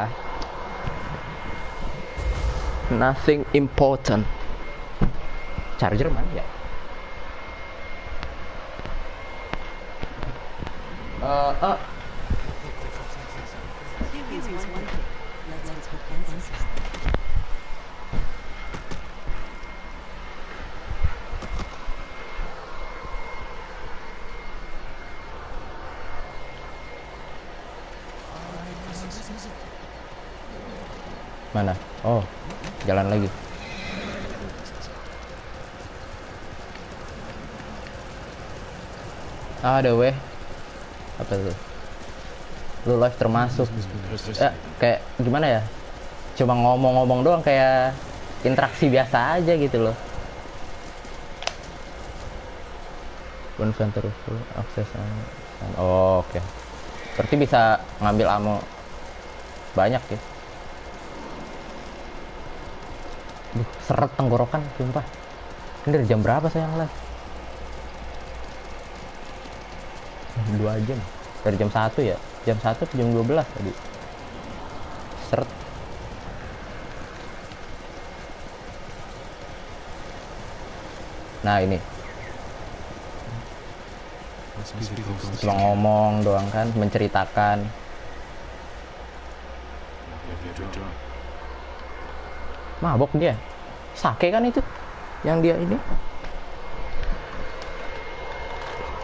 Nothing important. Charger mana ya? Mana? Oh, jalan lagi. Ada weh. Apa tuh? Lu live termasuk. Ya, kayak gimana ya? Cuma ngomong-ngomong doang, kayak interaksi biasa aja gitu loh. Inventory full akses. Oh, oke. Berarti bisa ngambil ammo banyak ya. Seret tenggorokan, sumpah. Ini dari jam berapa sayang live? 2 jam. Dari jam 1 ya? Jam 1 ke jam 12 tadi. Seret. Nah ini. Must be the gods. Cuma ngomong doang kan, menceritakan. You're drunk. Mabok dia. Sake kan itu yang dia ini.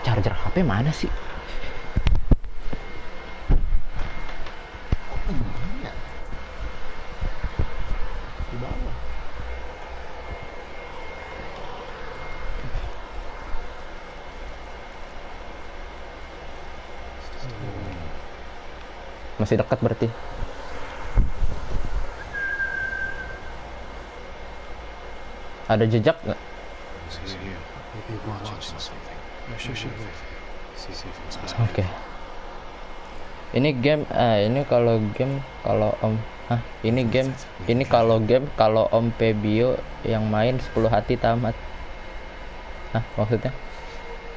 Charger HP mana sih? Di bawah. Masih dekat berarti. Ada jejak nggak? He's here. He'll be watching something. Sure. See if it's possible. Oke. Ini game, ini kalau game, kalau Om, ini game, ini kalau game, kalau Om Pebio yang main 10 hati tamat. Maksudnya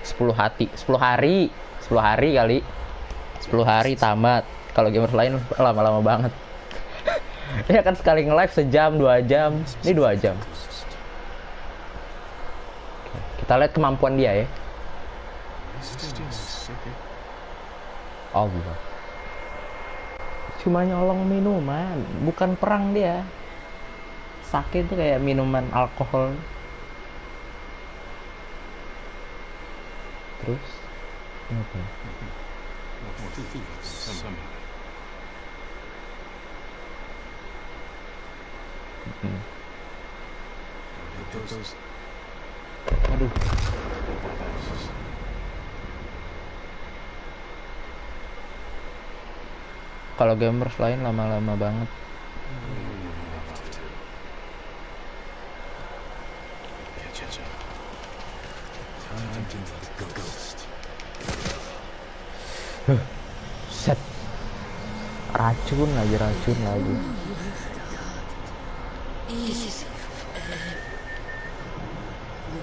10 hati, 10 hari, 10 hari kali, 10 hari tamat. Kalau gamers lain lama-lama banget. Ya kan sekali nge-live sejam, 2 jam, ini 2 jam. Oke, kita lihat kemampuan dia ya. Allah. Cuma nyolong minuman, bukan perang dia. Sake itu kayak minuman alkohol. Terus apa? Aduh. Kalau gamers lain lama-lama banget. Set. Racun lagi.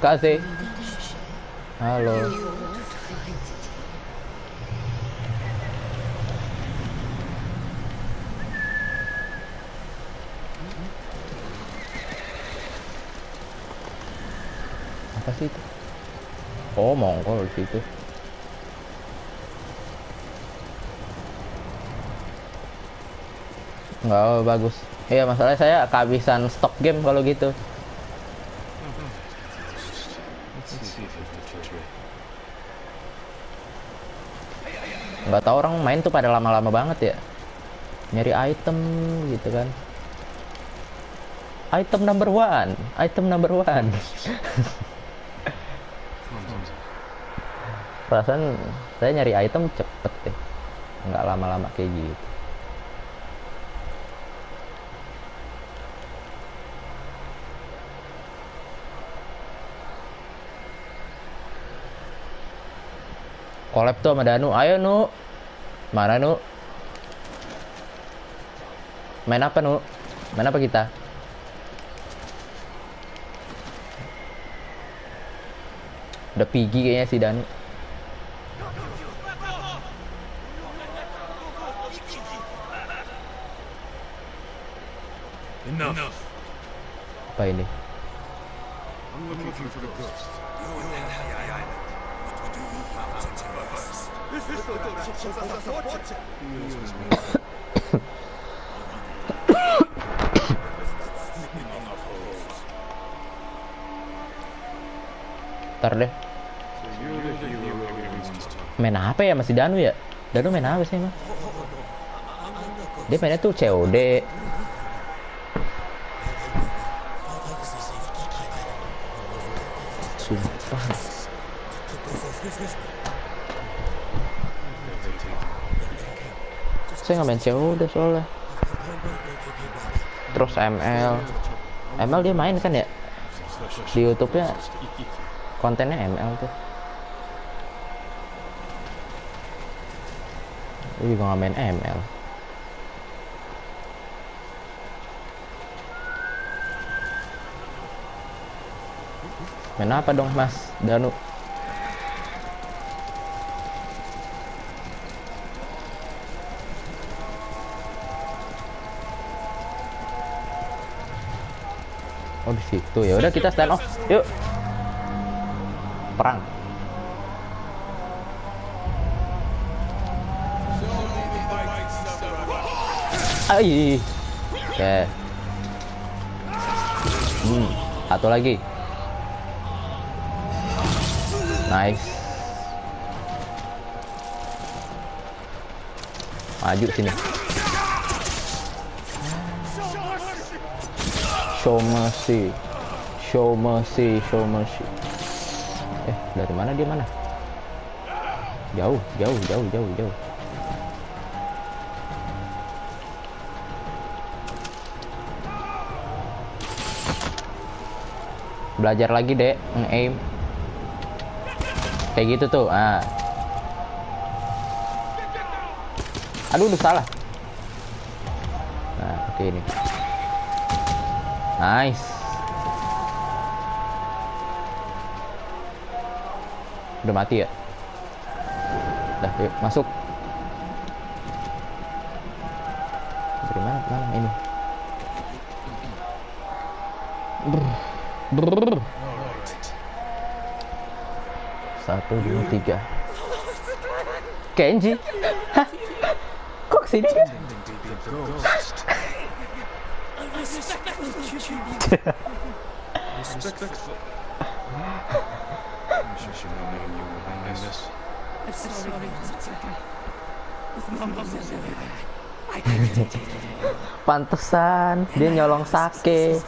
Kasih. Halo. Apa sih itu? Oh, Mongol di situ. Nggak bagus. Iya, masalahnya saya kehabisan stok game kalau gitu. Nggak tahu orang main tuh pada lama-lama banget ya. Nyari item gitu kan. Item number one. Perasaan saya nyari item cepet deh, nggak lama-lama kayak gitu. Collab tuh sama Danu. Ayo Nu. Mana Nu? Main apa Nu? Main apa kita? Udah pigi kayaknya si Danu. Enough. Apa ini? I'm looking for the ghost. Ntar deh. Main apa ya masih Danu ya? Danu main apa sih emang? Dia mainnya tuh COD. Sumpah. Saya nggak main COD soalnya. Terus ML dia main kan ya? Di YouTube-nya kontennya ML tuh. Dia juga nggak main ML. Main apa dong Mas Danu? Oh di situ ya. Udah kita stand off. Yuk. Perang. Ai. Oke. Satu lagi. Nice. Maju sini. Show mercy. Show mercy, show mercy. Dari mana dia mana? Jauh. Belajar lagi, Dek, nge-aim. Kayak gitu tuh. Aduh, salah. Nah, oke ini. Nice. Udah mati ya? Udah, yuk masuk. Dari mana ini? Brrr. 1, 2, 3. Kenji. Hah? Kok kesini? Pantesan dia nyolong sake.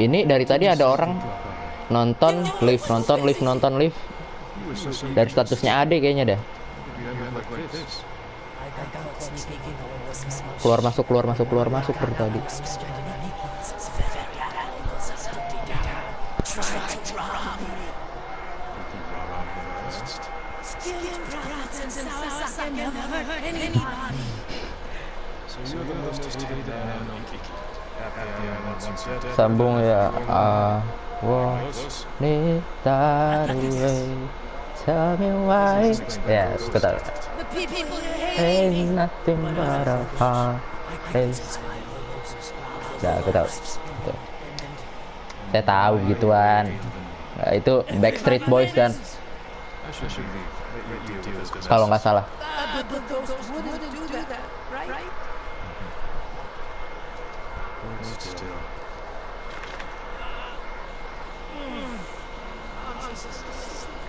Ini dari tadi ada orang nonton live. Dari statusnya Ade kayaknya dah. Keluar masuk dari tadi. Sambung ya. Tell me why. Ya, betul. Ain't nothing but a heart. Ya, betul. Saya tahu gituan. Nah, itu Backstreet Boys kan. Kalau nggak salah.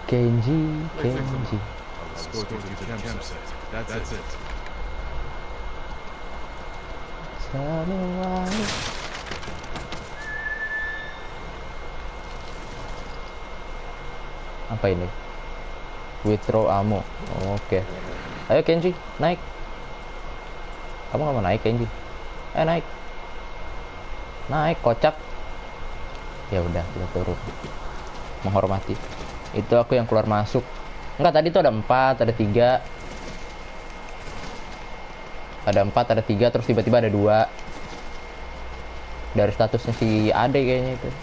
Kenji. Apa ini? Withdraw ammo. Oke. Ayo Kenji, naik. Kamu nggak mau naik Kenji? Naik. Naik, kocak. Ya udah, kita turun. Menghormati. Itu aku yang keluar masuk. Enggak, tadi tuh ada 4, ada 3. Ada 4, ada 3, terus tiba-tiba ada 2. Dari statusnya si Ade kayaknya itu.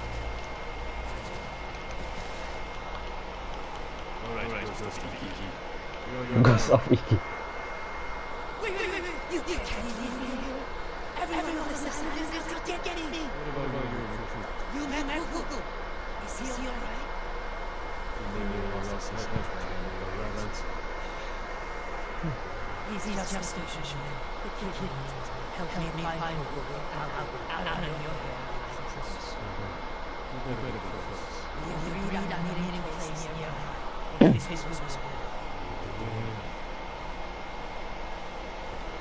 Ghost of Iki.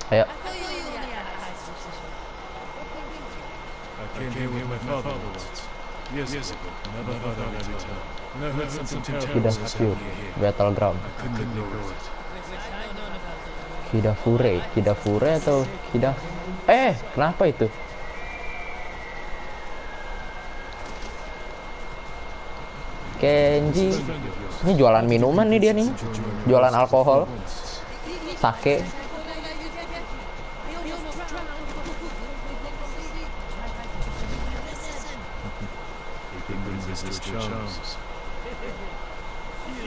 Ayo. I came here with my father once. Years ago. Never thought I'd return. And I heard something terrible Kida was Fury, happening here. Battleground. I couldn't ignore it. Kida Fure atau Kida? Kenapa itu? Kenji. Ini jualan minuman nih dia nih. Jualan alkohol. Sake.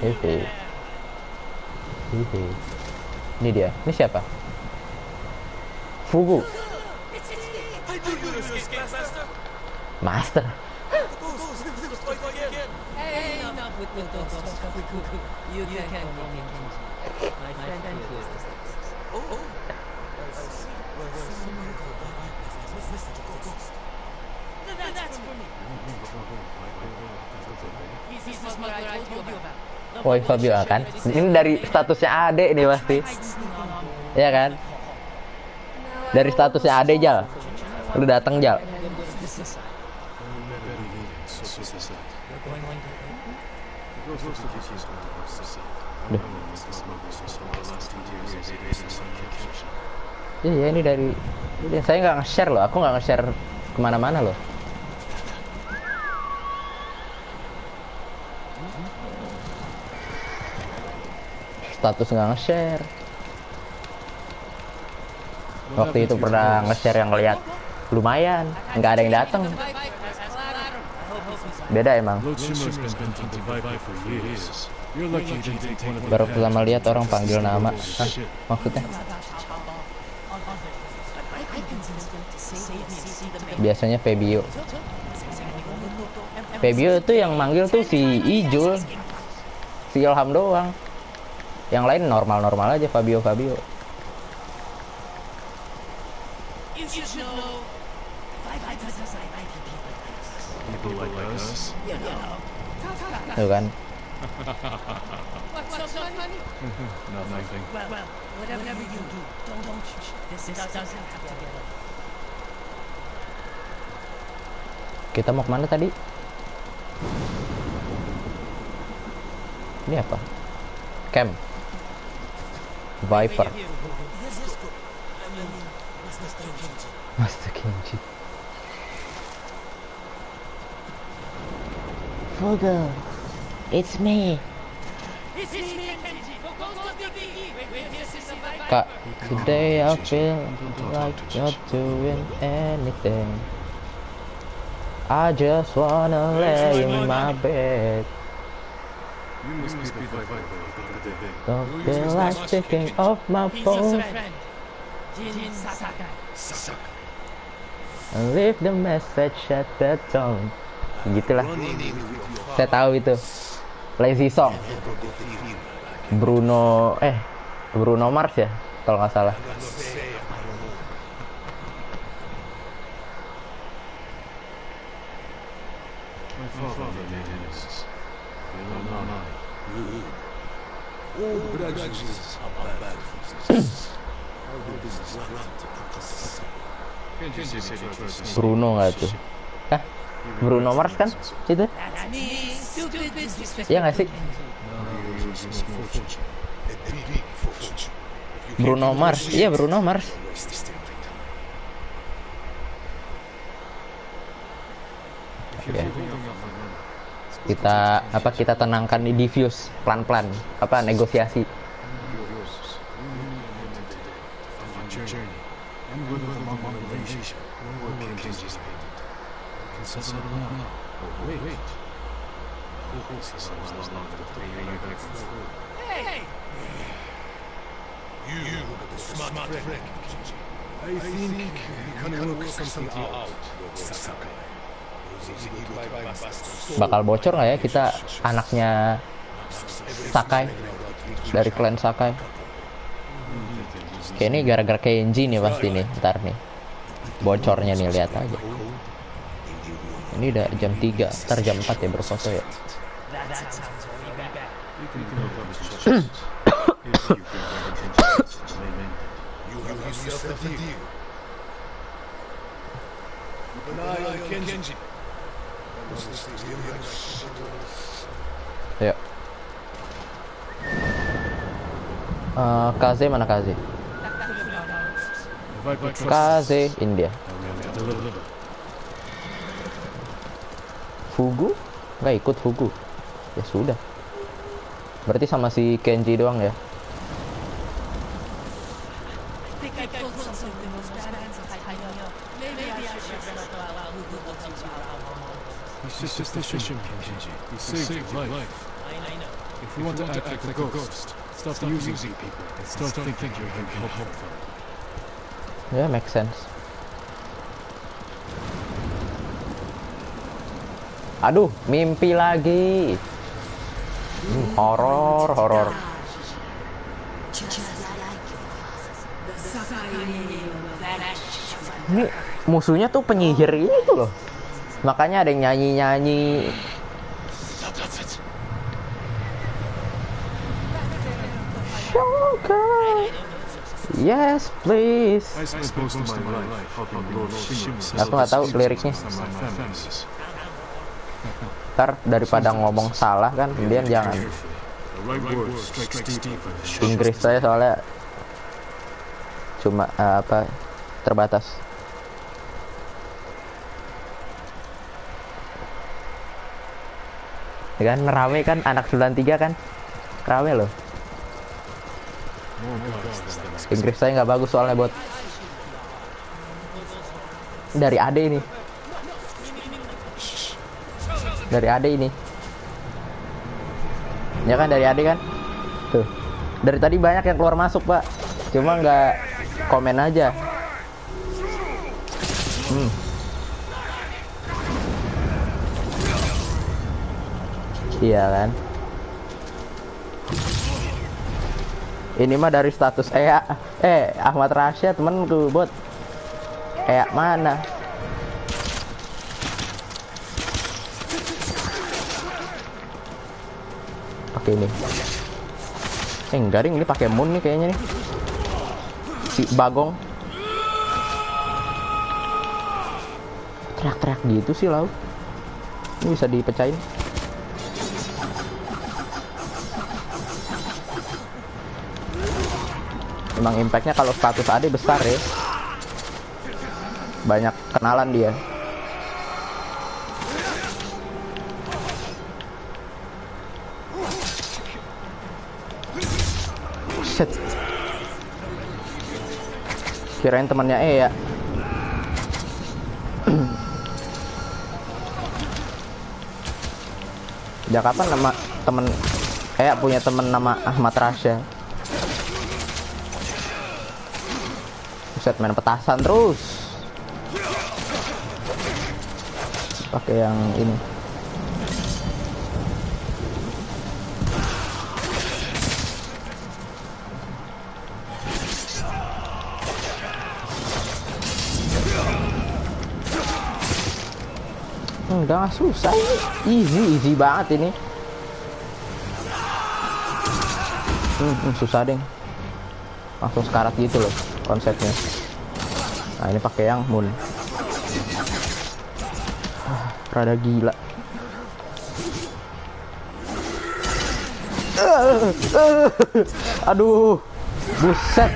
Hehe. Ini dia. Ini siapa? Fugu. Master. with the ghost of Fuku. You can call me Kenji. My friend here is. Oh, I see. Well, someone who called back with Mr. Ghost. That's for me. He's the smuggler I told you about. Woi Fabio kan? Ini dari statusnya Ade nih pasti. Iya kan? Dari statusnya Ade Jal. Lu dateng Jal. Iya ini dari saya nggak nge-share loh, aku nggak nge-share kemana-mana loh. Status nggak nge-share. Waktu itu pernah nge-share yang ngeliat lumayan, nggak ada yang datang. Beda emang. Baru pertama lihat orang panggil nama. Hah? Maksudnya? Biasanya Fabio. Fabio itu yang manggil tuh si Ijul, si Ilham doang. Yang lain normal-normal aja Fabio. Tuh kan. Kita mau kemana tadi? Ini apa? Camp Viper. Master Kenji. Fugo, it's me. Kak, today I feel like not doing anything. I just wanna lay in my bed. Don't feel like taking off my phone and leave the message at the tone. Gitulah. Saya tahu itu. Lazy Song. Bruno Mars ya, kalau nggak salah. Bruno nggak tuh? Hah? Bruno Mars kan? Itu? Iya nggak sih? Bruno Mars, iya Bruno Mars. Ya. Kita tenangkan di diffuse pelan-pelan, negosiasi. Hey! You, smart trick. I think you can work something out. Bakal bocor nggak ya kita anaknya Sakai dari klan Sakai? Kayak ini gara-gara Kenji nih pasti nih, ntar nih bocornya nih, lihat aja. Ini udah jam 3, ntar jam 4 ya berfoto ya. Yuk. Kaze mana Kaze? Kaze India. Fugu? Nggak ikut Fugu. Ya sudah. Berarti sama si Kenji doang ya. He's just a fisherman, Kenji. He saved your life. If you want to act like a ghost, stop using people and start thinking you can help them. Ya, make sense. Aduh, mimpi lagi. Horor. Ini musuhnya tuh penyihir itu loh. Makanya ada yang nyanyi-nyanyi. Shogun. Yes, please. I spent most of my life helping Lord Shimura. Aku nggak tahu liriknya. Ntar daripada ngomong salah kan, kemudian jangan. The right word strikes deeper than Inggris saya soalnya cuma terbatas. Ya kan rame kan, anak 93 kan rame loh. Inggris saya nggak bagus soalnya buat dari Ade ini. Dari Ade ini. Ya kan dari Ade kan. Tuh. Dari tadi banyak yang keluar masuk, Pak. Cuma nggak komen aja. Iya kan. Ini mah dari status Ahmad Rasya temenku bot. Mana? Oke ini. Enggak ding, ini pakai moon nih kayaknya nih. Si Bagong. Teriak-teriak gitu sih lau. Ini bisa dipecahin. Emang impactnya kalau status AD besar ya. Banyak kenalan dia. Shit. Kirain temannya ya. Sejak kapan nama temen punya temen nama Ahmad Rasya? Buset, main petasan terus. Pakai yang ini. Enggak susah ini. Easy banget ini. Susah deh. Langsung sekarat gitu loh konsepnya. Nah ini pakai yang moon. Rada gila. Aduh, buset.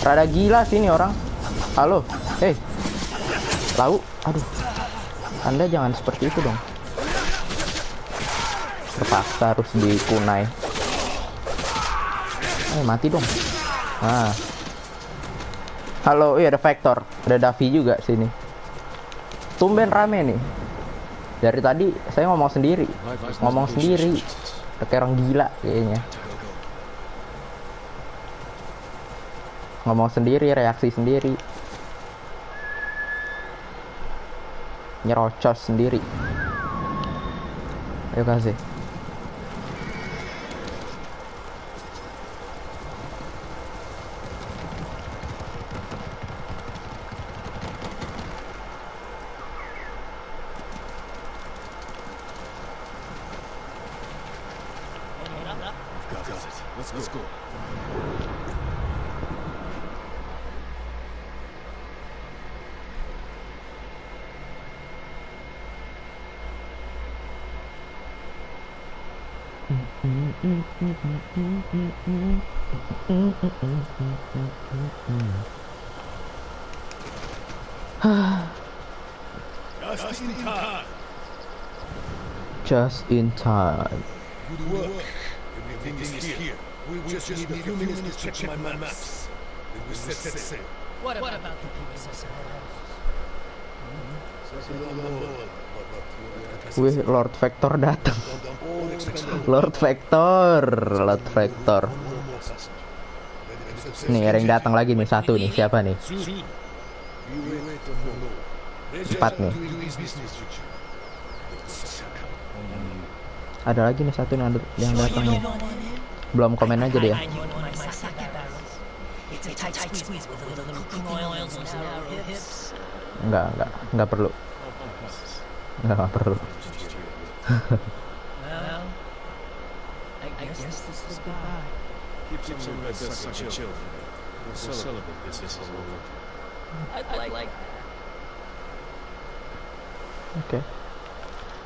Rada gila sih ini orang. Halo, lau. Aduh, Anda jangan seperti itu dong. Terpaksa harus dikunai. Mati dong. Nah. Halo, iya ada Vector, ada Davi juga sini. Tumben rame nih. Dari tadi saya ngomong sendiri. Kayak orang gila kayaknya. Ngomong sendiri, reaksi sendiri. Nyerocos sendiri. Ayo kasih. Let's go. Just in time. Good work. Everything is here. We will just need a few minutes to check my maps. Then we set sail. What about the princess? Wih, Lord Vector datang. Lord Vector. Nih, ada yang datang lagi nih, satu nih. Siapa nih? 4 nih. Ada lagi nih satu yang datang nih. Belum komen aja deh ya. Enggak perlu. Enggak perlu. Well, I guess this is goodbye. Keep some red sucker children. We'll celebrate this as a world. I'd like Oke.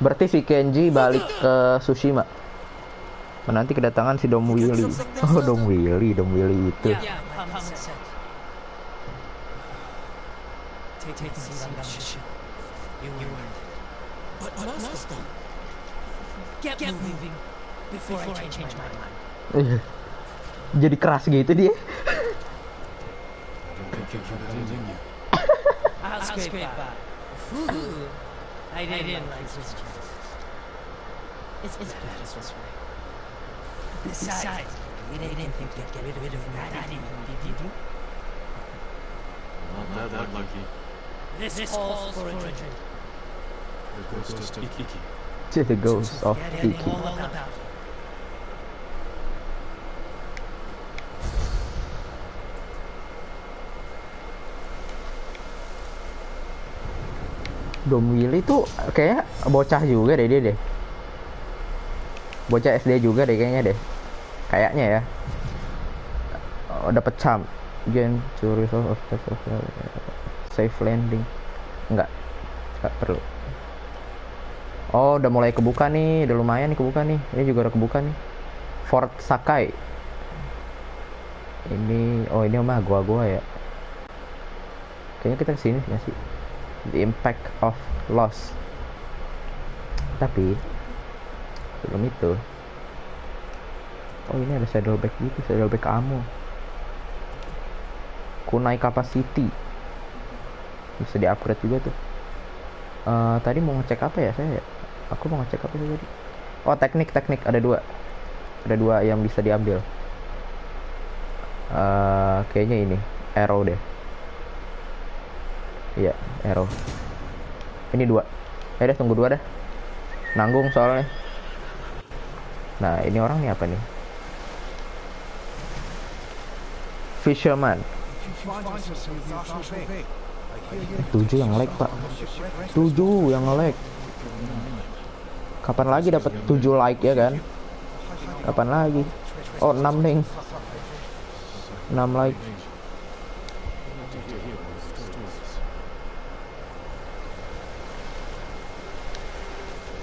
Berarti si Kenji balik ke Tsushima. Menanti kedatangan si Dom Willy. Oh, Dom Willy itu. Yeah, come set. Take a seat on the ship. You earned. But Master, get moving before I change my mind. Jadi keras gitu dia. I don't think you've got it in you. I'll scrape by. I didn't like this choice. It's bad as was right. Besides, we didn't think you'd get rid of that, did you? Not that lucky. This calls for a drink. The ghost of Ikiki. To the ghost of Getting Kiki. all about it. Dom Willy tuh kayak bocah juga deh dia deh. Bocah SD juga deh kayaknya deh. Kayaknya ya. Oh, dapat charm. Gen to resolve of safe landing. Enggak perlu. Oh, udah mulai kebuka nih, udah lumayan nih kebuka nih. Ini juga udah kebuka nih. Fort Sakai. Ini mah gua ya. Kayaknya kita kesini nggak sih? The impact of loss. Tapi sebelum itu, oh ini ada saddleback gitu, saddleback ammo. Kunai capacity bisa di upgrade juga tuh. Tadi mau ngecek apa ya saya? Aku mau ngecek apa sih tadi? Oh teknik ada dua yang bisa diambil. Kayaknya ini arrow deh. Iya, arrow. Ini 2. Deh, tunggu 2 dah. Nanggung soalnya. Nah, ini orang nih apa nih? Fisherman. 7 yang lag, Pak. 7 yang lag. Kapan lagi dapat 7 like ya kan? Kapan lagi? Oh, 6 nih. 6 like.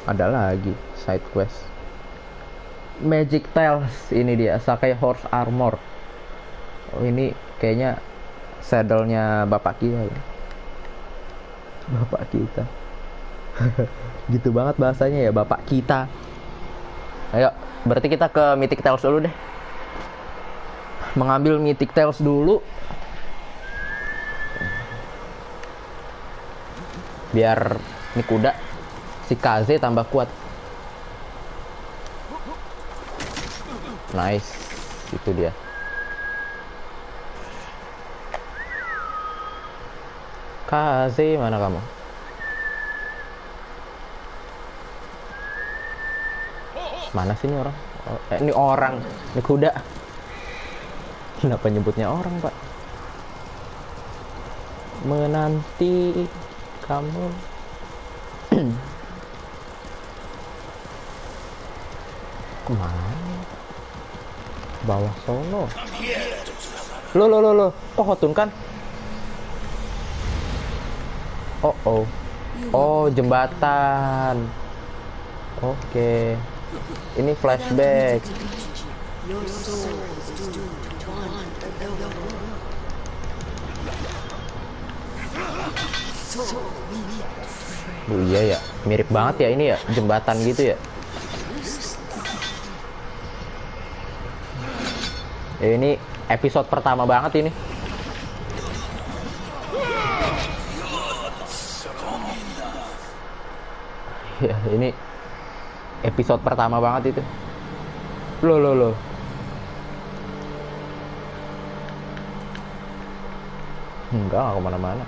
Ada lagi side quest Magic Tales. Ini dia Sakai Horse Armor. Oh ini kayaknya saddle-nya bapak kita ya. Bapak kita. Gitu banget bahasanya ya, bapak kita. Ayo, berarti kita ke Mythic Tales dulu deh. Mengambil Mythic Tales dulu. Biar ini kuda si Kaze tambah kuat. Nice. Itu dia. Kaze, mana kamu? Mana sih ini orang? Oh, ini orang. Ini kuda. Kenapa nyebutnya orang, Pak? Menanti kamu. Kemana? Bawah sono. Lo. Kok Hotun kan? Oh, jembatan. Oke. Ini flashback. Your soul is doomed to wander the world. So we are free. Oh iya ya, mirip banget ya ini ya, jembatan gitu ya. Ini episode pertama banget ini. Ya, ini episode pertama banget itu. Loh. Enggak kemana-mana.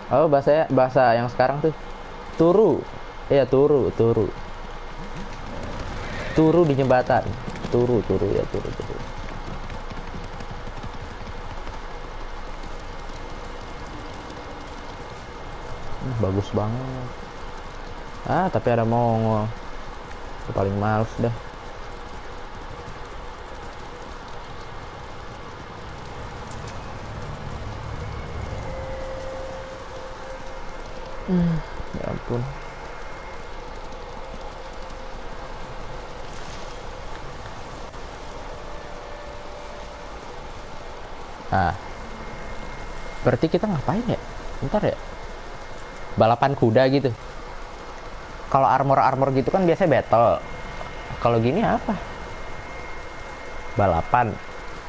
Oh, bahasa yang sekarang tuh Turu. Iya, Turu. Turu di jembatan. Turu ya, turu. Bagus banget. Tapi ada Mongol. Itu paling males dah. Ya ampun. Berarti kita ngapain ya? Bentar ya. Balapan kuda gitu. Kalau armor gitu kan biasanya battle. Kalau gini apa? Balapan,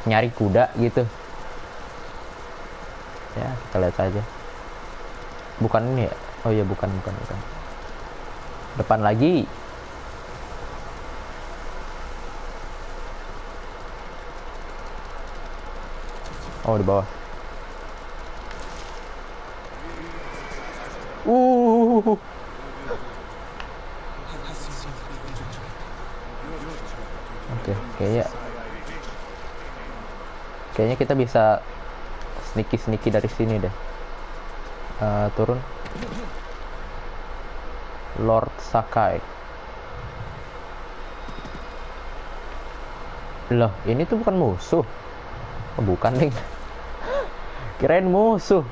nyari kuda gitu. Ya, kita lihat saja. Bukan ini ya? Oh iya, bukan. Depan lagi. Oh, di bawah. Oke, kayaknya kita bisa sneaky dari sini deh. Turun. Lord Sakai. Loh, ini tuh bukan musuh. Oh, bukan, ding. Kirain musuh.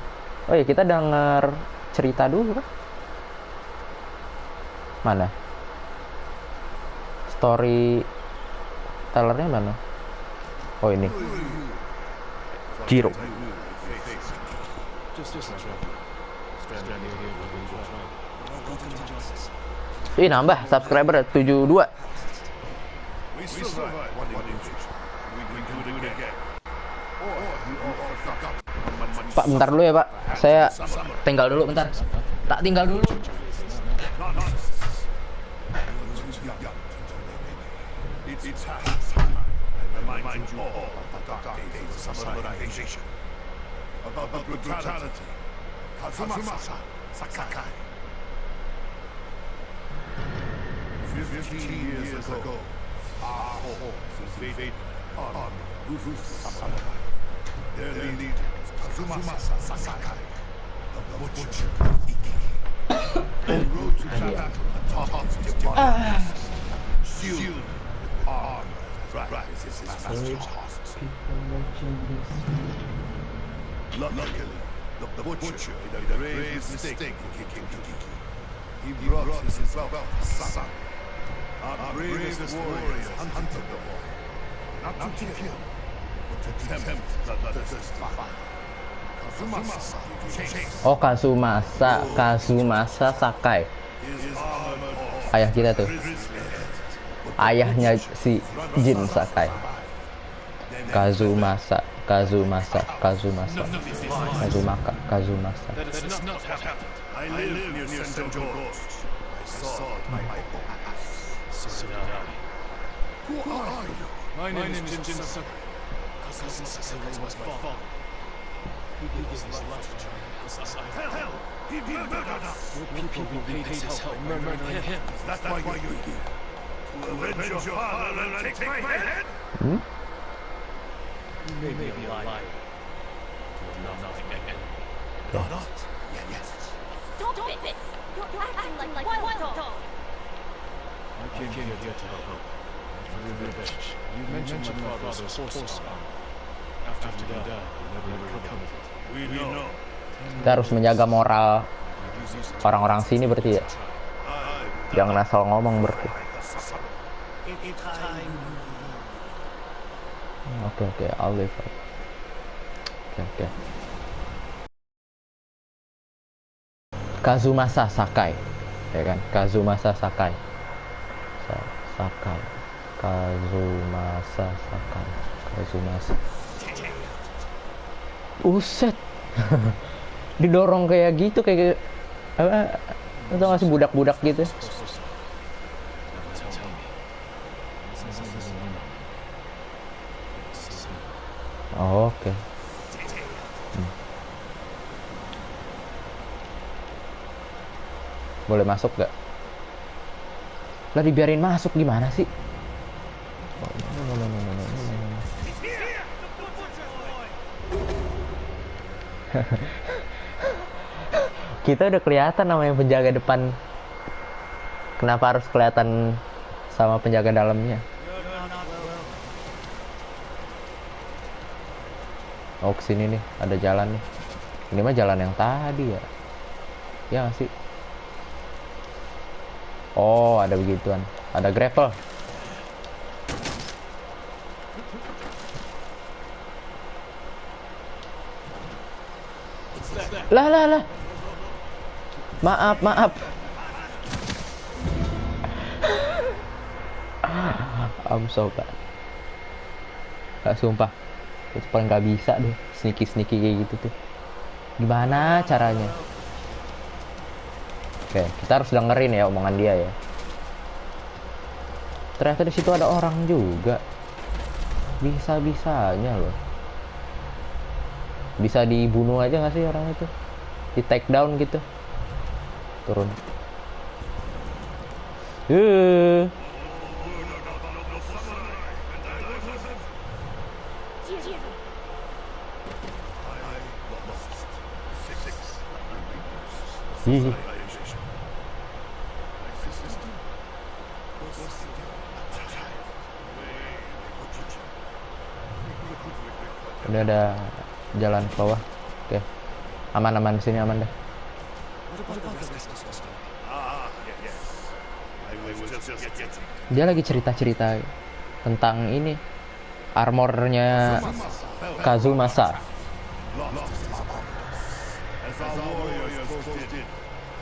Oh ya, kita denger cerita dulu kan? Mana? Story tellernya mana? Oh, ini. Jiro. Ih, nambah subscriber 72. Pak, bentar dulu ya, Pak. Saya tinggal dulu bentar. Tak tinggal dulu. About the brutality, Kazumasa Sakai. 15 years ago, our horse invaded on Rufus Sakai. Their leader was Kazumasa Sakai, the butcher of Iki. They rode to Japan atop his body, sealed with armor, right as his master's heart. Luckily, the butcher made a grave mistake in kicking Iki. He brought his wealth son. Our bravest warriors hunted the boy, not to kill, but to tempt the fire. Kazumasa chased. Oh, Kazumasa Sakai. Ayah kita tuh. Ayahnya si Jin Sakai. Kazumasa. I live near Central Ghost. I saw it by my own eyes. So did I. Who are you? My name is Jin Sakai. Kazumasa Sakai was my father. He gave his life to try and assassinate us. Hell, he murdered us. Your people paid his help murdering him. Is that why you're here? To avenge your father and take my head? You may be a liar. You know nothing again. Not yet. Stop it! You're acting like wild dog! I came here to help. For revenge. You mentioned my father's horse armor. After he died, he never recovered it. We know. Kita harus menjaga moral orang-orang sini berarti ya. Jangan asal ngomong berarti. Oke, I'll leave it. Oke. Kazumasa Sakai, ya kan? Kazumasa Sakai. Kazumasa. Uset. Didorong kayak gitu, kayak apa? Itu nggak sih budak-budak gitu? Oh, oke. Boleh masuk gak? Lah dibiarin masuk gimana sih? Kita udah kelihatan sama yang penjaga depan. Kenapa harus kelihatan sama penjaga dalamnya? Oh, kesini nih, ada jalan nih. Ini mah jalan yang tadi ya. Ya nggak sih? Oh, ada begituan. Ada gravel. Lah. Maaf. I'm so bad. Gak, sumpah. Itu paling gak bisa deh. Sneaky kayak gitu tuh. Gimana caranya? Oke, kita harus dengerin ya omongan dia ya. Ternyata di situ ada orang juga. Bisa-bisanya loh. Bisa dibunuh aja nggak sih orang itu? Di take down gitu. Turun. Hihi. Ini ada jalan ke bawah. Oke. Aman di sini aman deh. Dia lagi cerita-cerita tentang ini armornya Kazumasa. As our warriors posted,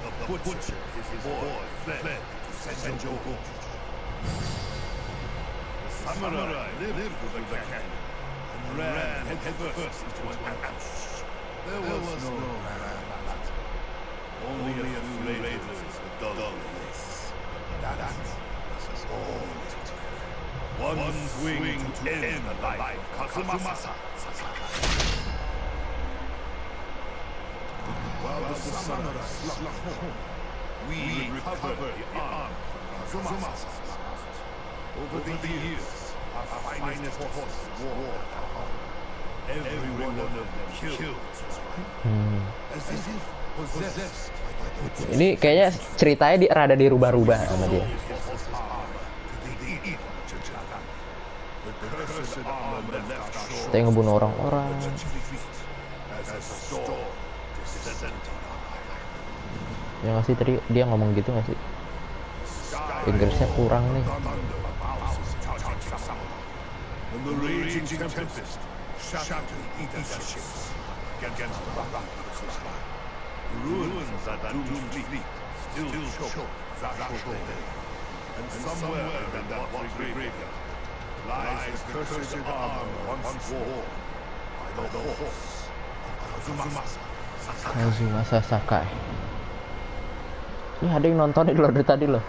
the butcher is his boy fled to Senjoku. The samurai lived with the cannon and ran headfirst into an ambush. There was no grand battle. Only a few raiders with dull face. That was all it took. One swing to end the life of Kazumasa Sakai. While the samurai slunk home, we recovered the arm from Kazumasa. Over the years, our finest horses wore out. Every one of them killed, as if possessed by the butcher. Ini kayaknya ceritanya rada dirubah-rubah sama dia. Kita yang ngebunuh orang-orang. Ya nggak sih, tadi dia ngomong gitu nggak sih? Inggrisnya kurang nih. When the raging tempest shattered each ships against the rock, the ruins that doomed fleet still choke Zasho Bay. And somewhere in that watery graveyard lies the cursed armor once worn by the horse of Kazumasa Sakai. Ini ada yang nontonin loh dari tadi loh.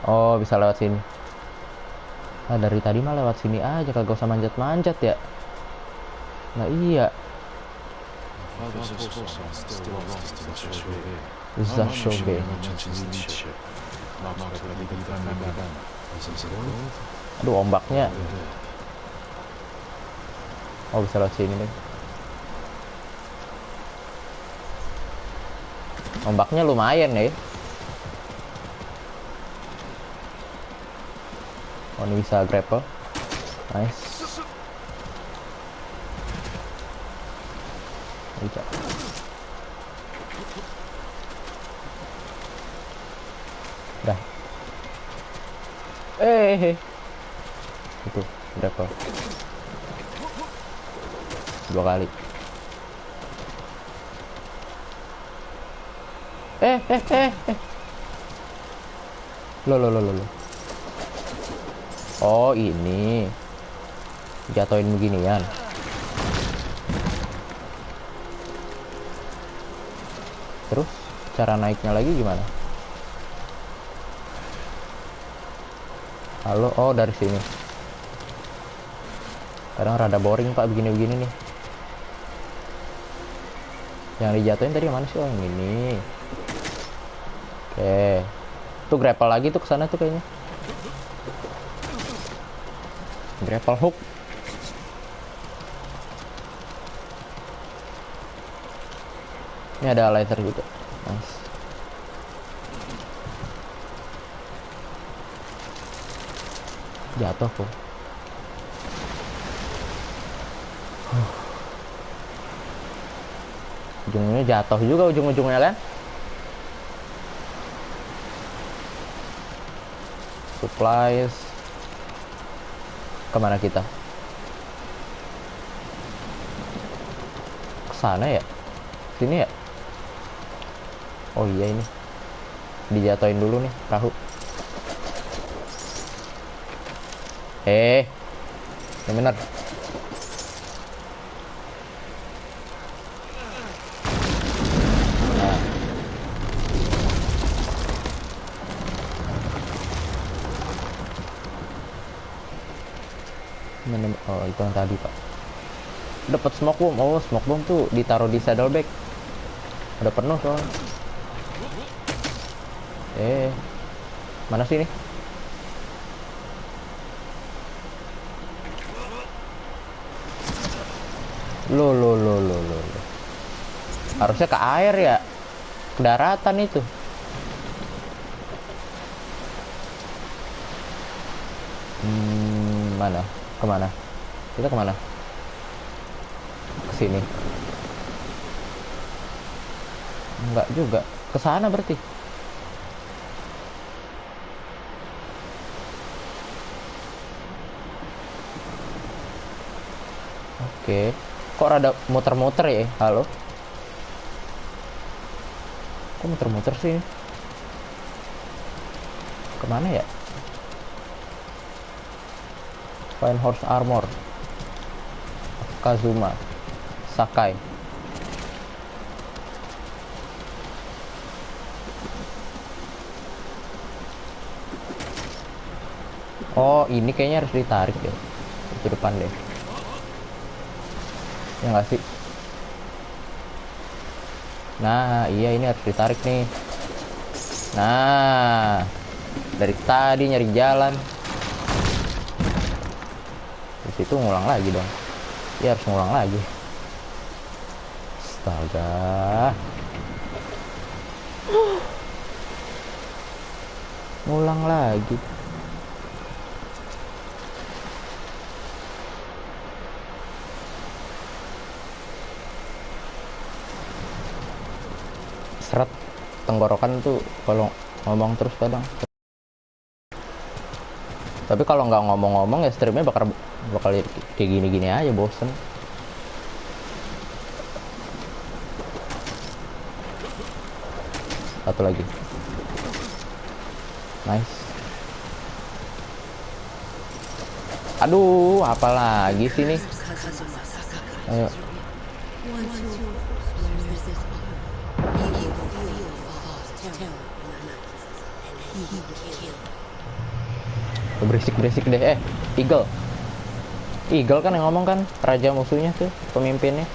Oh, bisa lewat sini. Nah, dari tadi mah lewat sini aja, kagak usah manjat-manjat ya. Nah iya. Zashobe. Aduh, ombaknya. Oh, bisa lewat sini deh. Ombaknya lumayan ya. Oh, ini bisa grapple. Nice. Bisa. Dah. Itu grapple. 2 kali. Loh. Oh, ini jatuhin beginian. Terus cara naiknya lagi gimana? Halo, oh dari sini. Kadang rada boring pak begini-begini nih. Yang dijatuhin tadi yang mana sih? Oh, yang ini. Oke. Tuh grapple lagi tuh kesana tuh kayaknya. Grapple hook. Ini ada laser juga. Nice. Jatuh kok. Ujungnya jatuh juga ujung-ujungnya kan. Supplies. Kemana kita? Kesana ya? Sini ya? Oh iya ini. Dijatuhin dulu nih perahu. Yang bener. Oh itu yang tadi pak. Dapat smoke bomb. Oh smoke bomb tuh ditaruh di saddlebag. Udah penuh soalnya. Mana sih ini? Lo. Harusnya ke air ya. Ke daratan itu. Mana? Kemana? Kita kemana? Ke sini. Enggak juga. Ke sana berarti. Oke. Kok rada muter-muter ya? Halo? Kok muter-muter sih? Kemana ya? Fine Horse Armor. Kazuma. Sakai. Oh, ini kayaknya harus ditarik ya. Itu depan deh. Ya nggak sih? Nah, iya ini harus ditarik nih. Nah, dari tadi nyari jalan. Di situ ngulang lagi dong. Ya harus ngulang lagi. Astaga. Ngulang lagi. Seret tenggorokan tuh kalau ngomong terus kadang. Tapi kalau nggak ngomong-ngomong ya streamnya bakal kayak gini-gini aja, bosen. Satu lagi. Nice. Aduh, apa lagi sih nih? Ayo. Berisik deh. Eagle kan yang ngomong kan, raja musuhnya tuh, pemimpinnya.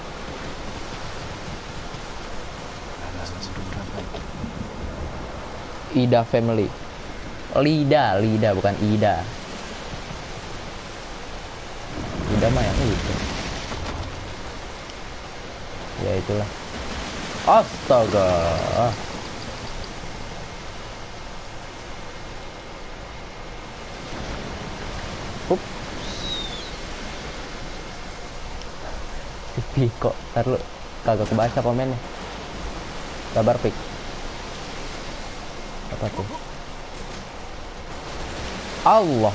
Ida family. Lida bukan Ida. Ida mah yang itu. Ya itulah. Astaga. Kok ntar lu kagak kebaca komennya. Sabar pik. Apa tuh? Allah.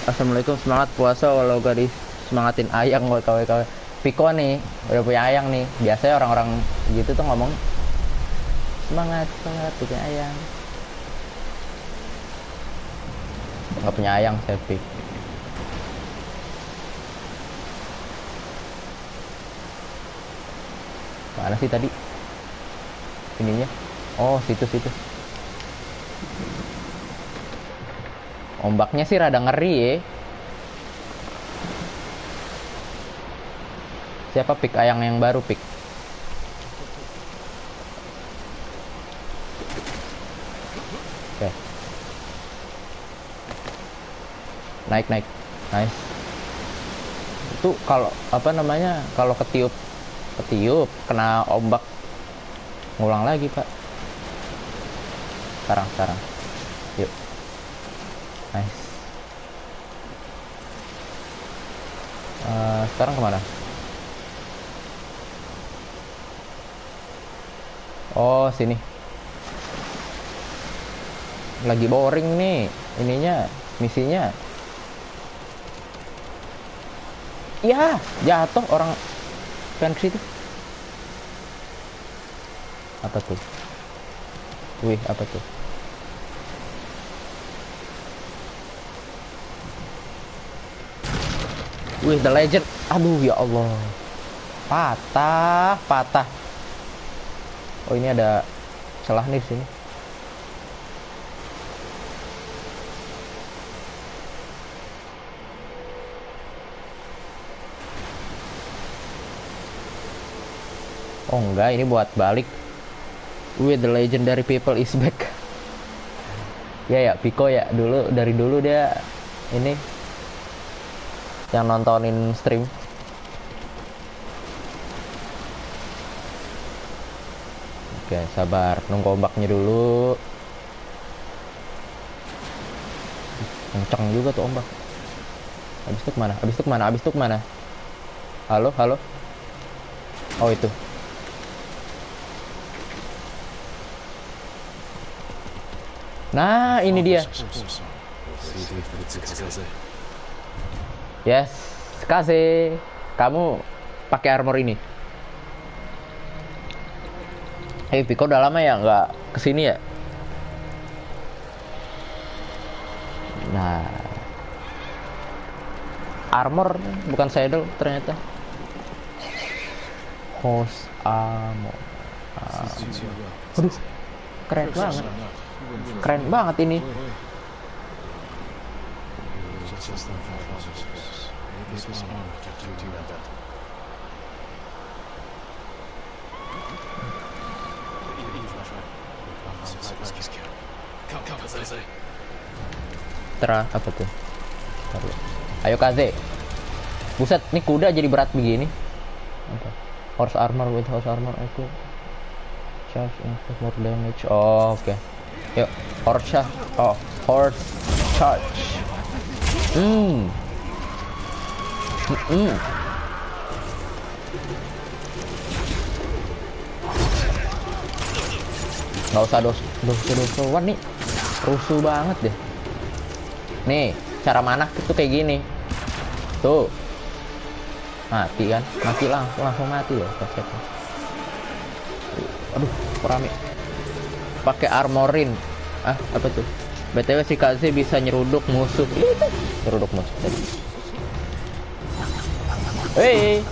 Assalamualaikum, semangat puasa walau gak disemangatin ayang WKWK. Piko nih udah punya ayang nih. Biasanya orang-orang gitu tuh ngomong semangat punya ayang. Nggak punya ayang saya pik. Mana sih tadi ininya? Oh situ. Ombaknya sih rada ngeri ya. Siapa pik ayang yang baru pik? Oke. Naik. Nice. Itu kalau apa namanya, kalau ketiup kena ombak ngulang lagi pak. Sekarang yuk. Nice. Sekarang kemana? Oh sini. Lagi boring nih ininya, misinya. Ya jatuh orang pensi itu. Apa tuh? Wih, apa tuh? Wih, The Legend. Aduh, ya Allah. Patah. Oh, ini ada celah nih di sini. Oh enggak, ini buat balik. With the legendary people is back. Ya Pico ya, dari dulu dia ini yang nontonin stream. Oke, sabar, nunggu ombaknya dulu. Kenceng juga tuh ombak. Habis itu kemana? Halo? Oh itu. Nah, ini dia. Yes, Kaze. Kamu pakai armor ini. Pico udah lama ya nggak kesini ya? Nah, armor bukan saddle ternyata. Horse armor. Aduh, keren banget ini. Apa tuh? Ayo Kaze. Buset, nih kuda jadi berat begini. Horse armor with horse armor aku charge inflict more damage. Oh, oke. Yuk, horse charge. Nggak usah dosa-dosa nih. Rusuh banget deh. Nih, cara mana itu kayak gini. Tuh. Mati kan? Langsung mati loh. Aduh, rame. Pakai armorin. Apa tuh? BTW si Kaze bisa nyeruduk musuh. Nyeruduk musuh tadi. Hei.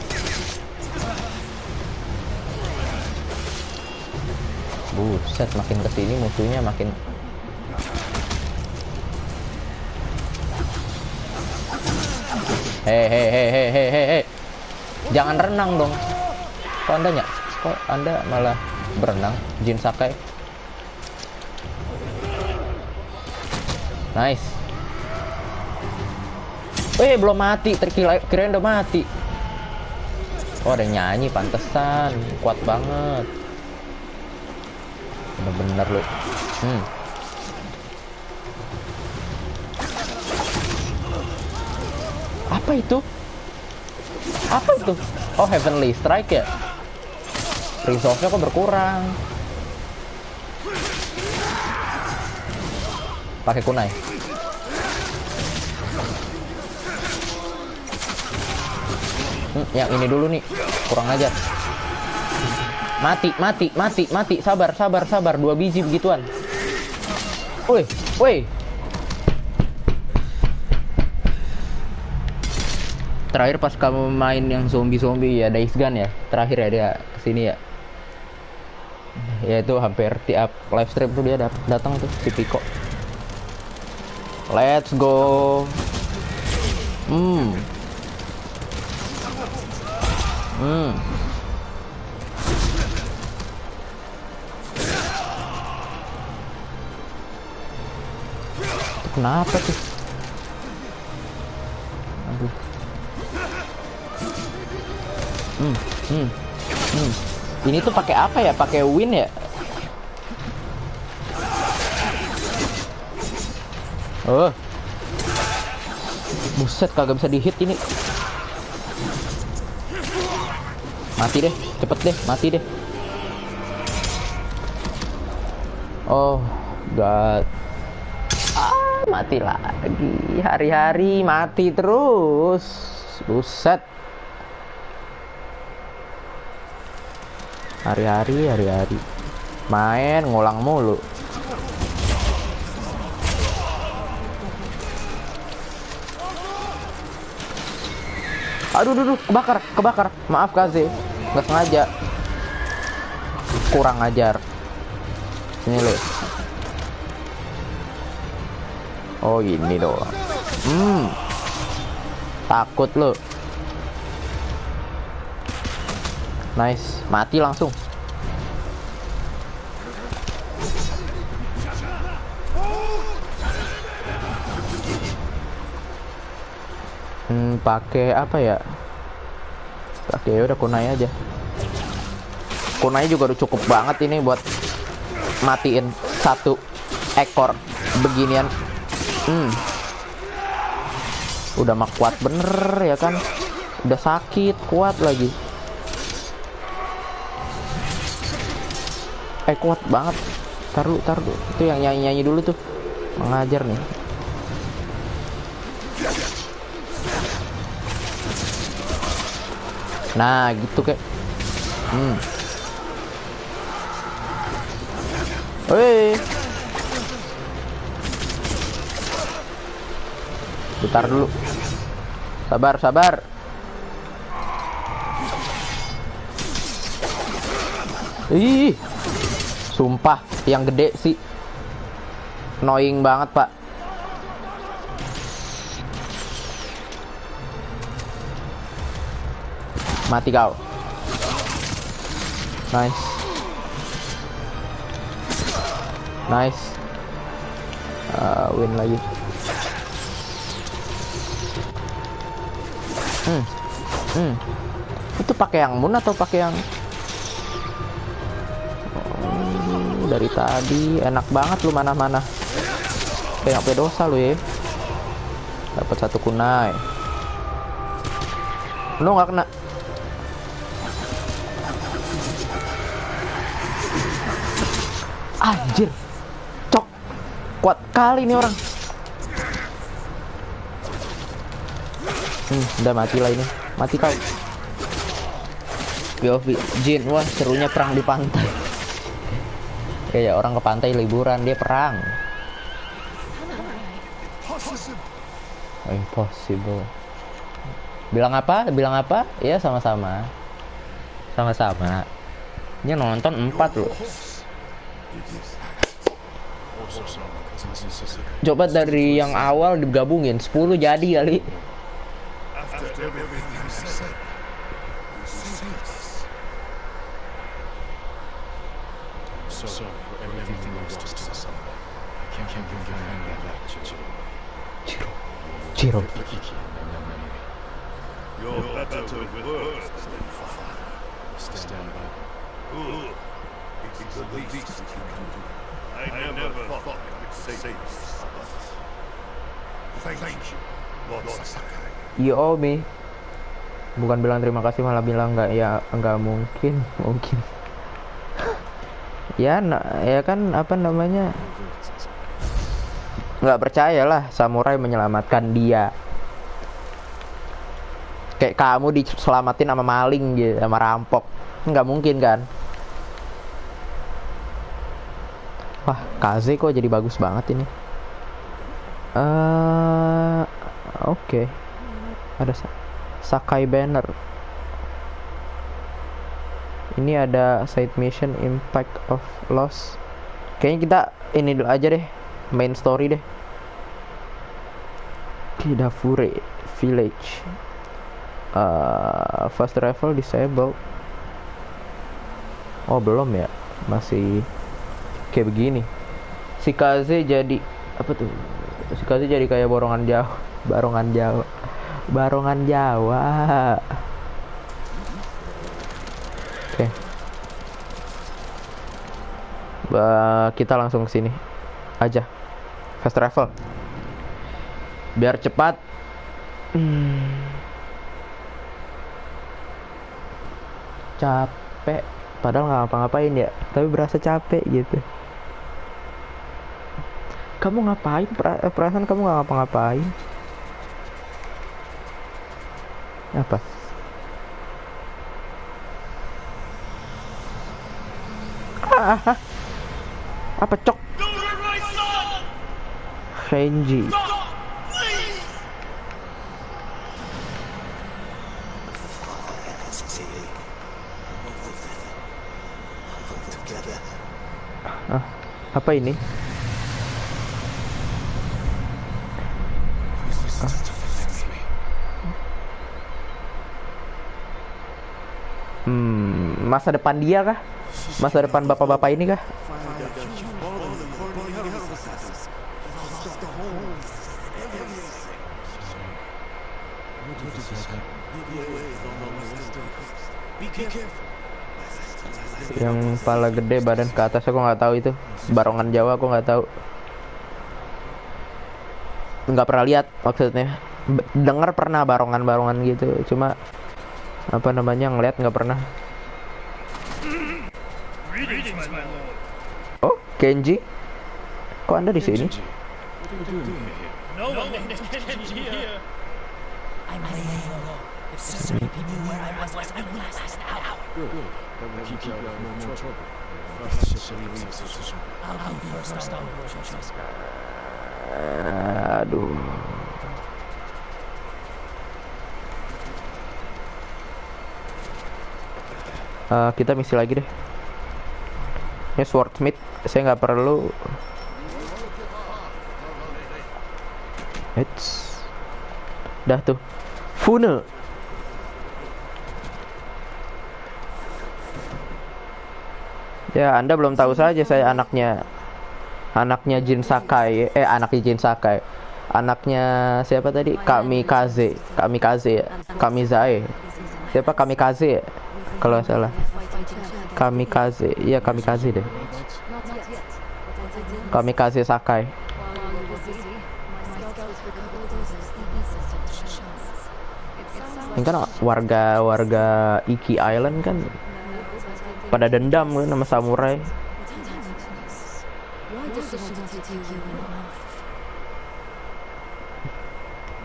Buset, makin kesini musuhnya makin. Hei. Jangan renang dong. Kok Anda malah berenang, Jin Sakai? Nice. Belum mati, kirain udah mati. Oh, ada nyanyi, pantesan. Kuat banget. Bener-bener lu. Apa itu? Oh, Heavenly Strike ya? Resource-nya kok berkurang. Pakai kunai. Yang ini dulu nih, kurang ajar. Mati. Sabar. 2 biji begituan. Woi. Terakhir pas kamu main yang zombie ya, Days Gone ya. Terakhir ya dia kesini ya. Ya itu hampir tiap live stream tuh dia datang tuh si Pico. Let's go. Kenapa tuh? Ini tuh pakai apa ya? Pakai win ya? Oh. Buset, kagak bisa dihit ini. Mati deh, cepet deh, mati deh. Oh, God. Mati lagi. Hari-hari mati terus. Buset. Hari-hari. Main ngulang mulu. Aduh, kebakar. Maaf Kaze, nggak sengaja. Kurang ajar. Sini lo. Oh ini doang. Takut lo. Nice, mati langsung. Pakai apa ya? Pakai udah kunai aja. Kunai juga udah cukup banget ini buat matiin satu ekor beginian. Udah mah kuat bener ya kan? Udah sakit, kuat lagi. Kuat banget. Taruh. Itu yang nyanyi dulu tuh. Mengajar nih. Nah, gitu kayak. Woi. Bentar dulu. Sabar. Ih. Sumpah, yang gede sih. Annoying banget, Pak. Mati kau. Nice. Win lagi. Itu pakai yang moon atau pakai yang dari tadi enak banget lu mana kayak apa dosa lu ya. Dapat satu kunai. Lu nggak kena. Anjir, cok, kuat kali nih orang. Udah mati lah ini, mati kau. POV Jin, wah serunya perang di pantai. Ya orang ke pantai liburan, dia perang. Impossible. Bilang apa? Ya sama-sama. Ini nonton 4 loh. Coba dari yang awal digabungin 10 jadi kali. Jiro. You're better with words than fire. Stand by. Good. It's the least you can do. I never thought I could say this. Thank you, Lord Sakai. You owe me. Bukan bilang terima kasih, malah bilang nggak mungkin. Ya kan apa namanya? Nggak percayalah samurai menyelamatkan dia. Kayak kamu diselamatin sama maling gitu, sama rampok. Nggak mungkin kan? Wah, Kaze kok jadi bagus banget ini. Oke. Ada Sakai Banner. Ini ada side mission Impact of Loss. Kayaknya kita ini dulu aja deh, main story deh. Kidafure Village. Fast travel disabled. Oh belum ya, masih kayak begini. Si Kaze jadi apa tuh? Si Kaze jadi kayak barongan Jawa. Kita langsung ke sini aja. Fast travel. Biar cepat. Capek. Padahal nggak ngapa-ngapain ya. Tapi berasa capek gitu. Kamu ngapain? Perasaan kamu nggak ngapa-ngapain. Apa? Apa cok? Kenji. Apa ini? Masa depan dia kah? Masa depan bapak-bapak ini kah? Yang kepala gede, badan ke atas, aku nggak tahu itu. Barongan Jawa aku nggak tahu. Nggak pernah lihat maksudnya. Dengar pernah barongan-barongan gitu, cuma apa namanya ngeliat nggak pernah. Oh, Kenji, kok Anda di sini? Aduh. Kita misi lagi deh. Ini swordsmith, saya nggak perlu. Dah tuh. Funnel. Ya, Anda belum tahu saja saya anaknya Jin Sakai. Anaknya Jin Sakai. Anaknya siapa tadi? Kamikaze ya. Kamizae. Siapa Kamikaze ya? Kalau salah. Kamikaze. Iya, Kamikaze deh. Kamikaze Sakai. Ini kan warga Iki Island kan pada dendam kan sama samurai.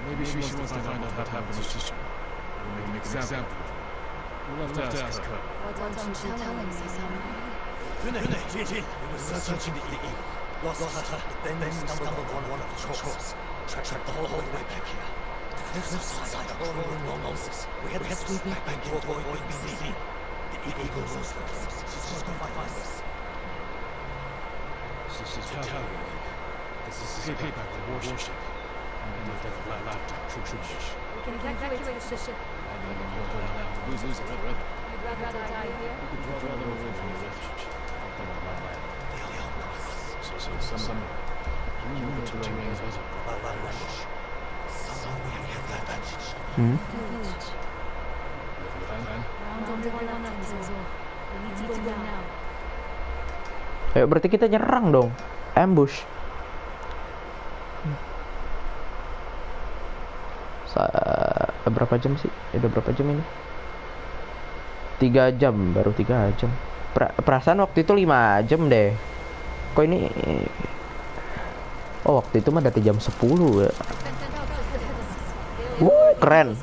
Maybe she wants to find out what happened to Shisha. We'll make an example. We'll have to ask her. Why don't you tell me, Samurai? It was searching the EE. Lost her, then stumbled upon one of the trolls. Tracked the whole way back here. There's no sign of rolling Moses. We had to sweep back to avoid being seen. The eagle knows first. She's going to find us. She's telling me this is escape back the warship. And if they've left true mission. We can evacuate the ship. And then we're going to have to lose it, rather. You'd rather die here? We could draw them away from the relationship. So some you know the terrain is also Village. plan. Round on the one up, Zoro. We need to go now. Ayo, berarti kita nyerang dong. Ambush. Berapa jam sih? Udah berapa jam ini? 3 jam, baru 3 jam. Perasaan waktu itu 5 jam deh. Kok ini? Oh, waktu itu mah dari jam 10 ya. Keren.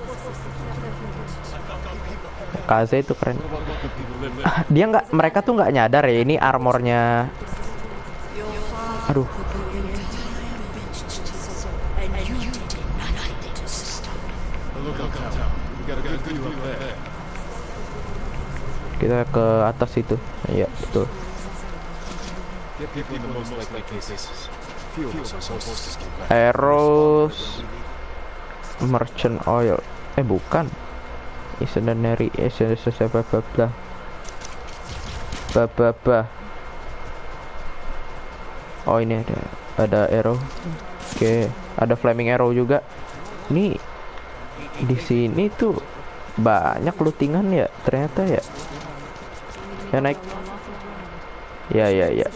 Kaze itu keren. Dia nggak, mereka tuh nggak nyadar ya ini armornya. Aduh. Kita ke atas itu. Iya, betul. Eros Merchant Oil. Bukan. Isenary Oh, ini ada arrow. Oke, ada flaming arrow juga. Nih di sini tuh banyak lootingan ya ternyata ya. Ya naik. Iya, iya, iya.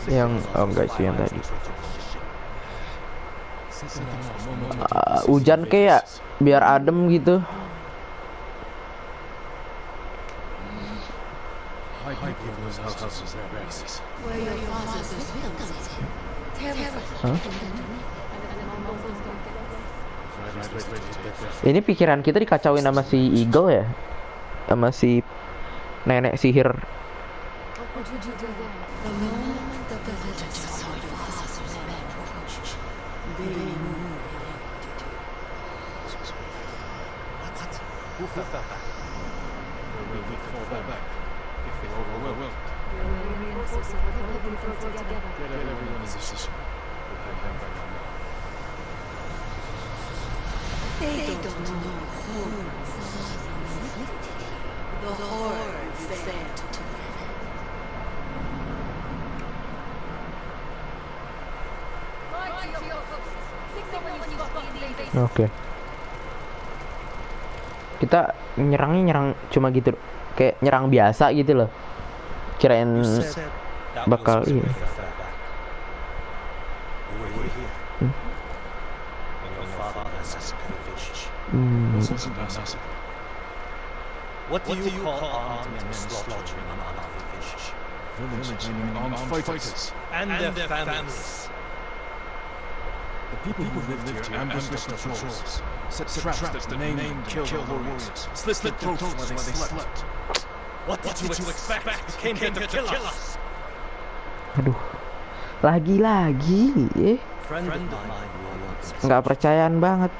Yang enggak sih yang tadi. Hujan kayak biar adem gitu. Hah? Ini pikiran kita dikacauin sama si Eagle ya, sama si nenek sihir. They don't know the horror failed to Oke. Kita nyerangnya nyerang cuma gitu, kayak nyerang biasa gitu loh. Kirain bakal iya. What do you call armed men slaughtering unarmed fish? Villains blaming armed fighters. And their families. The people who lived here ambushed the patrols, set traps that maimed and killed the warriors, slit their throats while they slept. What did you expect? You came here to kill us. Aduh, lagi-lagi, Friend of mine, nggak percayaan banget,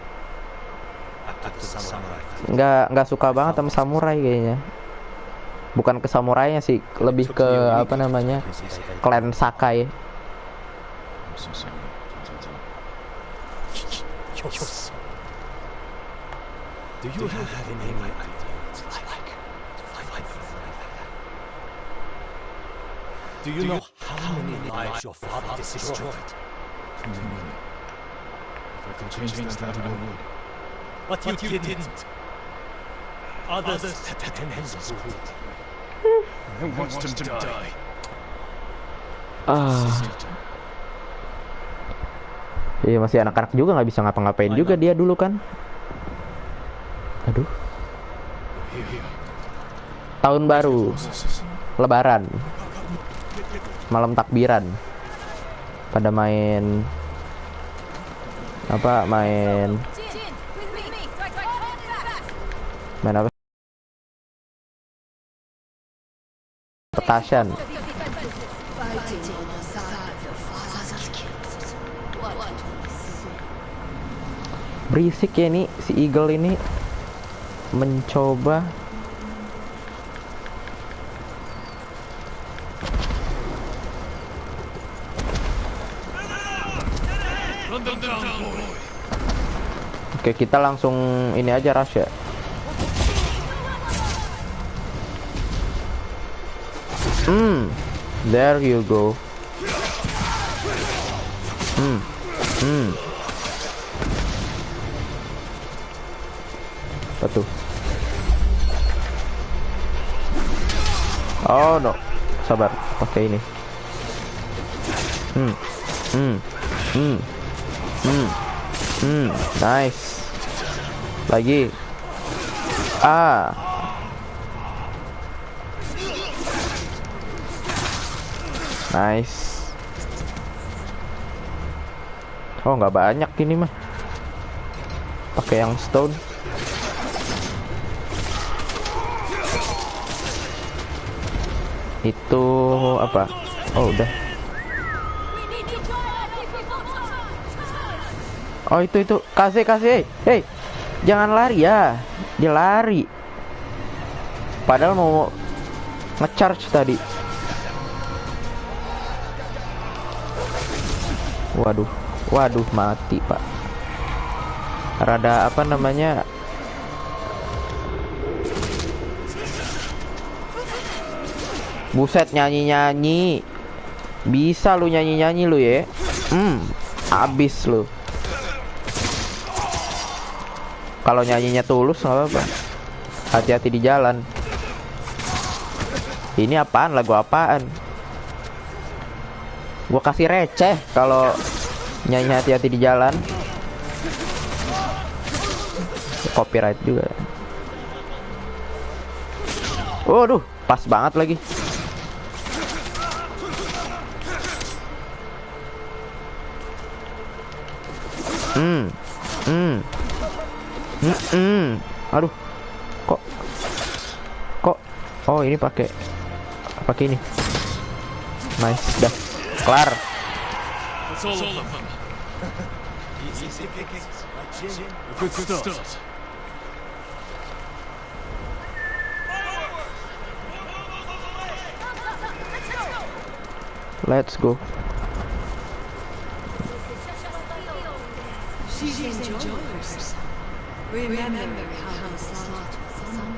nggak suka banget sama samurai kayaknya. Bukan ke samurainya sih, lebih ke apa namanya, klan Sakai. Do you have any ideas like Do you know how many lives your father destroyed? Too many. If I could change that, I would. But you didn't. Others had tendons. Who wants to die? Iya, masih anak-anak juga, nggak bisa ngapa-ngapain juga dia dulu kan. Aduh. Tahun baru, Lebaran, malam takbiran, pada main apa? Main apa? Petasan. Berisik ya nih si Eagle ini mencoba Oke, kita langsung ini aja rush ya. There you go. Apa tuh? Oh no, sabar, pakai ini. Nice. Lagi. Nice. Oh, nggak banyak ini mah. Pakai yang stone. Itu apa? Oh, udah. Oh, itu kasih. Hey, jangan lari ya. Dia lari. Padahal mau nge-charge tadi. Waduh, mati, Pak. Rada apa namanya? Buset, nyanyi-nyanyi. Bisa lu nyanyi-nyanyi lu ya. Abis lu. Kalau nyanyinya tulus nggak apa-apa. Hati-hati di jalan. Ini apaan? Lagu apaan? Gua kasih receh kalau nyanyi hati-hati di jalan. Copyright juga. Waduh, pas banget lagi. Aduh. Kok oh ini pakai ini. Nice, dah. Kelar. That's all of them. Easy pickings, like gin. A good start. Let's go. She's enjoying herself. Remember how this started, son.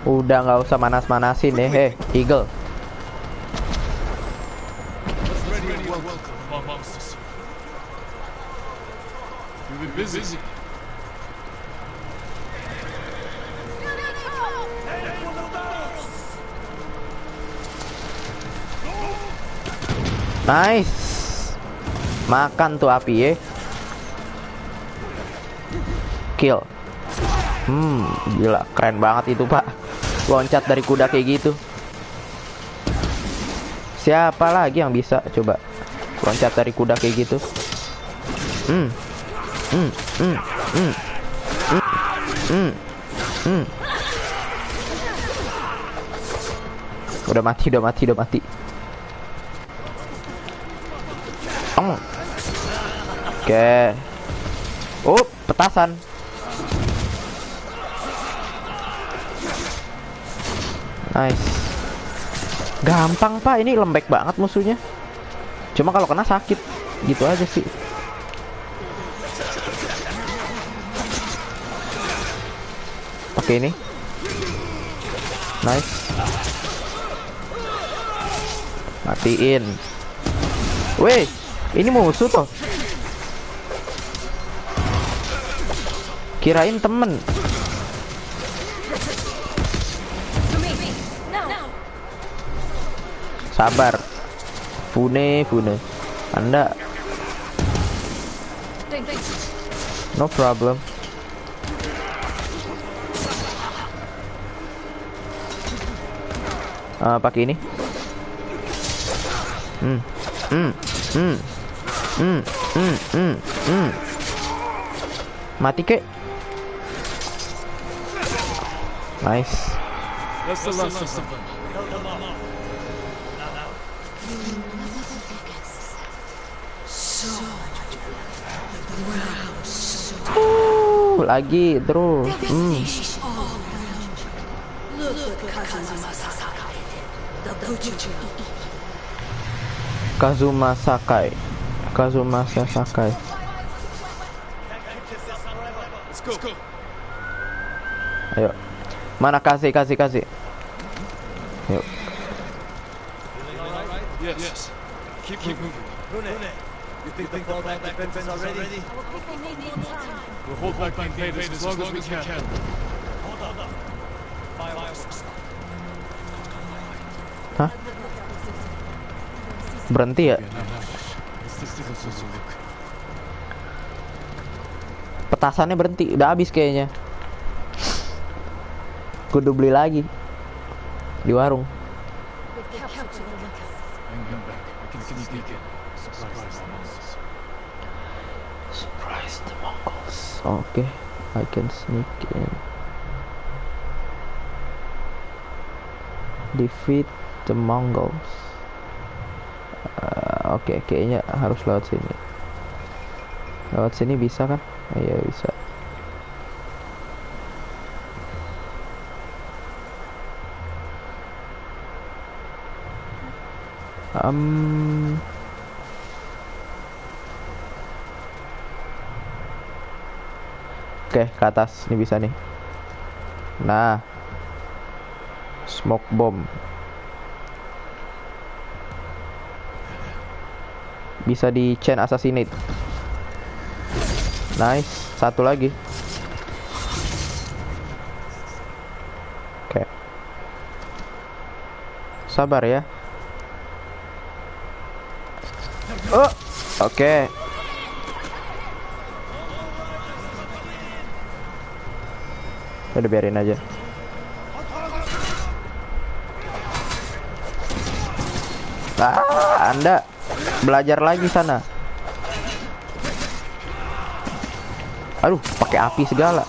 Udah nggak usah manas-manasin deh. Eagle. Ready, welcome among monsters. You've been busy. Nice. Makan tuh api ya. Kill. Gila, keren banget itu, Pak. Loncat dari kuda kayak gitu. Siapa lagi yang bisa coba loncat dari kuda kayak gitu? Udah mati. Oke. Petasan. Nice. Gampang, Pak. Ini lembek banget musuhnya. Cuma kalau kena sakit. Gitu aja sih. Pakai ini. Nice. Matiin. Weh, ini musuh toh. Kirain temen. Sabar. Fune. Anda. No problem. Pakai ini. Mati kek. Nice. That's the last of them. Lagi terus. Kazuma Sakai. Let's go. Ayo. Mana kasih. Yuk. Yes. Keep moving. Rune, you think the fallback defense is already? We'll hold back the invaders as long as we can. Hold on. Fire. Hah? Berhenti ya? Petasannya berhenti, udah habis kayaknya. Kudu beli lagi di warung. Surprise the Mongols. Okay, I can sneak in. Defeat the Mongols. Oke, kayaknya harus lewat sini. Lewat sini bisa kan? Iya bisa. Oke, ke atas. Ini bisa nih. Nah. Smoke bomb. Bisa di chain assassinate. Nice, satu lagi. Oke. Sabar ya. Oh, oke. Udah biarin aja. Anda belajar lagi sana. Aduh, pakai api segala.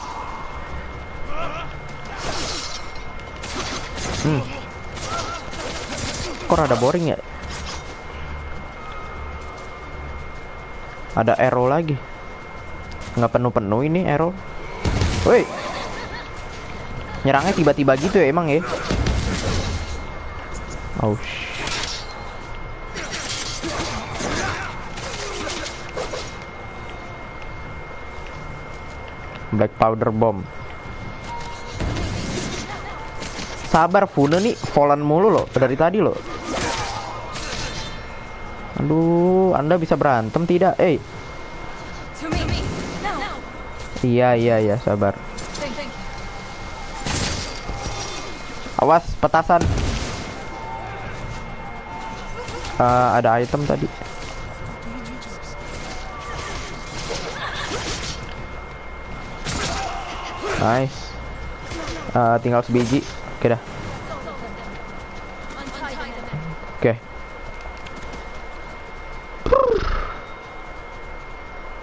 Kok rada boring ya? Ada arrow lagi. Nggak penuh-penuh ini arrow. Woi. Nyerangnya tiba-tiba gitu ya emang ya? Oh. Black powder bomb. Sabar Fune nih, fallen mulu loh dari tadi loh. Aduh, Anda bisa berantem tidak? Iya, sabar. Awas, petasan. Ada item tadi. Nice. Tinggal sebiji. Oke dah. Oke.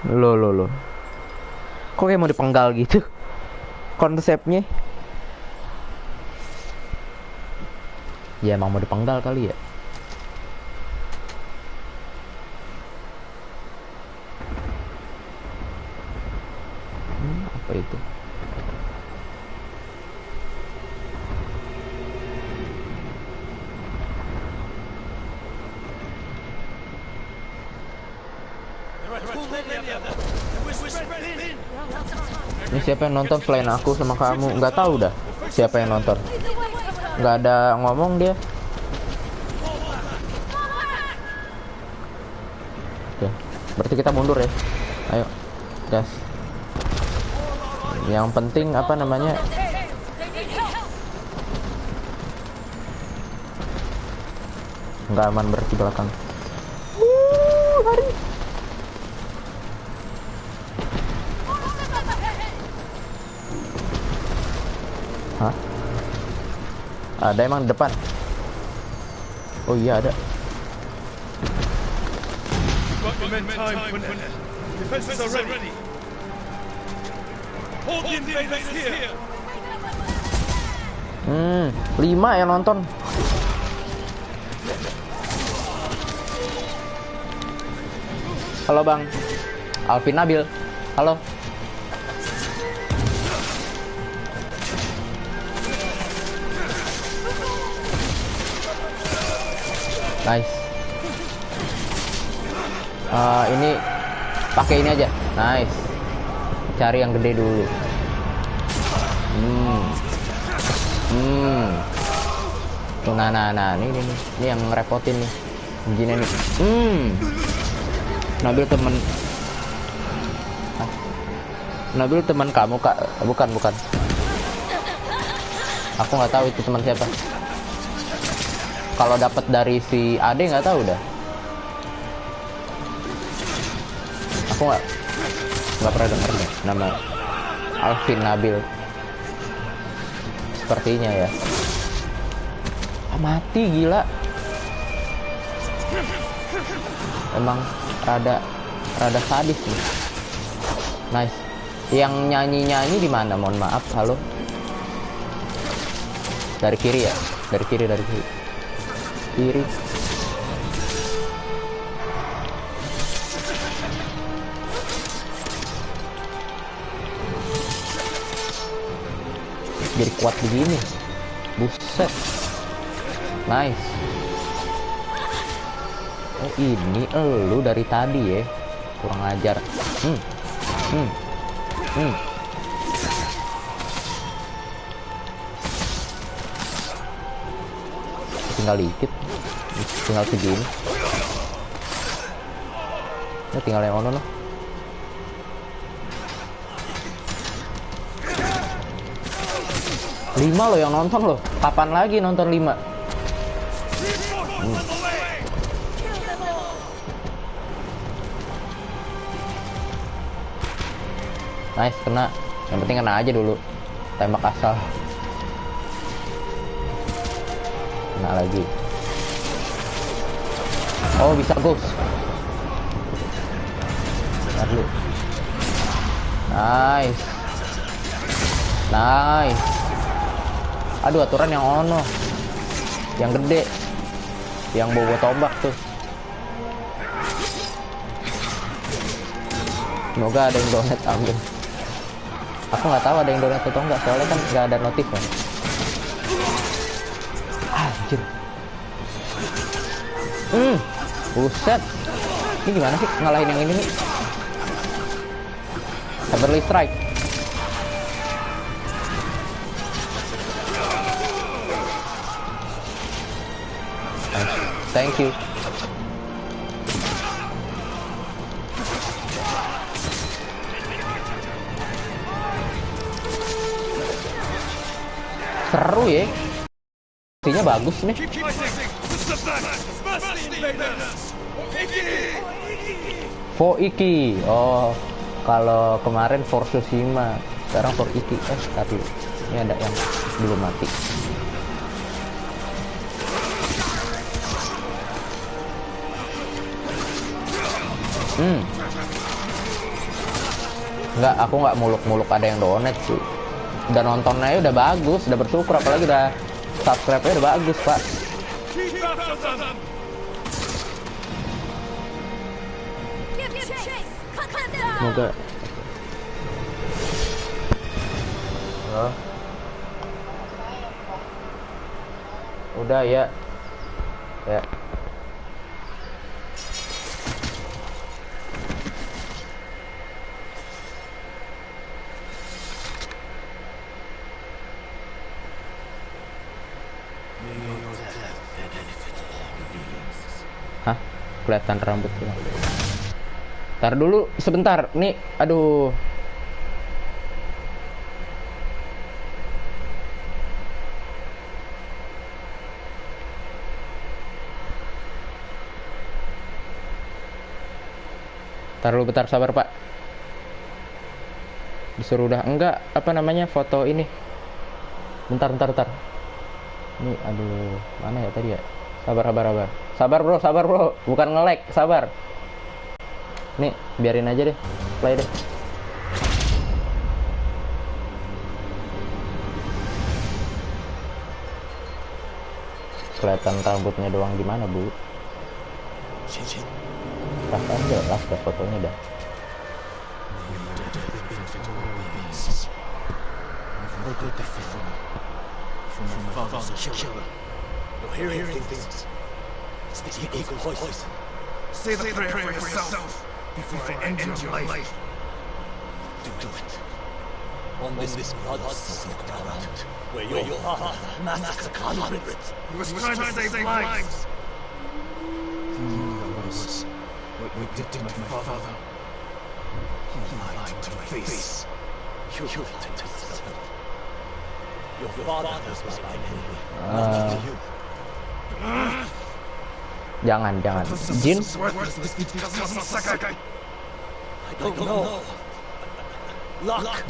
Lo. Kok kayak mau dipenggal gitu? Konsepnya. Ya emang mau dipenggal kali ya. Apa itu? Ini siapa yang nonton selain aku sama kamu? Nggak tahu dah siapa yang nonton. Nggak ada ngomong dia. Oke, berarti kita mundur ya. Ayo, gas. Yang penting apa namanya? Nggak aman berarti belakang. Lari. Hah? Ada emang di depan? Oh iya ada. Lima yang nonton. Halo Bang Alvin Nabil. Halo. Nice. Ini pakai ini aja. Nice. Cari yang gede dulu. Nah, ini yang ngerepotin nih. Gini nih. Nabil teman kamu Kak? Bukan. Aku nggak tahu itu teman siapa. Kalau dapat dari si Ade nggak tahu dah. Aku nggak pernah dengar deh nama Alvin Nabil. Sepertinya ya. Mati gila. Emang rada sadis nih. Nice. Yang nyanyi di mana? Mohon maaf. Halo. Dari kiri ya? Dari kiri. Kiri. Jadi kuat begini. Buset. Nice. Oh ini elu dari tadi ya. Kurang ajar. Tinggal dikit. Tinggal segini. Ini tinggal yang ono noh. Lima loh yang nonton loh. Kapan lagi nonton 5? Nice, kena. Yang penting kena aja dulu. Tembak asal. Kena lagi. Oh, bisa ghost. Bentar dulu. Nice. Nice. Aduh, aturan yang ono. Yang gede. Yang bawa tombak tuh. Semoga ada yang donat ambil. Aku nggak tahu ada yang donat atau enggak, soalnya kan nggak ada notif kan. Anjir. Buset. Ini gimana sih ngalahin yang ini nih? Heavenly Strike. Thank you. Seru ya. Isinya bagus nih. For Iki. Oh, kalau kemarin For Tsushima, sekarang For Iki. Tapi ini ada yang belum mati. Enggak, aku nggak muluk-muluk ada yang donat sih. Udah nontonnya udah bagus, udah bersyukur, apalagi udah subscribe-nya udah bagus, Pak. Semoga. Oh. Udah ya. Ya. Hah? Kelihatan rambut ya. Ntar dulu sebentar. Nih, aduh. Ntar dulu bentar, sabar Pak. Disuruh udah enggak apa namanya foto ini. Bentar. Ini aduh, mana ya tadi ya? Sabar. Sabar bro. Bukan nge-lag, sabar. Nih, biarin aja deh. Play deh. Kelihatan rambutnya doang gimana, Bu? Rasain jelas deh fotonya dah. From my father's killer. You're hearing things. It's the eagle voice. Say the prayer for yourself before I end your life. Do it. On this blood-soaked ground, where your father massacred hundreds. He was trying to save lives. That was what we did to my father. He lied to my face. You lied to yourself. Your father was my enemy, not you. Jangan. Jin? I don't know. Luck.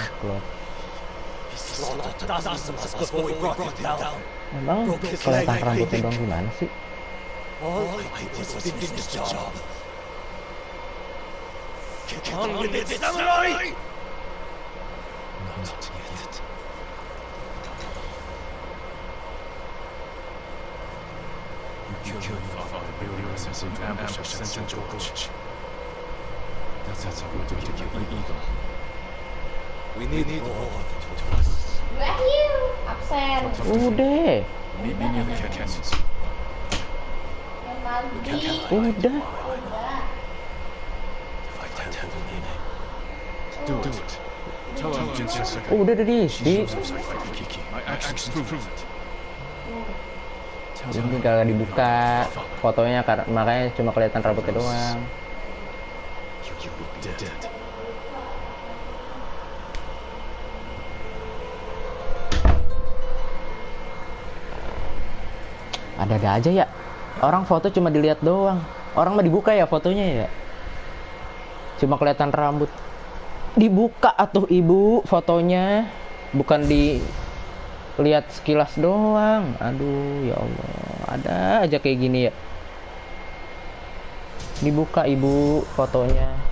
He slaughtered dozens of us before we brought him down. Emang kelihatan rambutnya doang gimana sih? All I did was finish the job. Get on with it, samurai! Not yet. You killed my father, building us in ambush at St. George. That's how we do it, Eagle. We need more to us. Absen. Udah. Meet me near the canyons. Udah. If I tell the name, do it. Tell him Jessica. Udah di. My actions prove it. Ini kagak dibuka fotonya, makanya cuma kelihatan rambutnya doang. you would be dead. Ada-ada aja ya. Orang foto cuma dilihat doang. Orang mah dibuka ya fotonya ya. Cuma kelihatan rambut. Dibuka atuh ibu fotonya. Bukan dilihat sekilas doang. Aduh ya Allah. Ada aja kayak gini ya. Dibuka ibu fotonya.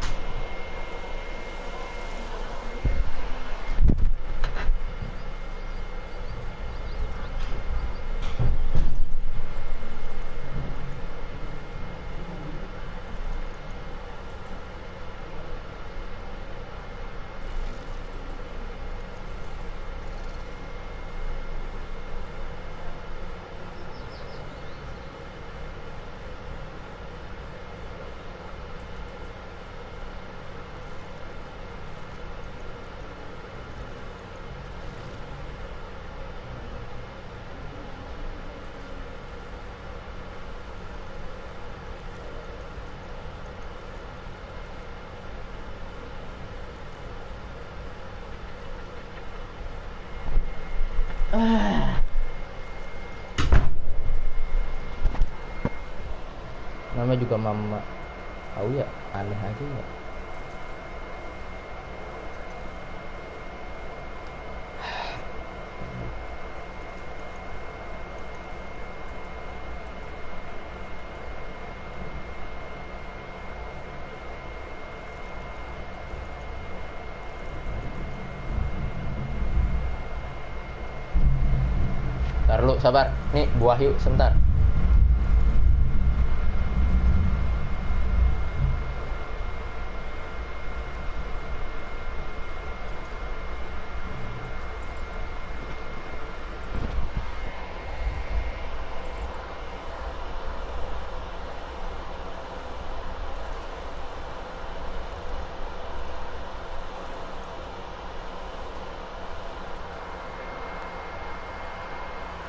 Nama juga mama. Tahu ya, aneh aja ya. Ntar lu sabar. Nih, buah yuk sebentar.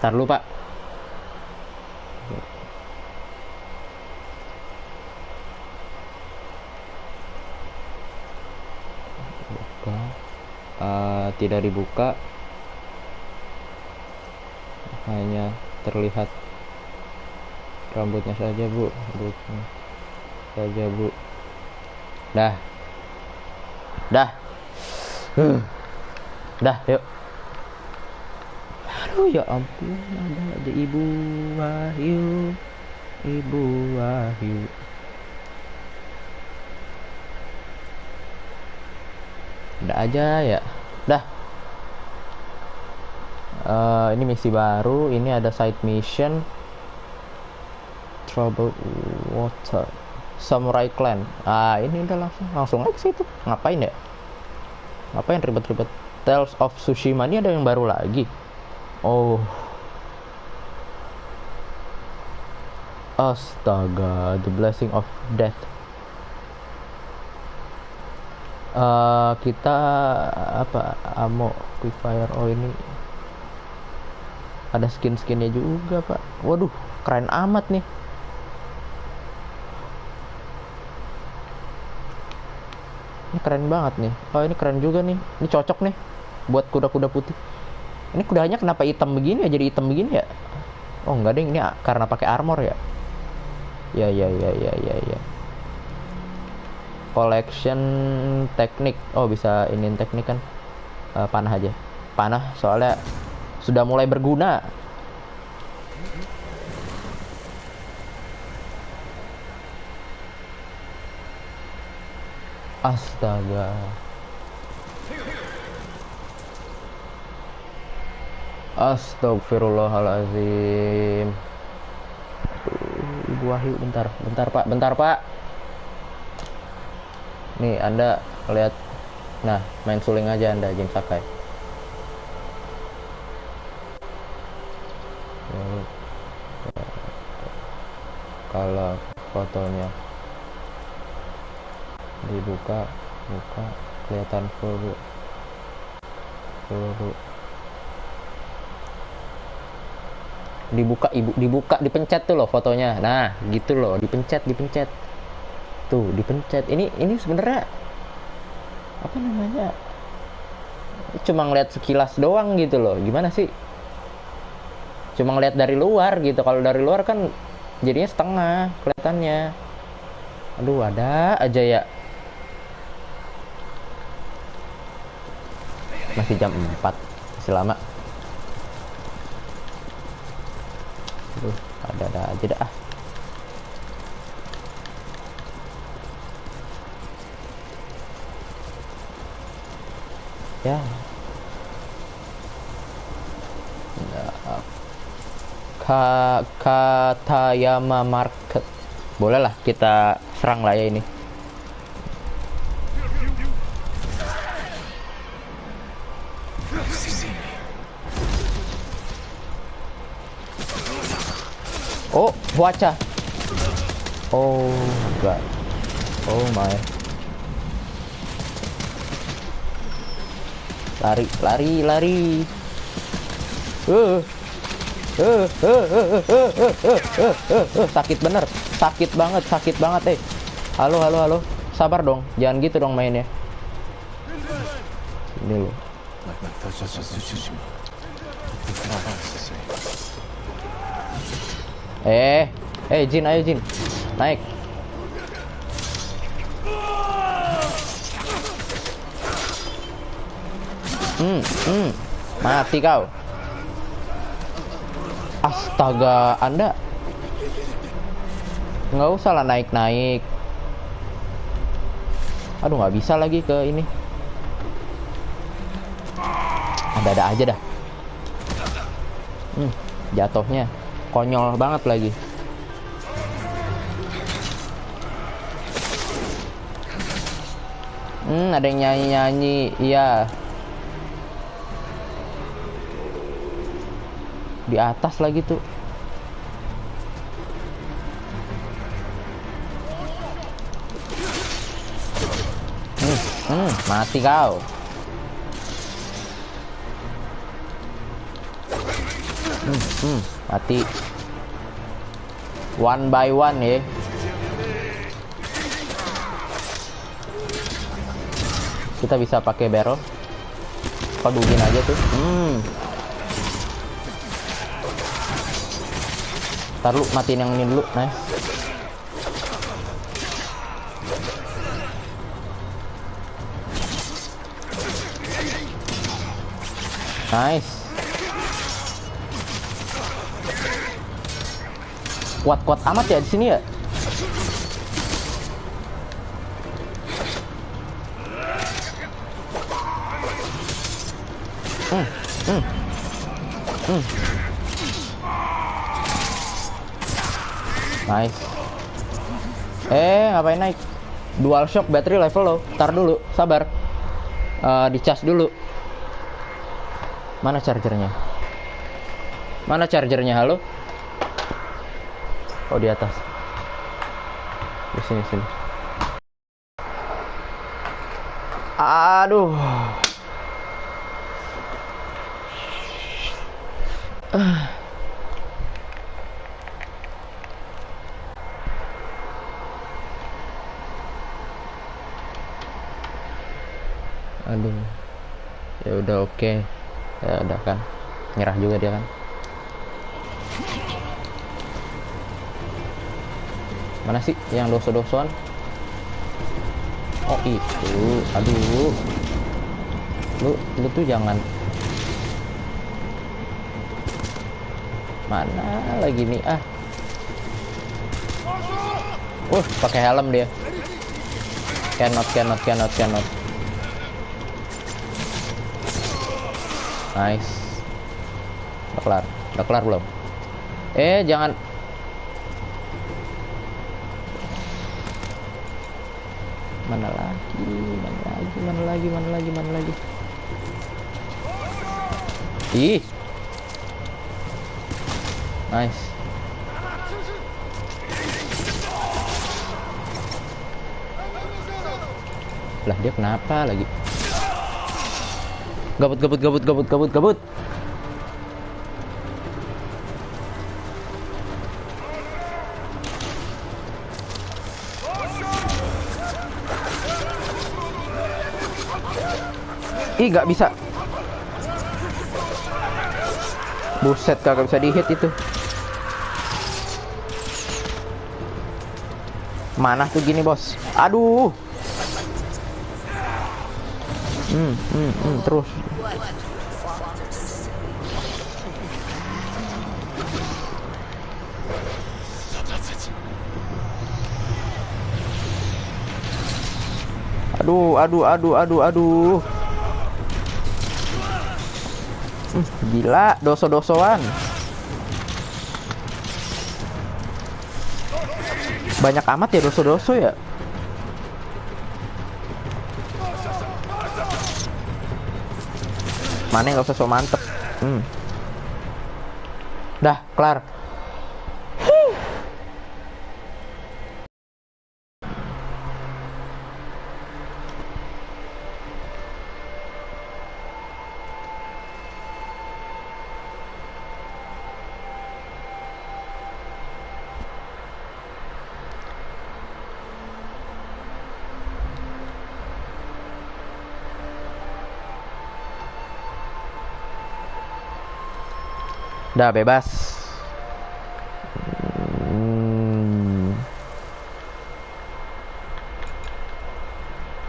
Ntar lu pak. Buka. Tidak dibuka. Hanya terlihat rambutnya saja bu. Rambutnya saja bu. Dah. Dah. Dah yuk. Aduh ya ampun, ada aja Ibu Wahyu. Ibu Wahyu. Ada aja ya. Dah. Ini misi baru. Ini ada side mission. Troubled Water. Samurai Clan. Ini udah langsung aja ke situ. Ngapain ya? Ngapain ribet-ribet? Tales of Tsushima ini ada yang baru lagi. Oh, astaga, The Blessing of Death. Kita apa? Ammo, quick fire. Oh ini ada skin-skinnya juga pak. Waduh, keren amat nih. Ini keren banget nih. Oh ini keren juga nih. Ini cocok nih buat kuda-kuda putih. Ini kudanya kenapa hitam begini ya? Jadi hitam begini ya? Oh enggak deh, ini karena pakai armor ya. Ya. Collection teknik. Oh bisa iniin teknik kan? Panah aja. Panah soalnya sudah mulai berguna. Astaga. Astagfirullahaladzim. Ibu Wahyu, bentar pak. Nih anda lihat. Nah main suling aja anda Jin Sakai. Kalau fotonya dibuka kelihatan full bu. Dibuka ibu, dipencet tuh loh fotonya. Nah gitu loh, dipencet. Tuh, dipencet. Ini sebenarnya apa namanya? Cuma ngeliat sekilas doang gitu loh. Gimana sih? Cuma ngeliat dari luar gitu. Kalau dari luar kan jadinya setengah kelihatannya. Aduh, ada aja ya. Masih jam 4. Masih lama. Aduh, ada aja dah. Ya. Katayama Market. Boleh lah kita serang lah ya ini. Oh, Huacha. Oh, enggak. Oh my. Lari. Sakit bener. Sakit banget. Halo. Sabar dong. Jangan gitu dong mainnya. Ini loh. Jin, ayo Jin. Naik. Mati kau. Astaga, Anda nggak usah lah naik. Aduh, nggak bisa lagi ke ini. Ada aja dah. Jatuhnya konyol banget lagi. Ada yang nyanyi. Iya. Di atas lagi tuh. Mati kau. Mati. One by one ya. Kita bisa pakai barrel. Paduin aja tuh. Ntar lu matiin yang ini dulu. Nice. Kuat amat ya di sini ya. Nice. Ngapain naik? Dual shock battery level low. Tar dulu, sabar. Dicas dulu. Mana chargernya? Halo? Oh, di atas. Di sini. Aduh. Aduh. Ya udah, oke. Ya udah kan. Nyerah juga dia kan. Mana sih yang dosa-dosoan? Oh, itu. Aduh. Lu tuh jangan. Mana lagi nih pakai helm dia. Cannot. Nice. Udah kelar belum? Jangan. Mana lagi? Ih. Nice. Lah, dia kenapa lagi? Gabut. Ih, nggak bisa. Buset, kagak bisa di-hit itu. Mana tuh gini, bos? Aduh. Terus. Aduh. Gila, doso-dosoan. Banyak amat ya doso-doso ya. Mana nggak usah so mantep. Dah, kelar. Udah bebas.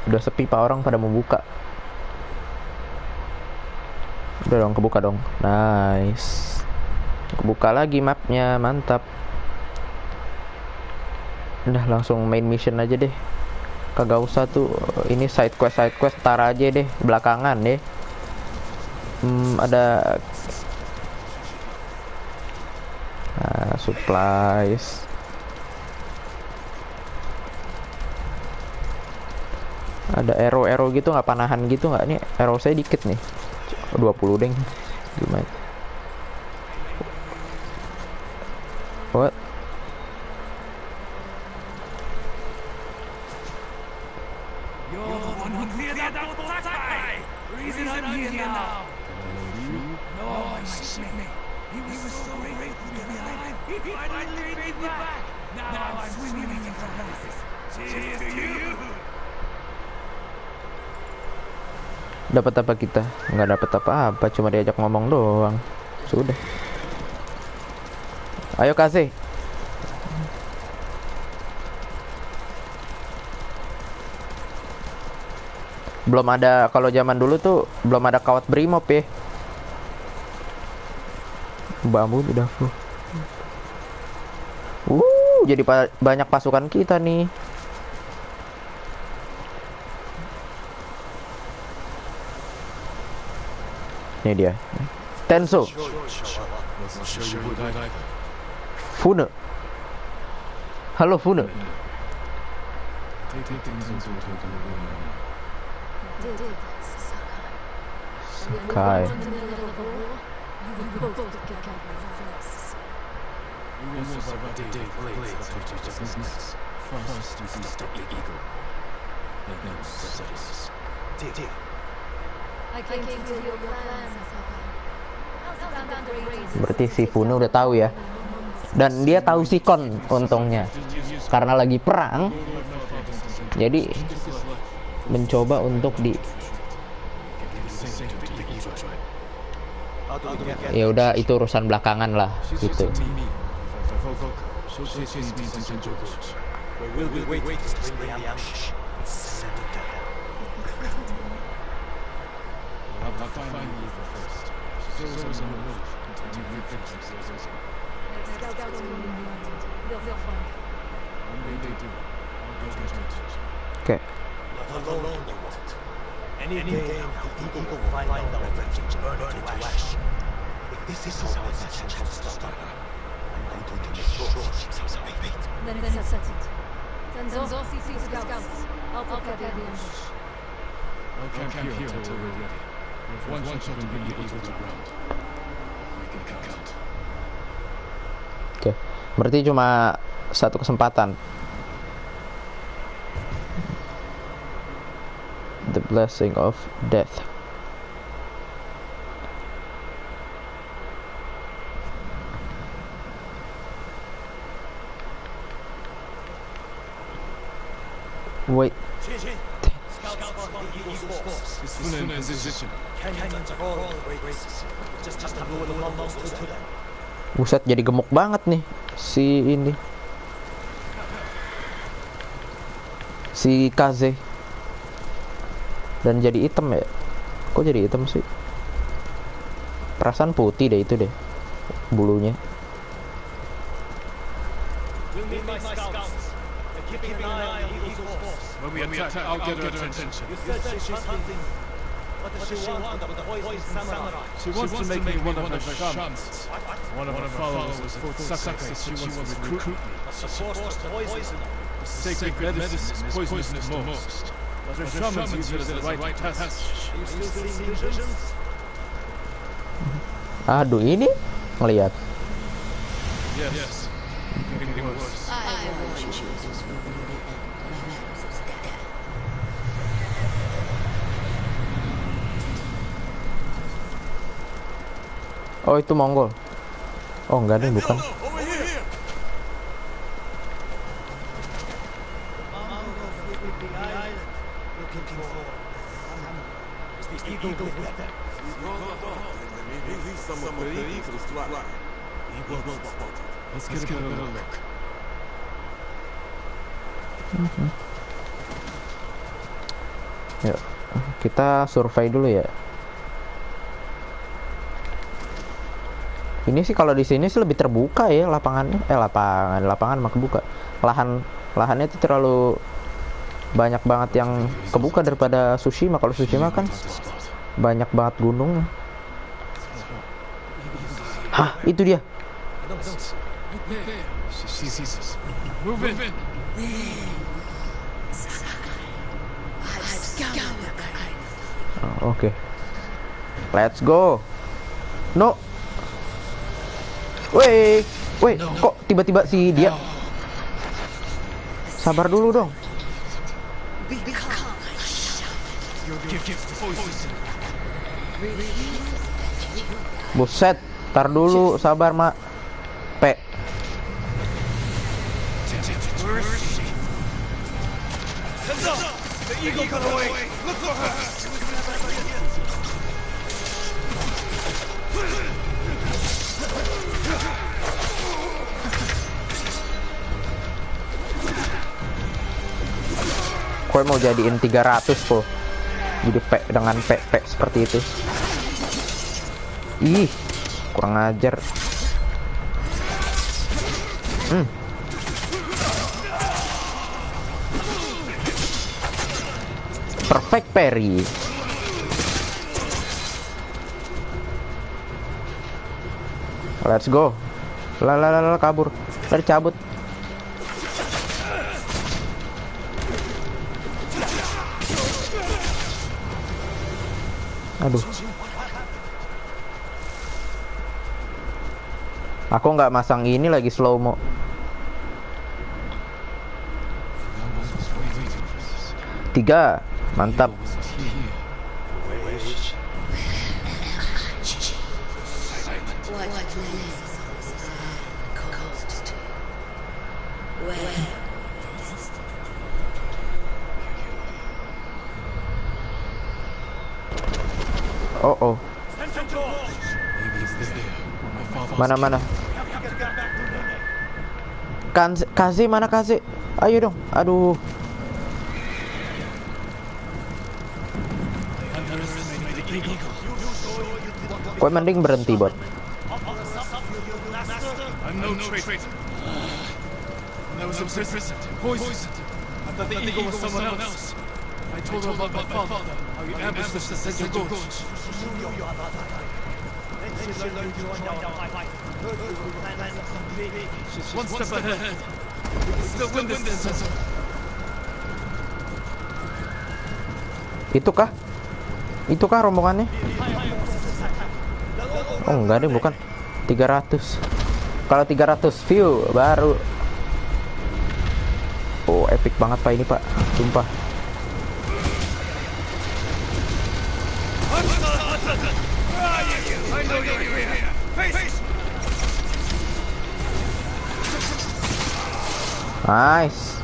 Udah sepi pak, orang pada mau buka. Udah dong, kebuka dong. Nice. Kebuka lagi mapnya, mantap. Udah langsung main mission aja deh. Kagak usah tuh ini side quest tar aja deh belakangan deh. Ada supplies. Ada arrow gitu nggak, panahan gitu nggak? Nih arrow saya dikit nih, 20 deng. Gimana? What? You're the one who cleared out Sakai! Reason I'm here now! No, my shipmate. He was so grateful to be alive. He finally paid me back. Now I'm swimming in your glasses. Cheers to you. Dapat apa kita? Nggak dapat apa-apa, cuma diajak ngomong doang. Sudah. Ayo kasih. Belum ada, kalau zaman dulu tuh belum ada kawat brimob ya. Bambu udah full. Jadi banyak pasukan kita nih. Ini dia. Tenso. Fune. Halo Fune. Sakai. Berarti si Fune udah tahu ya. Dan dia tahu Sikon untungnya. Karena lagi perang. Jadi mencoba untuk ya udah, itu urusan belakangan lah gitu. Oke. Any day, the eagle will find our vengeance burned to ash. If this is our message to stop her, I'm going to make sure she's our fate. Then set it. Tenzo, see scouts. I'll prepare the ambush. I'll camp here until we're ready. If one shot to bring the eagle to ground, we can count. Oke, berarti cuma satu kesempatan. The blessing of death. Wait. Eagle's force. It's full in position. Canyon control the races. Just have to lure the lumos to them. Buset, jadi gemuk banget nih si ini. Si Kaze. Dan jadi hitam ya. Kok jadi hitam sih? Perasaan putih deh itu deh bulunya. We'll need my scouts. They're keeping an eye on the Eagle's force. When we attack, I'll get her attention. You said she's hunting. What does she want with the poison samurai? She wants to make me one of her shamans. One of her followers at Fort Sakai said she wants to recruit me. The force was poison. The sacred medicine is poisonous to most. But her shamans use it as a rite of passage. You still seeing visions? Aduh, ini ngelihat. Yes. Getting worse. Oh, itu Mongol. Oh, enggak deh, bukan. Over here! Is the eagle with them? Maybe some of the eagles fly. Let's get a look. Yuk, kita survei dulu ya. Ini sih kalau di sini sih lebih terbuka ya lapangannya. Lapangan mah kebuka. Lahannya itu terlalu banyak banget yang kebuka daripada Tsushima. Kalau Tsushima kan banyak banget gunung. Hah, itu dia. She sees us. Move in. Oh, oke. Let's go. No. Weh, kok tiba-tiba si dia? Sabar dulu dong. Buset, tar dulu, sabar mak. P. Kue mau jadiin 300 kok. Jadi P dengan P seperti itu. Ih, kurang ajar. Perfect parry. Let's go. Lah kabur. Dari cabut. Aduh. Aku nggak masang ini lagi slow mo. Tiga, mantap. Oh. Mana? Kaze mana Kaze? Ayo dong. Aduh. Gue mending berhenti bot. I told her about my father, how he ambushed us at Senju Gorge. She's one step ahead. We can still win this, Senju. Itukah rombongannya? Oh enggak deh, bukan. 300. Kalau 300 view baru. Oh, epic banget Pak ini, Pak. Sumpah. Nice.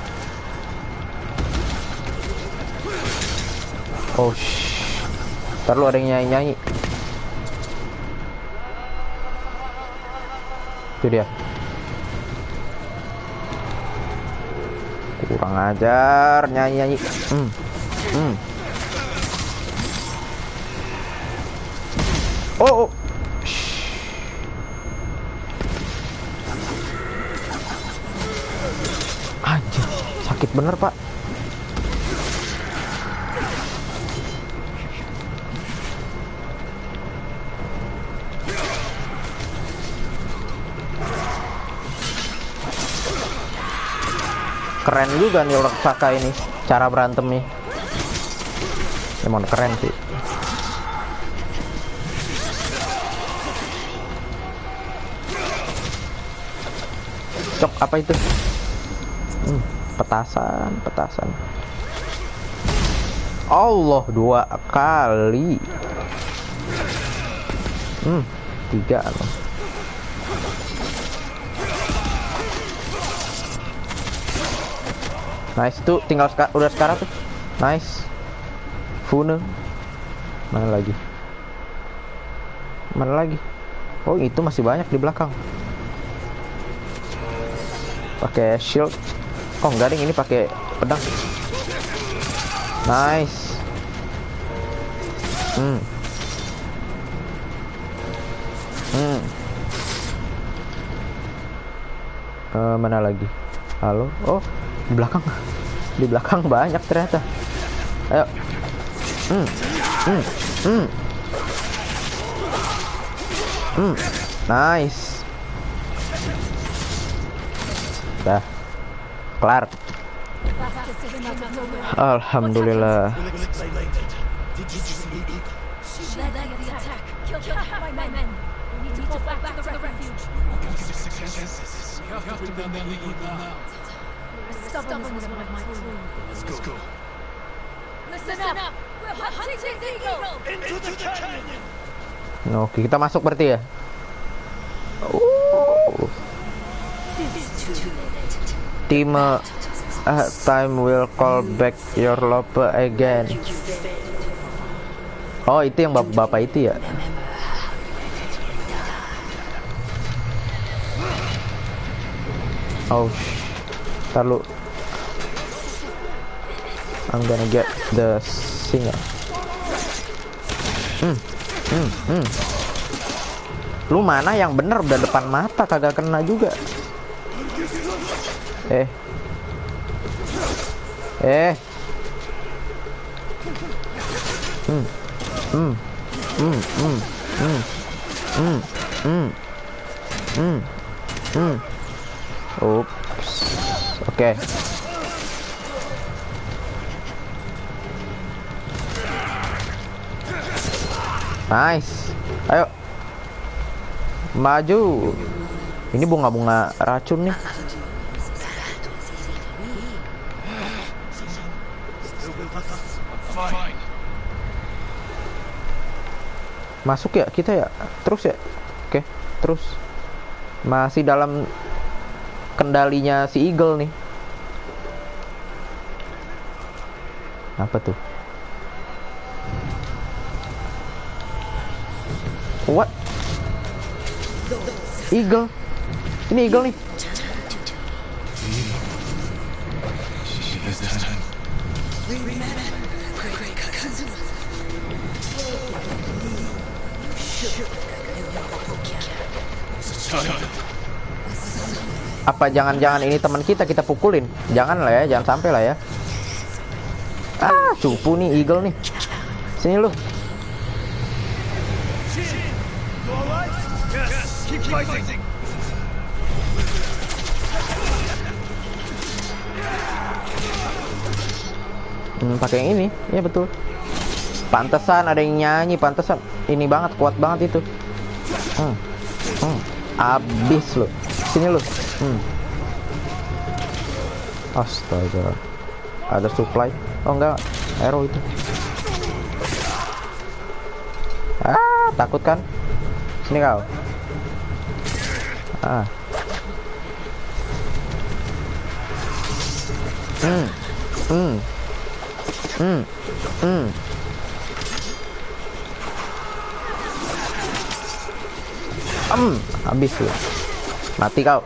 Oh, ntar lu ada yang nyanyi. Itu dia. Kurang ajar nyanyi. Oh. Anjir, sakit bener, Pak. Keren juga nih orang Saka ini cara berantemnya. Emang keren sih. Cok, apa itu? Petasan. Allah, 2 kali. 3 loh. Nice tuh, tinggal udah sekarang tuh. Nice. Fune. Mana lagi? Oh, itu masih banyak di belakang. Pakai shield. Oh, enggak ding, ini pakai pedang. Nice. Mana lagi? Halo. Oh, di belakang banyak ternyata. Ayo. Nice. Dah. Kelar. Alhamdulillah. Let's go. Listen up. We're hunting the eagle. Into the canyon. Oke, kita masuk berarti ya. Team time will call back your lope again. Oh, itu yang bapak itu ya. Oh, ntar lu. I'm gonna get the singer. Lu mana yang bener, udah depan mata kagak kena juga. Oops. Oke. Nice. Ayo. Maju. Ini bunga-bunga racun nih. Masuk ya kita ya. Terus ya. Oke, terus. Masih dalam kendalinya si Eagle nih. Apa tuh? What? Eagle. Ini Eagle nih. Apa jangan-jangan ini teman kita pukulin? Jangan lah ya, jangan sampai lah ya. Ah, cupu nih Eagle nih. Sini lu. Pakai yang ini, ya betul. Pantesan ada yang nyanyi, pantesan ini banget, kuat banget itu. Abis lu. Sini lu. Astaga. Ada supply. Oh enggak, arrow itu. Ah, takut kan? Sini kau. Habis lu. Mati kau.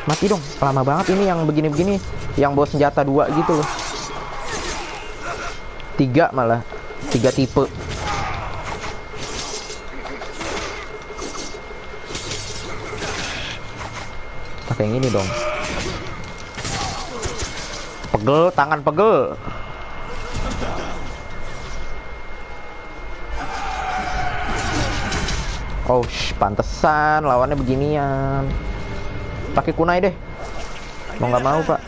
Mati dong. Lama banget ini yang begini-begini. Yang bawa senjata 2 gitu loh. 3 malah. 3 tipe. Pakai yang ini dong. Pegel, tangan pegel. Oh, pantesan lawannya beginian. Pakai kunai deh. Mau nggak mau, Pak.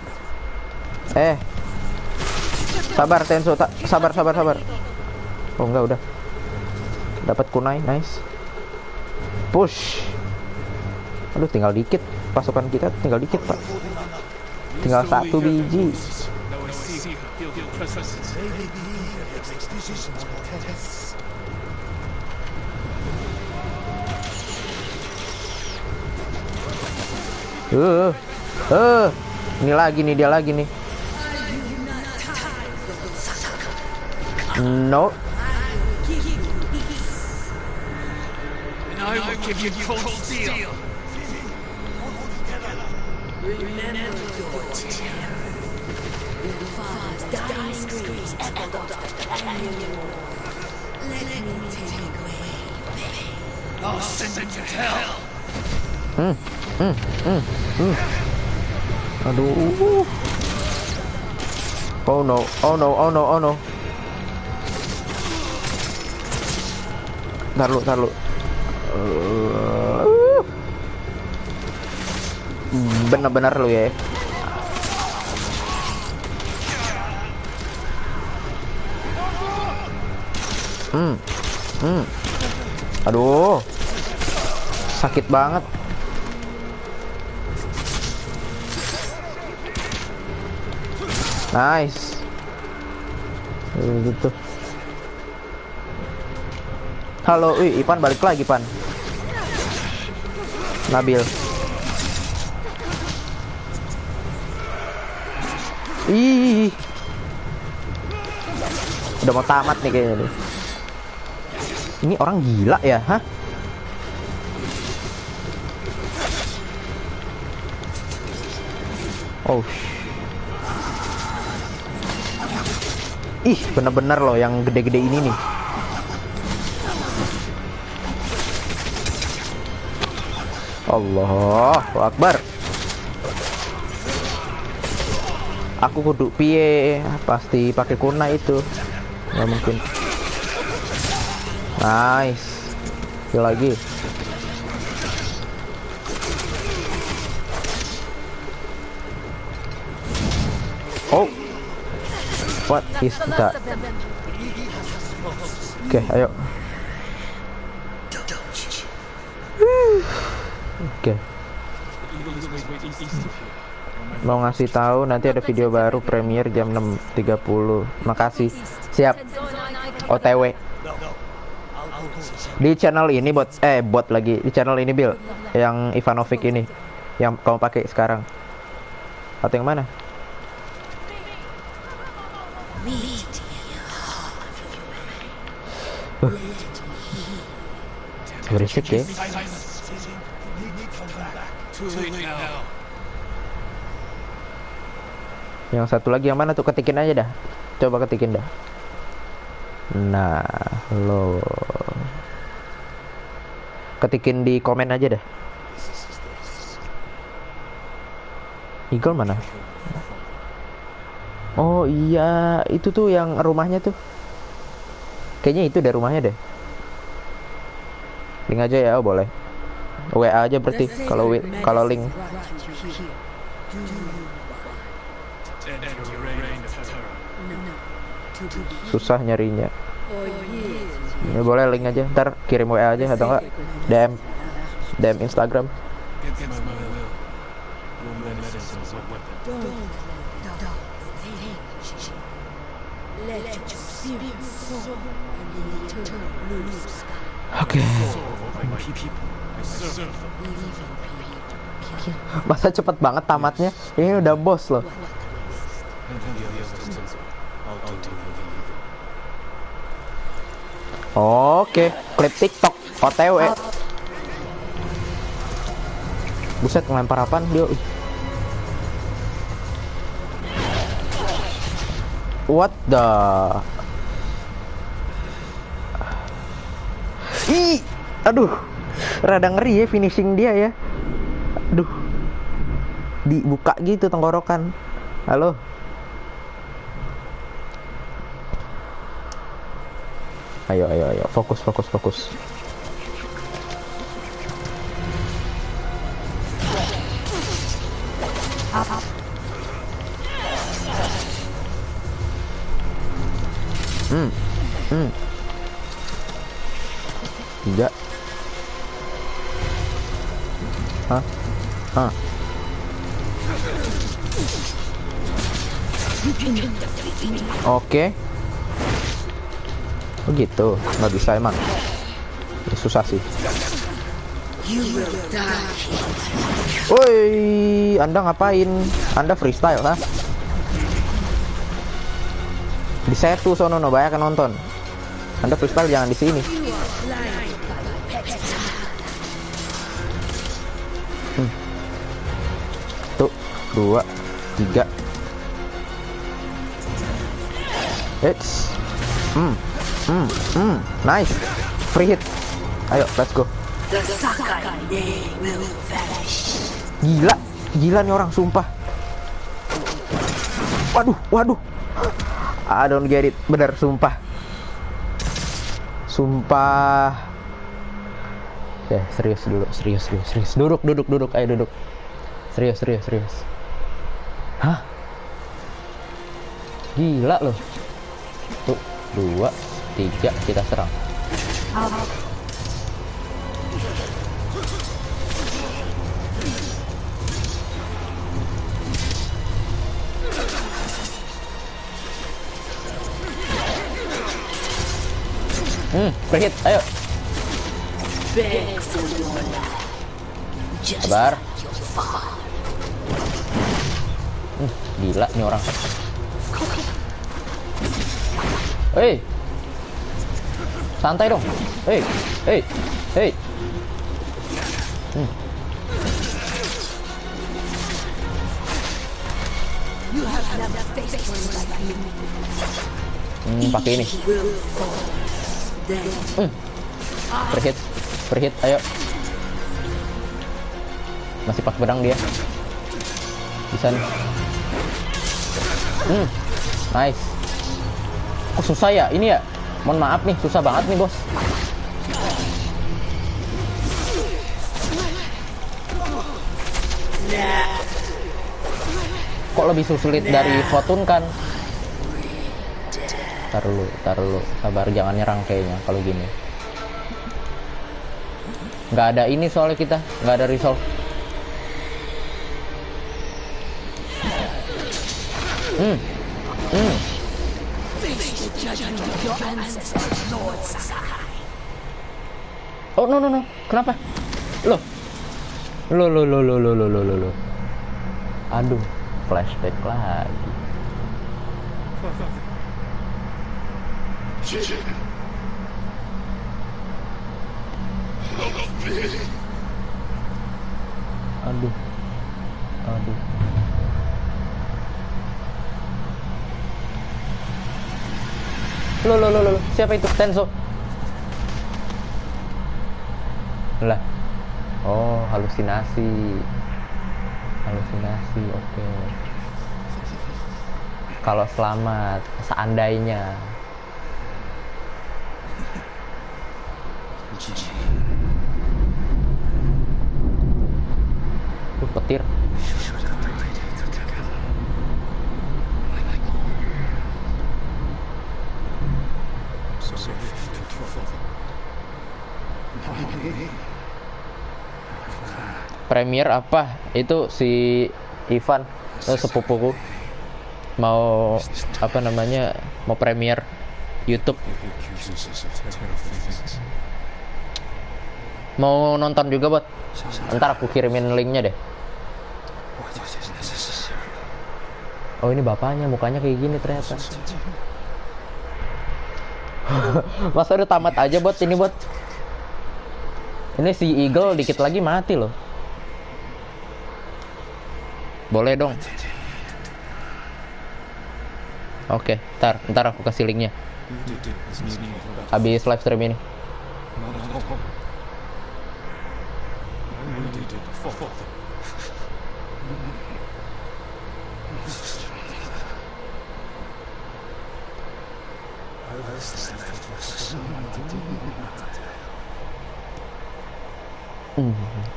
Sabar Tenso, sabar. Oh, enggak udah. Dapat kunai, nice. Push. Aduh, tinggal dikit. Pasukan kita tinggal dikit, Pak. Tinggal 1 biji. Ini lagi nih, dia lagi nih. No. And I will give you cold steel. Remember your terror. Your father's dying screams echoed off the canyon wall. Let me take away pain. I'll send it to hell. Aduh. Oh no. Ntar lu. Bener-bener lu ya. Aduh. Sakit banget. Nice. Gitu. Halo, Ipan balik lagi, Pan. Nabil. Ih. Udah mau tamat nih kayaknya nih. Ini orang gila ya, hah? Oh. Ih, bener-bener loh yang gede-gede ini nih. Allahu Akbar. Aku kudu piye, pasti pakai kunai itu. Nggak mungkin. Nice. Lagi. Oh. What is that? Oke, ayo. Oke. Mau ngasih tahu nanti ada video baru premiere jam 6.30. Makasih. Siap. OTW. Di channel ini bot lagi. Di channel ini Bill, yang Ivanovic ini yang kamu pakai sekarang. Atau yang mana? Berisik ya. Yang satu lagi yang mana tuh? Ketikin aja dah. Coba ketikin dah. Nah, lo ketikin di komen aja dah. Eagle mana? Oh iya, itu tuh yang rumahnya tuh. Kayaknya itu dari rumahnya deh. Link aja ya, boleh. WA aja berarti kalau link. Susah nyarinya. Ya, boleh link aja, ntar kirim WA aja atau enggak DM Instagram. Oke. Masa cepet banget tamatnya? Ini udah bos loh. Oke, klip TikTok OTW. Buset, ngelempar apaan dia? What the? Ih, aduh, rada ngeri ya finishing dia ya. Aduh, dibuka gitu tenggorokan. Halo. Ayo, fokus. Tiga. Oke. Begitu, nggak bisa emang. Ya, susah sih. Woi, Anda ngapain? Anda freestyle, ha? Di setu sono, banyak yang nonton. Anda freestyle jangan di sini. Tuh, 2, 3. It's nice. Free hit. Ayo, let's go. Gila nih orang, sumpah. Waduh. I don't get it, bener, sumpah. Ya, serius dulu, serius. Duduk, ayo duduk. Serius. Hah? Gila loh. Tuh, 2, 3, kita serang. Free hit, ayo. Sabar. Gila nih orang. Hei, santai dong. Hei. Pakai ini. Free hit, ayo. Masih pas pedang dia. Bisa nih. Nice. Kok susah ya ini ya? Mohon maaf nih, susah banget nih, bos. Kok lebih sulit dari Khotun kan? Tar dulu, sabar, jangan nyerang kayaknya kalau gini. Nggak ada ini soalnya kita, nggak ada resolve. Oh no, kenapa? Loh. Aduh, flashback lagi. Aduh. Loh. Siapa itu? Tenso. Lah. Oh, halusinasi. Oke. Kalau selamat, seandainya. Petir. Premier apa? Itu si Ivan, sepupuku. Mau apa namanya? Mau premier YouTube. Mau nonton juga, Bot? Ntar aku kirimin linknya deh. Oh, ini bapaknya, mukanya kayak gini ternyata. Masa udah tamat aja, Bot, ini, Bot? Ini si Eagle dikit lagi mati loh. Boleh dong. Oke, ntar aku kasih linknya habis live stream ini.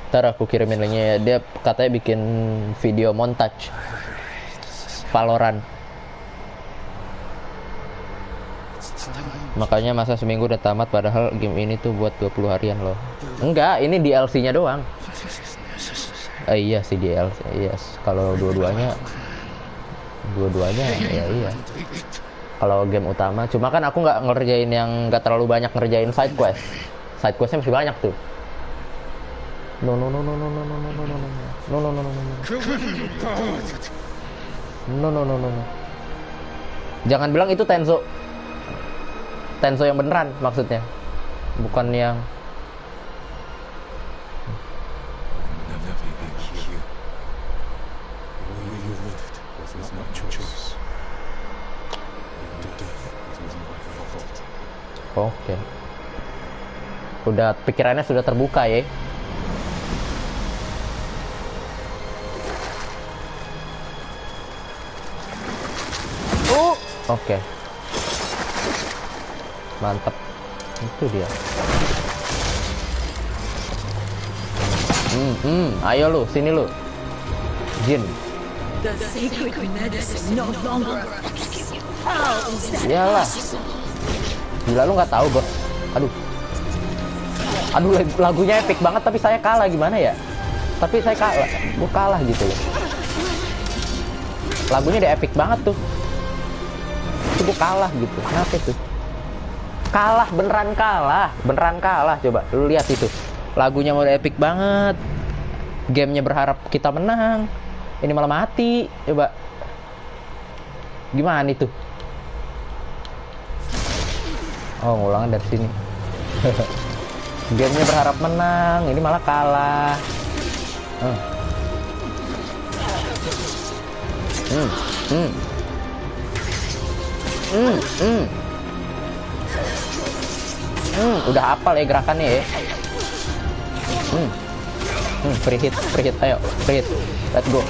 Ntar aku kirimin linknya ya. Dia katanya bikin video montage Valorant. Makanya masa seminggu udah tamat, padahal game ini tuh buat 20 harian loh. Enggak, ini DLC-nya doang. Iya sih DLC. Yes. Kalau dua-duanya ya iya. Kalau game utama, cuma kan aku nggak ngerjain yang nggak terlalu banyak ngerjain side quest. Side questnya masih banyak tuh. No. Jangan bilang itu Tenso yang beneran maksudnya, bukan yang Oke. Udah pikirannya sudah terbuka ya. Oke. Mantap. Itu dia. Ayo lu, sini lu. Jin. Iyalah. Gila lu nggak tahu, Bos. Aduh, lagunya epic banget tapi saya kalah gimana ya? Tapi saya kalah. Gue kalah gitu loh. Lagunya udah epic banget tuh. Itu gue kalah gitu. Kenapa tuh? Kalah, beneran kalah. Coba lu lihat itu. Lagunya udah epic banget. Gamenya berharap kita menang. Ini malah mati. Coba. Gimana itu? Oh, ngulangan dari sini. Gamenya berharap menang, ini malah kalah. Udah hafal ya gerakannya ya. Free hit, ayo, free hit, let's go.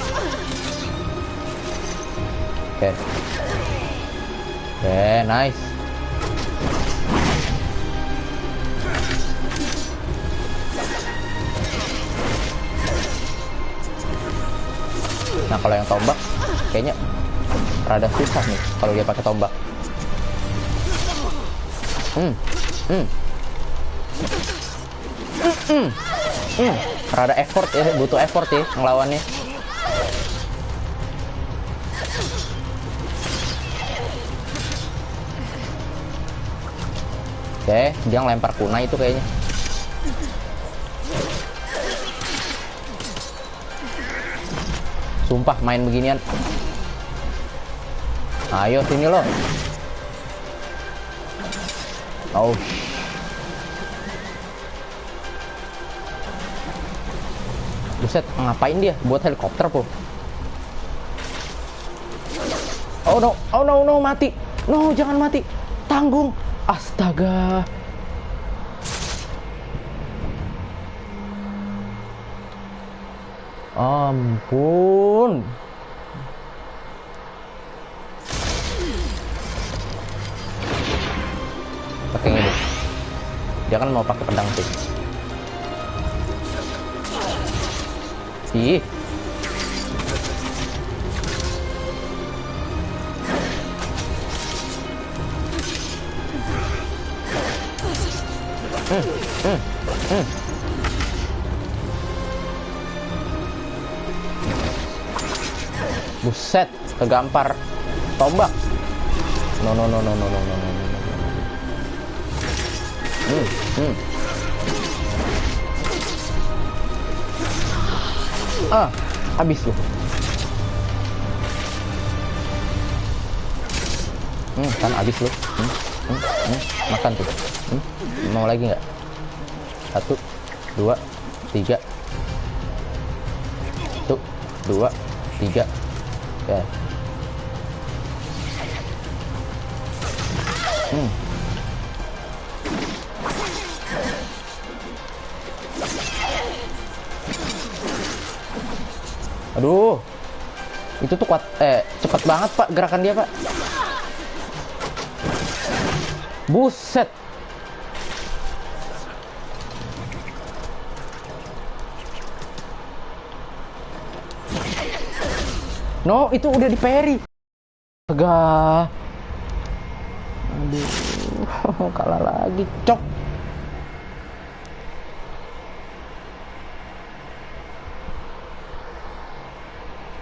Oke, nice. Nah kalau yang tombak kayaknya rada susah nih kalau dia pakai tombak. Rada effort ya, butuh effort ya ngelawannya. Oke, dia ngelempar kunai itu kayaknya. Sumpah main beginian. Ayo sini lo. Oh. Buset, ngapain dia? Buat helikopter po. Oh no, mati. No, jangan mati. Tanggung. Astaga. Ampun. Pakai ini. Dia kan mau pakai pedang sih. Ih. Buset, kegampar tombak. No. Habis lu. Kan habis lu. Makan tuh. Mau lagi nggak? 1, 2, 3. 1, 2, 3. Oke. Aduh. Itu tuh kuat, cepet banget Pak gerakan dia Pak. Buset. No, itu udah di parry. Agak. Aduh, kalah lagi, cok.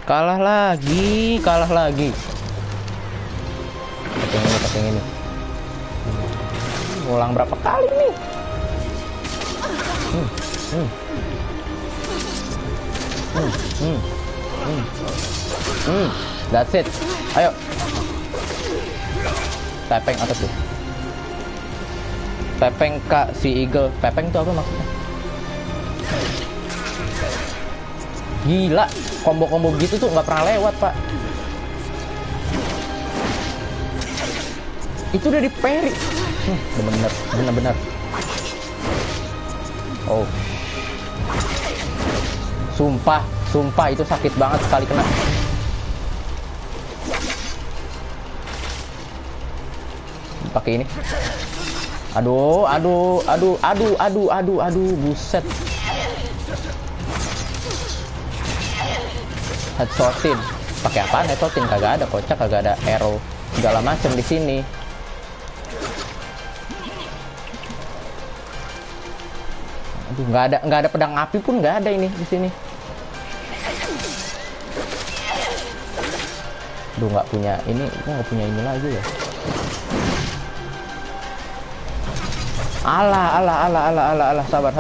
Kalah lagi. Pakai yang ini. Ngulang berapa kali nih? That's it. Ayo. Pepeng apa tuh? Pepeng Kak si Eagle. Pepeng itu apa maksudnya? Gila, combo-combo gitu tuh nggak pernah lewat Pak. Itu udah di parry. Bener-bener. Oh. Sumpah itu sakit banget sekali kena. Pakai ini. Aduh, buset. Headshotin. Pakai apaan headshotin? Kagak ada, kocak, kagak ada arrow segala macem di sini. Aduh, nggak ada pedang api pun nggak ada ini di sini. Aduh, nggak punya ini, gua nggak punya ini lagi ya. Alah, sabar.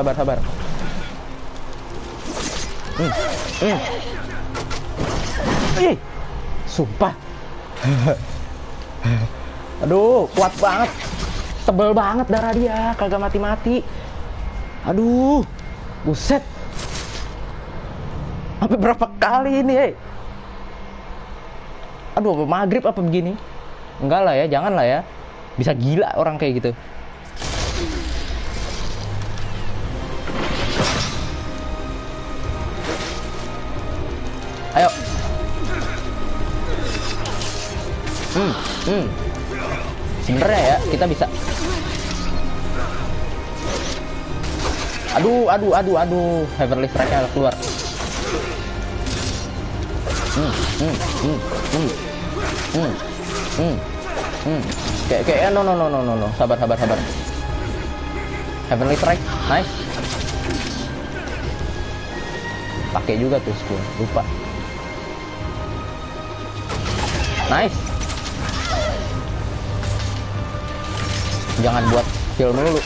Sumpah. Aduh, kuat banget. Tebel banget darah dia, kagak mati-mati. Aduh, buset. Sampai berapa kali ini, Aduh, apa maghrib apa begini? Enggak lah ya, jangan lah ya. Bisa gila orang kayak gitu. Ayo. Sebenarnya ya, kita bisa. Aduh. Heavenly Strike-nya keluar. Kayak no. Sabar. Heavenly Strike, nice. Pakai juga tuh skill, lupa. Nice. Jangan buat skill dulu.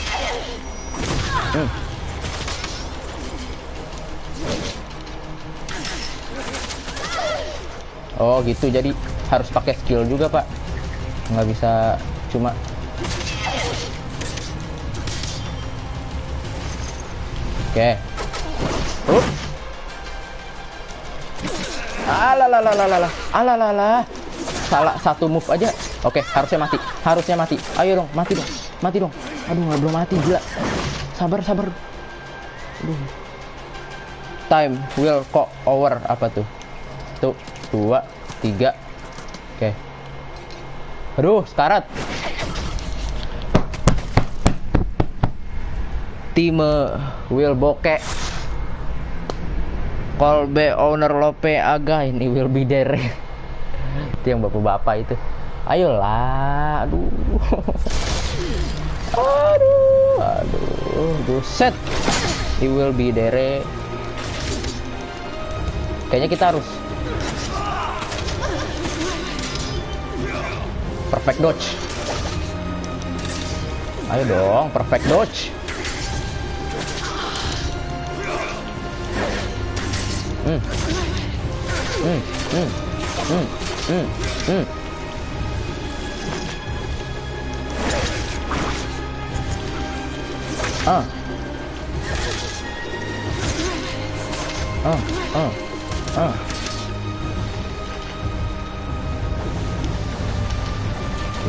Oh gitu, jadi harus pakai skill juga Pak, nggak bisa cuma. Oke. Alah. Salah satu move aja. Oke, harusnya mati. Ayo dong, mati dong. Aduh, belum mati, gila. Sabar. Aduh. Time will go over, apa tuh? 2, 3. Oke. Aduh, sekarat. Time will bokeh. Call be owner lope aga, ini will be there. Itu yang bapak-bapak itu. Ayolah, aduh, buset. He will be there. Kayaknya kita harus perfect dodge. Ayo dong, perfect dodge.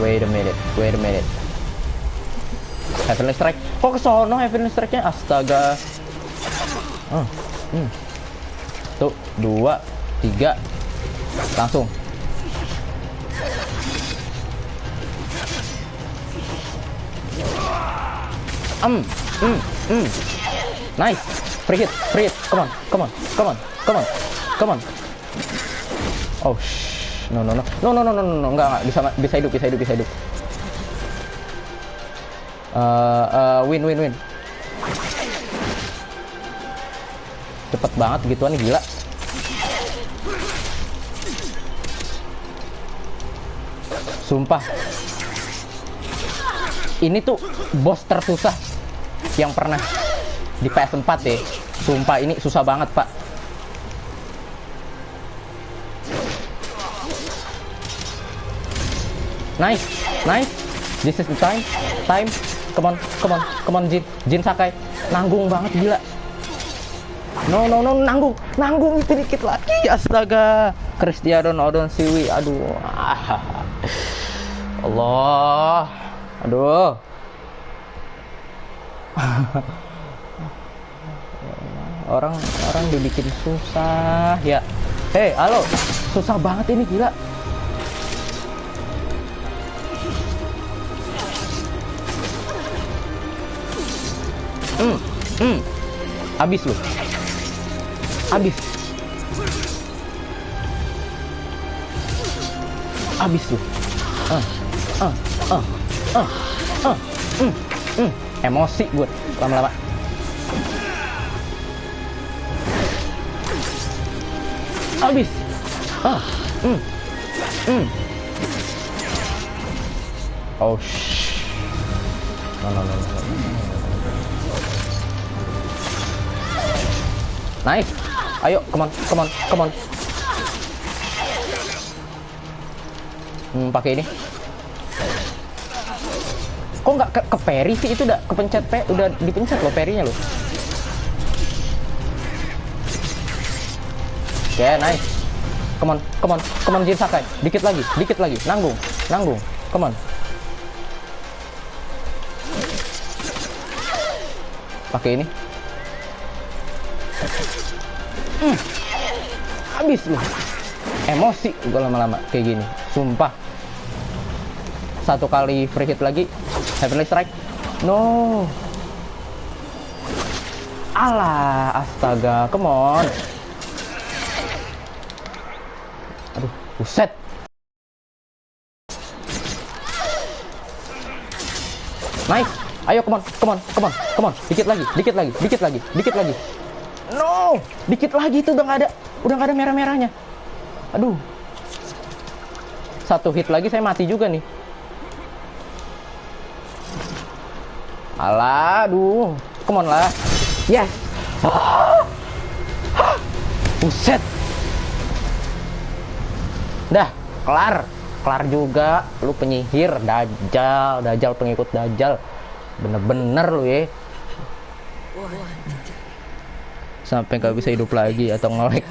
Wait a minute. Heavenly Strike. Kok kesono Heavenly Strike-nya? Astaga. Tuh, 2, 3. Langsung. Nice. Free hit. Come on. Oh, no. Enggak. Bisa hidup. Win. Cepet banget gituan, gila. Sumpah. Ini tuh boss tersusah yang pernah di PS4 ya. Sumpah ini susah banget, Pak. Nice. This is the time. Come on, Jin Sakai. Nanggung banget, gila. No, nanggung itu dikit lagi. Astaga. Cristiano Odon Siwi. Aduh. Allah. Aduh. Orang dibikin susah ya. Hei, halo. Susah banget ini, gila. Abis lu. Emosi gue lama-lama. Abis. Oh shh. No. Nice. Ayo, come on. Pakai ini. Kok nggak ke parry sih? Itu udah kepencet udah dipencet loh parry-nya loh. Oke, nice. Come on Jin Sakai. Dikit lagi. Nanggung. Come on. Pakai ini. Habis loh. Emosi gue lama-lama kayak gini. Sumpah. Satu kali free hit lagi. Heavenly Strike. No. Alah, astaga. Come on. Aduh, buset. Nice. Ayo, come on. Dikit lagi. No, dikit lagi itu udah nggak ada merah-merahnya. Aduh. Satu hit lagi saya mati juga nih. Alah, aduh. Come on lah. Yes. Buset. Dah, kelar juga. Lu penyihir, Dajjal pengikut Dajjal. Bener-bener lu ya. Sampai nggak bisa hidup lagi atau nge-lag.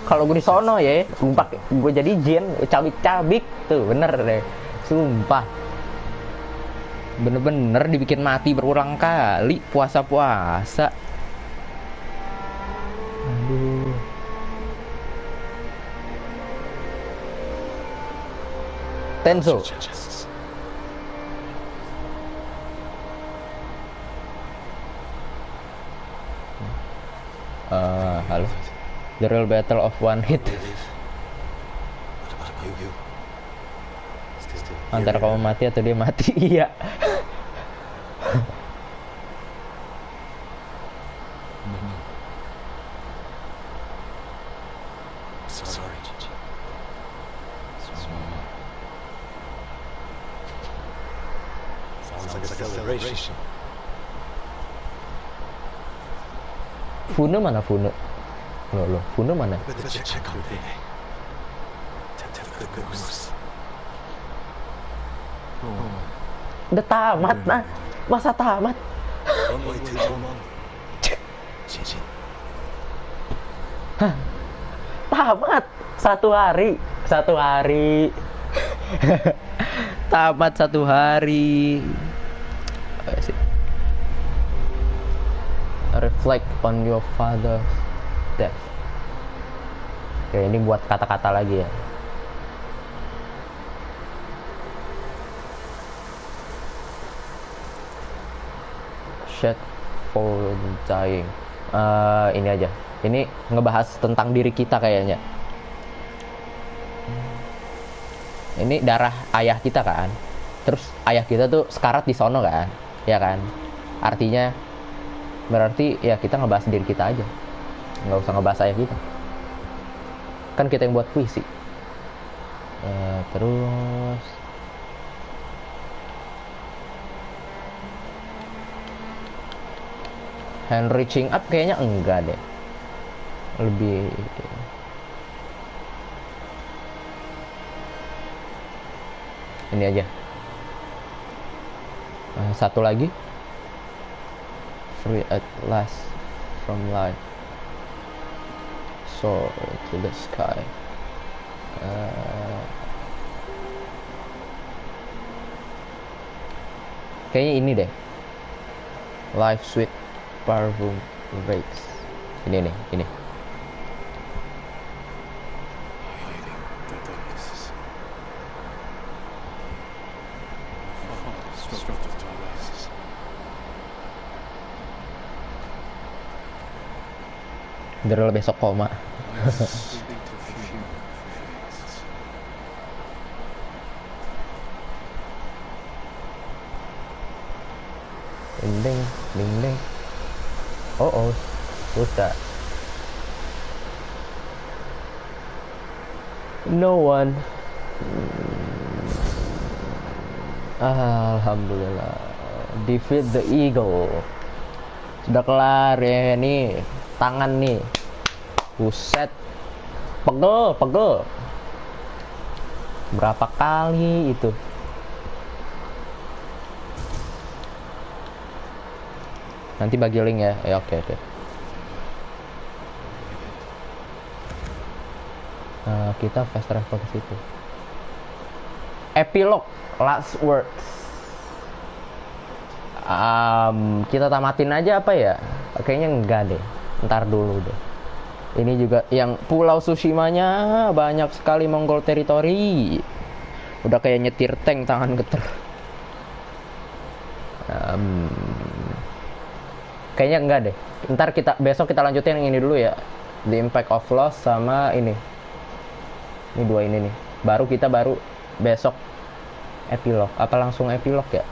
Kalau gue di sono ya, gue jadi Jin, cabik-cabik tuh, bener deh, sumpah. Bener-bener dibikin mati berulang kali puasa-puasa. Aduh. Tenzo. Halo. The real battle of one hit. Antara kamu mati atau dia mati. Iya. Fune mana Fune? Loh, Fune mana? Udah tamat nah. Masa tamat? Don't wait too long. Tamat 1 hari. Tamat 1 hari. Reflect on your father's death. Oke, ini buat kata-kata lagi ya. Shed for dying. Ini aja. Ini ngebahas tentang diri kita kayaknya. Ini darah ayah kita kan. Terus ayah kita tuh sekarat di sono kan, ya kan. Artinya berarti ya kita ngebahas diri kita aja. Nggak usah ngebahas ayah kita. Kan kita yang buat puisi. Terus hand reaching up kayaknya enggak deh. Lebih ini aja. Satu lagi, free at last from life, soar to the sky. Kayaknya ini deh, life sweet parfum breaks. Ini nih, ini. Daryl besok koma. Ding ding ding ding. Oh, sudah. No one. Alhamdulillah. Defeat the eagle. Sudah kelar ya nih. Tangan nih. Buset. Pegel. Berapa kali itu? Nanti bagi link ya. Oke. Kita fast travel ke situ. Epilog, last words. Kita tamatin aja apa ya? Kayaknya enggak deh. Ntar dulu deh. Ini juga yang Pulau Tsushima-nya banyak sekali Mongol teritori. Udah kayak nyetir tank tangan geter. Kayaknya enggak deh. Ntar besok kita lanjutin yang ini dulu ya. The Impact of Loss sama ini. Ini 2 ini nih. Baru besok epilog. Apa langsung epilog ya?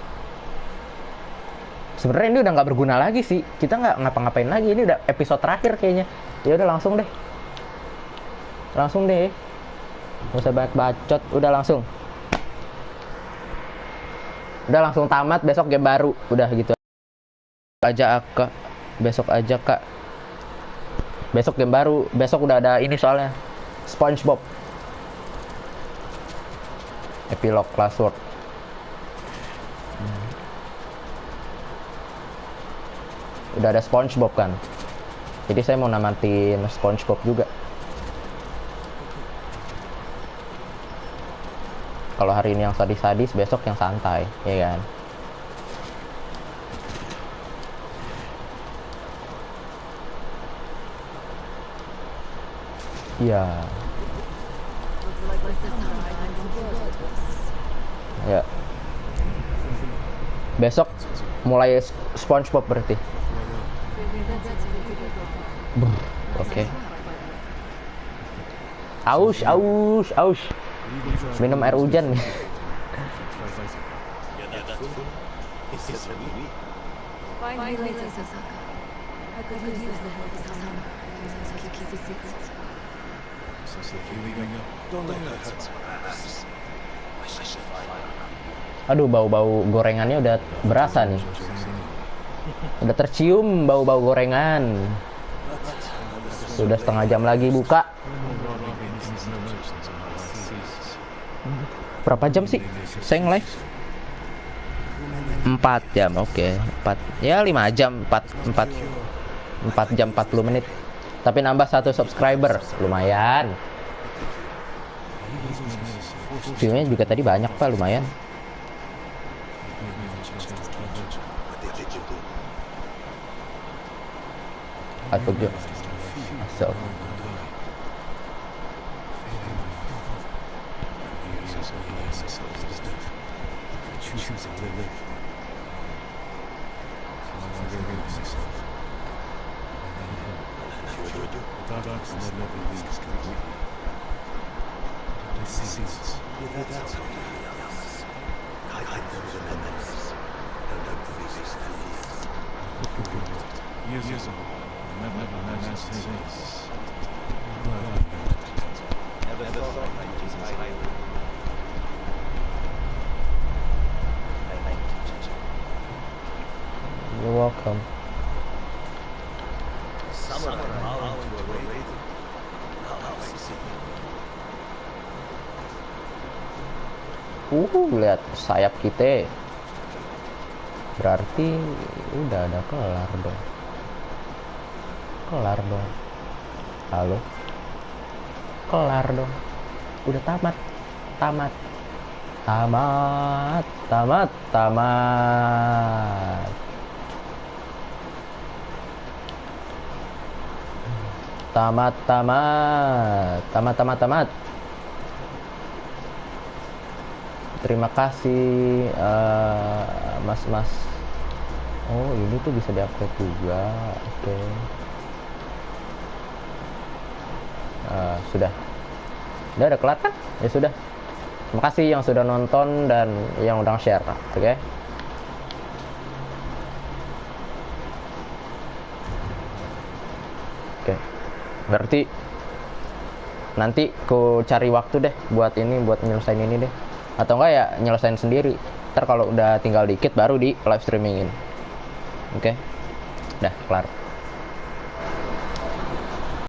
Sebenarnya ini udah nggak berguna lagi sih. Kita nggak ngapa-ngapain lagi. Ini udah episode terakhir kayaknya. Ya udah langsung deh. Nggak usah banyak bacot. Udah langsung tamat. Besok game baru. Udah gitu aja Kak. Besok aja Kak. Besok game baru. Besok udah ada ini soalnya. SpongeBob. Epilog Last Word. Udah ada SpongeBob kan. Jadi saya mau namatin SpongeBob juga. Kalau hari ini yang sadis-sadis, besok yang santai, ya kan? Iya. Ya. Besok mulai SpongeBob berarti. Oke. Aus. Minum air hujan nih. Find me later, Sasaka. I could use the help of someone to keep it secret. Aduh, bau-bau gorengannya udah berasa nih. Udah tercium bau-bau gorengan. Sudah setengah jam lagi buka. Berapa jam sih saya nge-live? 4 jam, oke. 4 ya 5 jam, 4 jam 40 menit. Tapi nambah 1 subscriber, lumayan. Viewnya juga tadi banyak Pak, lumayan. Masuk yuk. Masuk. Years ago, never say this. Never thought I'd use my highway. You're welcome. Someone allowed to await. Now I see. Lihat sayap kita. Berarti udah ada kelar dong. Kelar dong. Halo. Kelar dong. Udah tamat. Tamat. Tamat. Tamat. Tamat. Tamat. Tamat. Tamat. Tamat. Tamat. Terima kasih mas-mas. Oh ini tuh bisa di-upgrade juga. Oke. Sudah ada kelar kan? Ya sudah. Terima kasih yang sudah nonton dan yang udah share. Oke. Oke. Berarti nanti ku cari waktu deh buat nyelesain ini deh. Atau enggak ya nyelesain sendiri. Ntar kalau udah tinggal dikit baru di live streamingin. Oke. Udah kelar.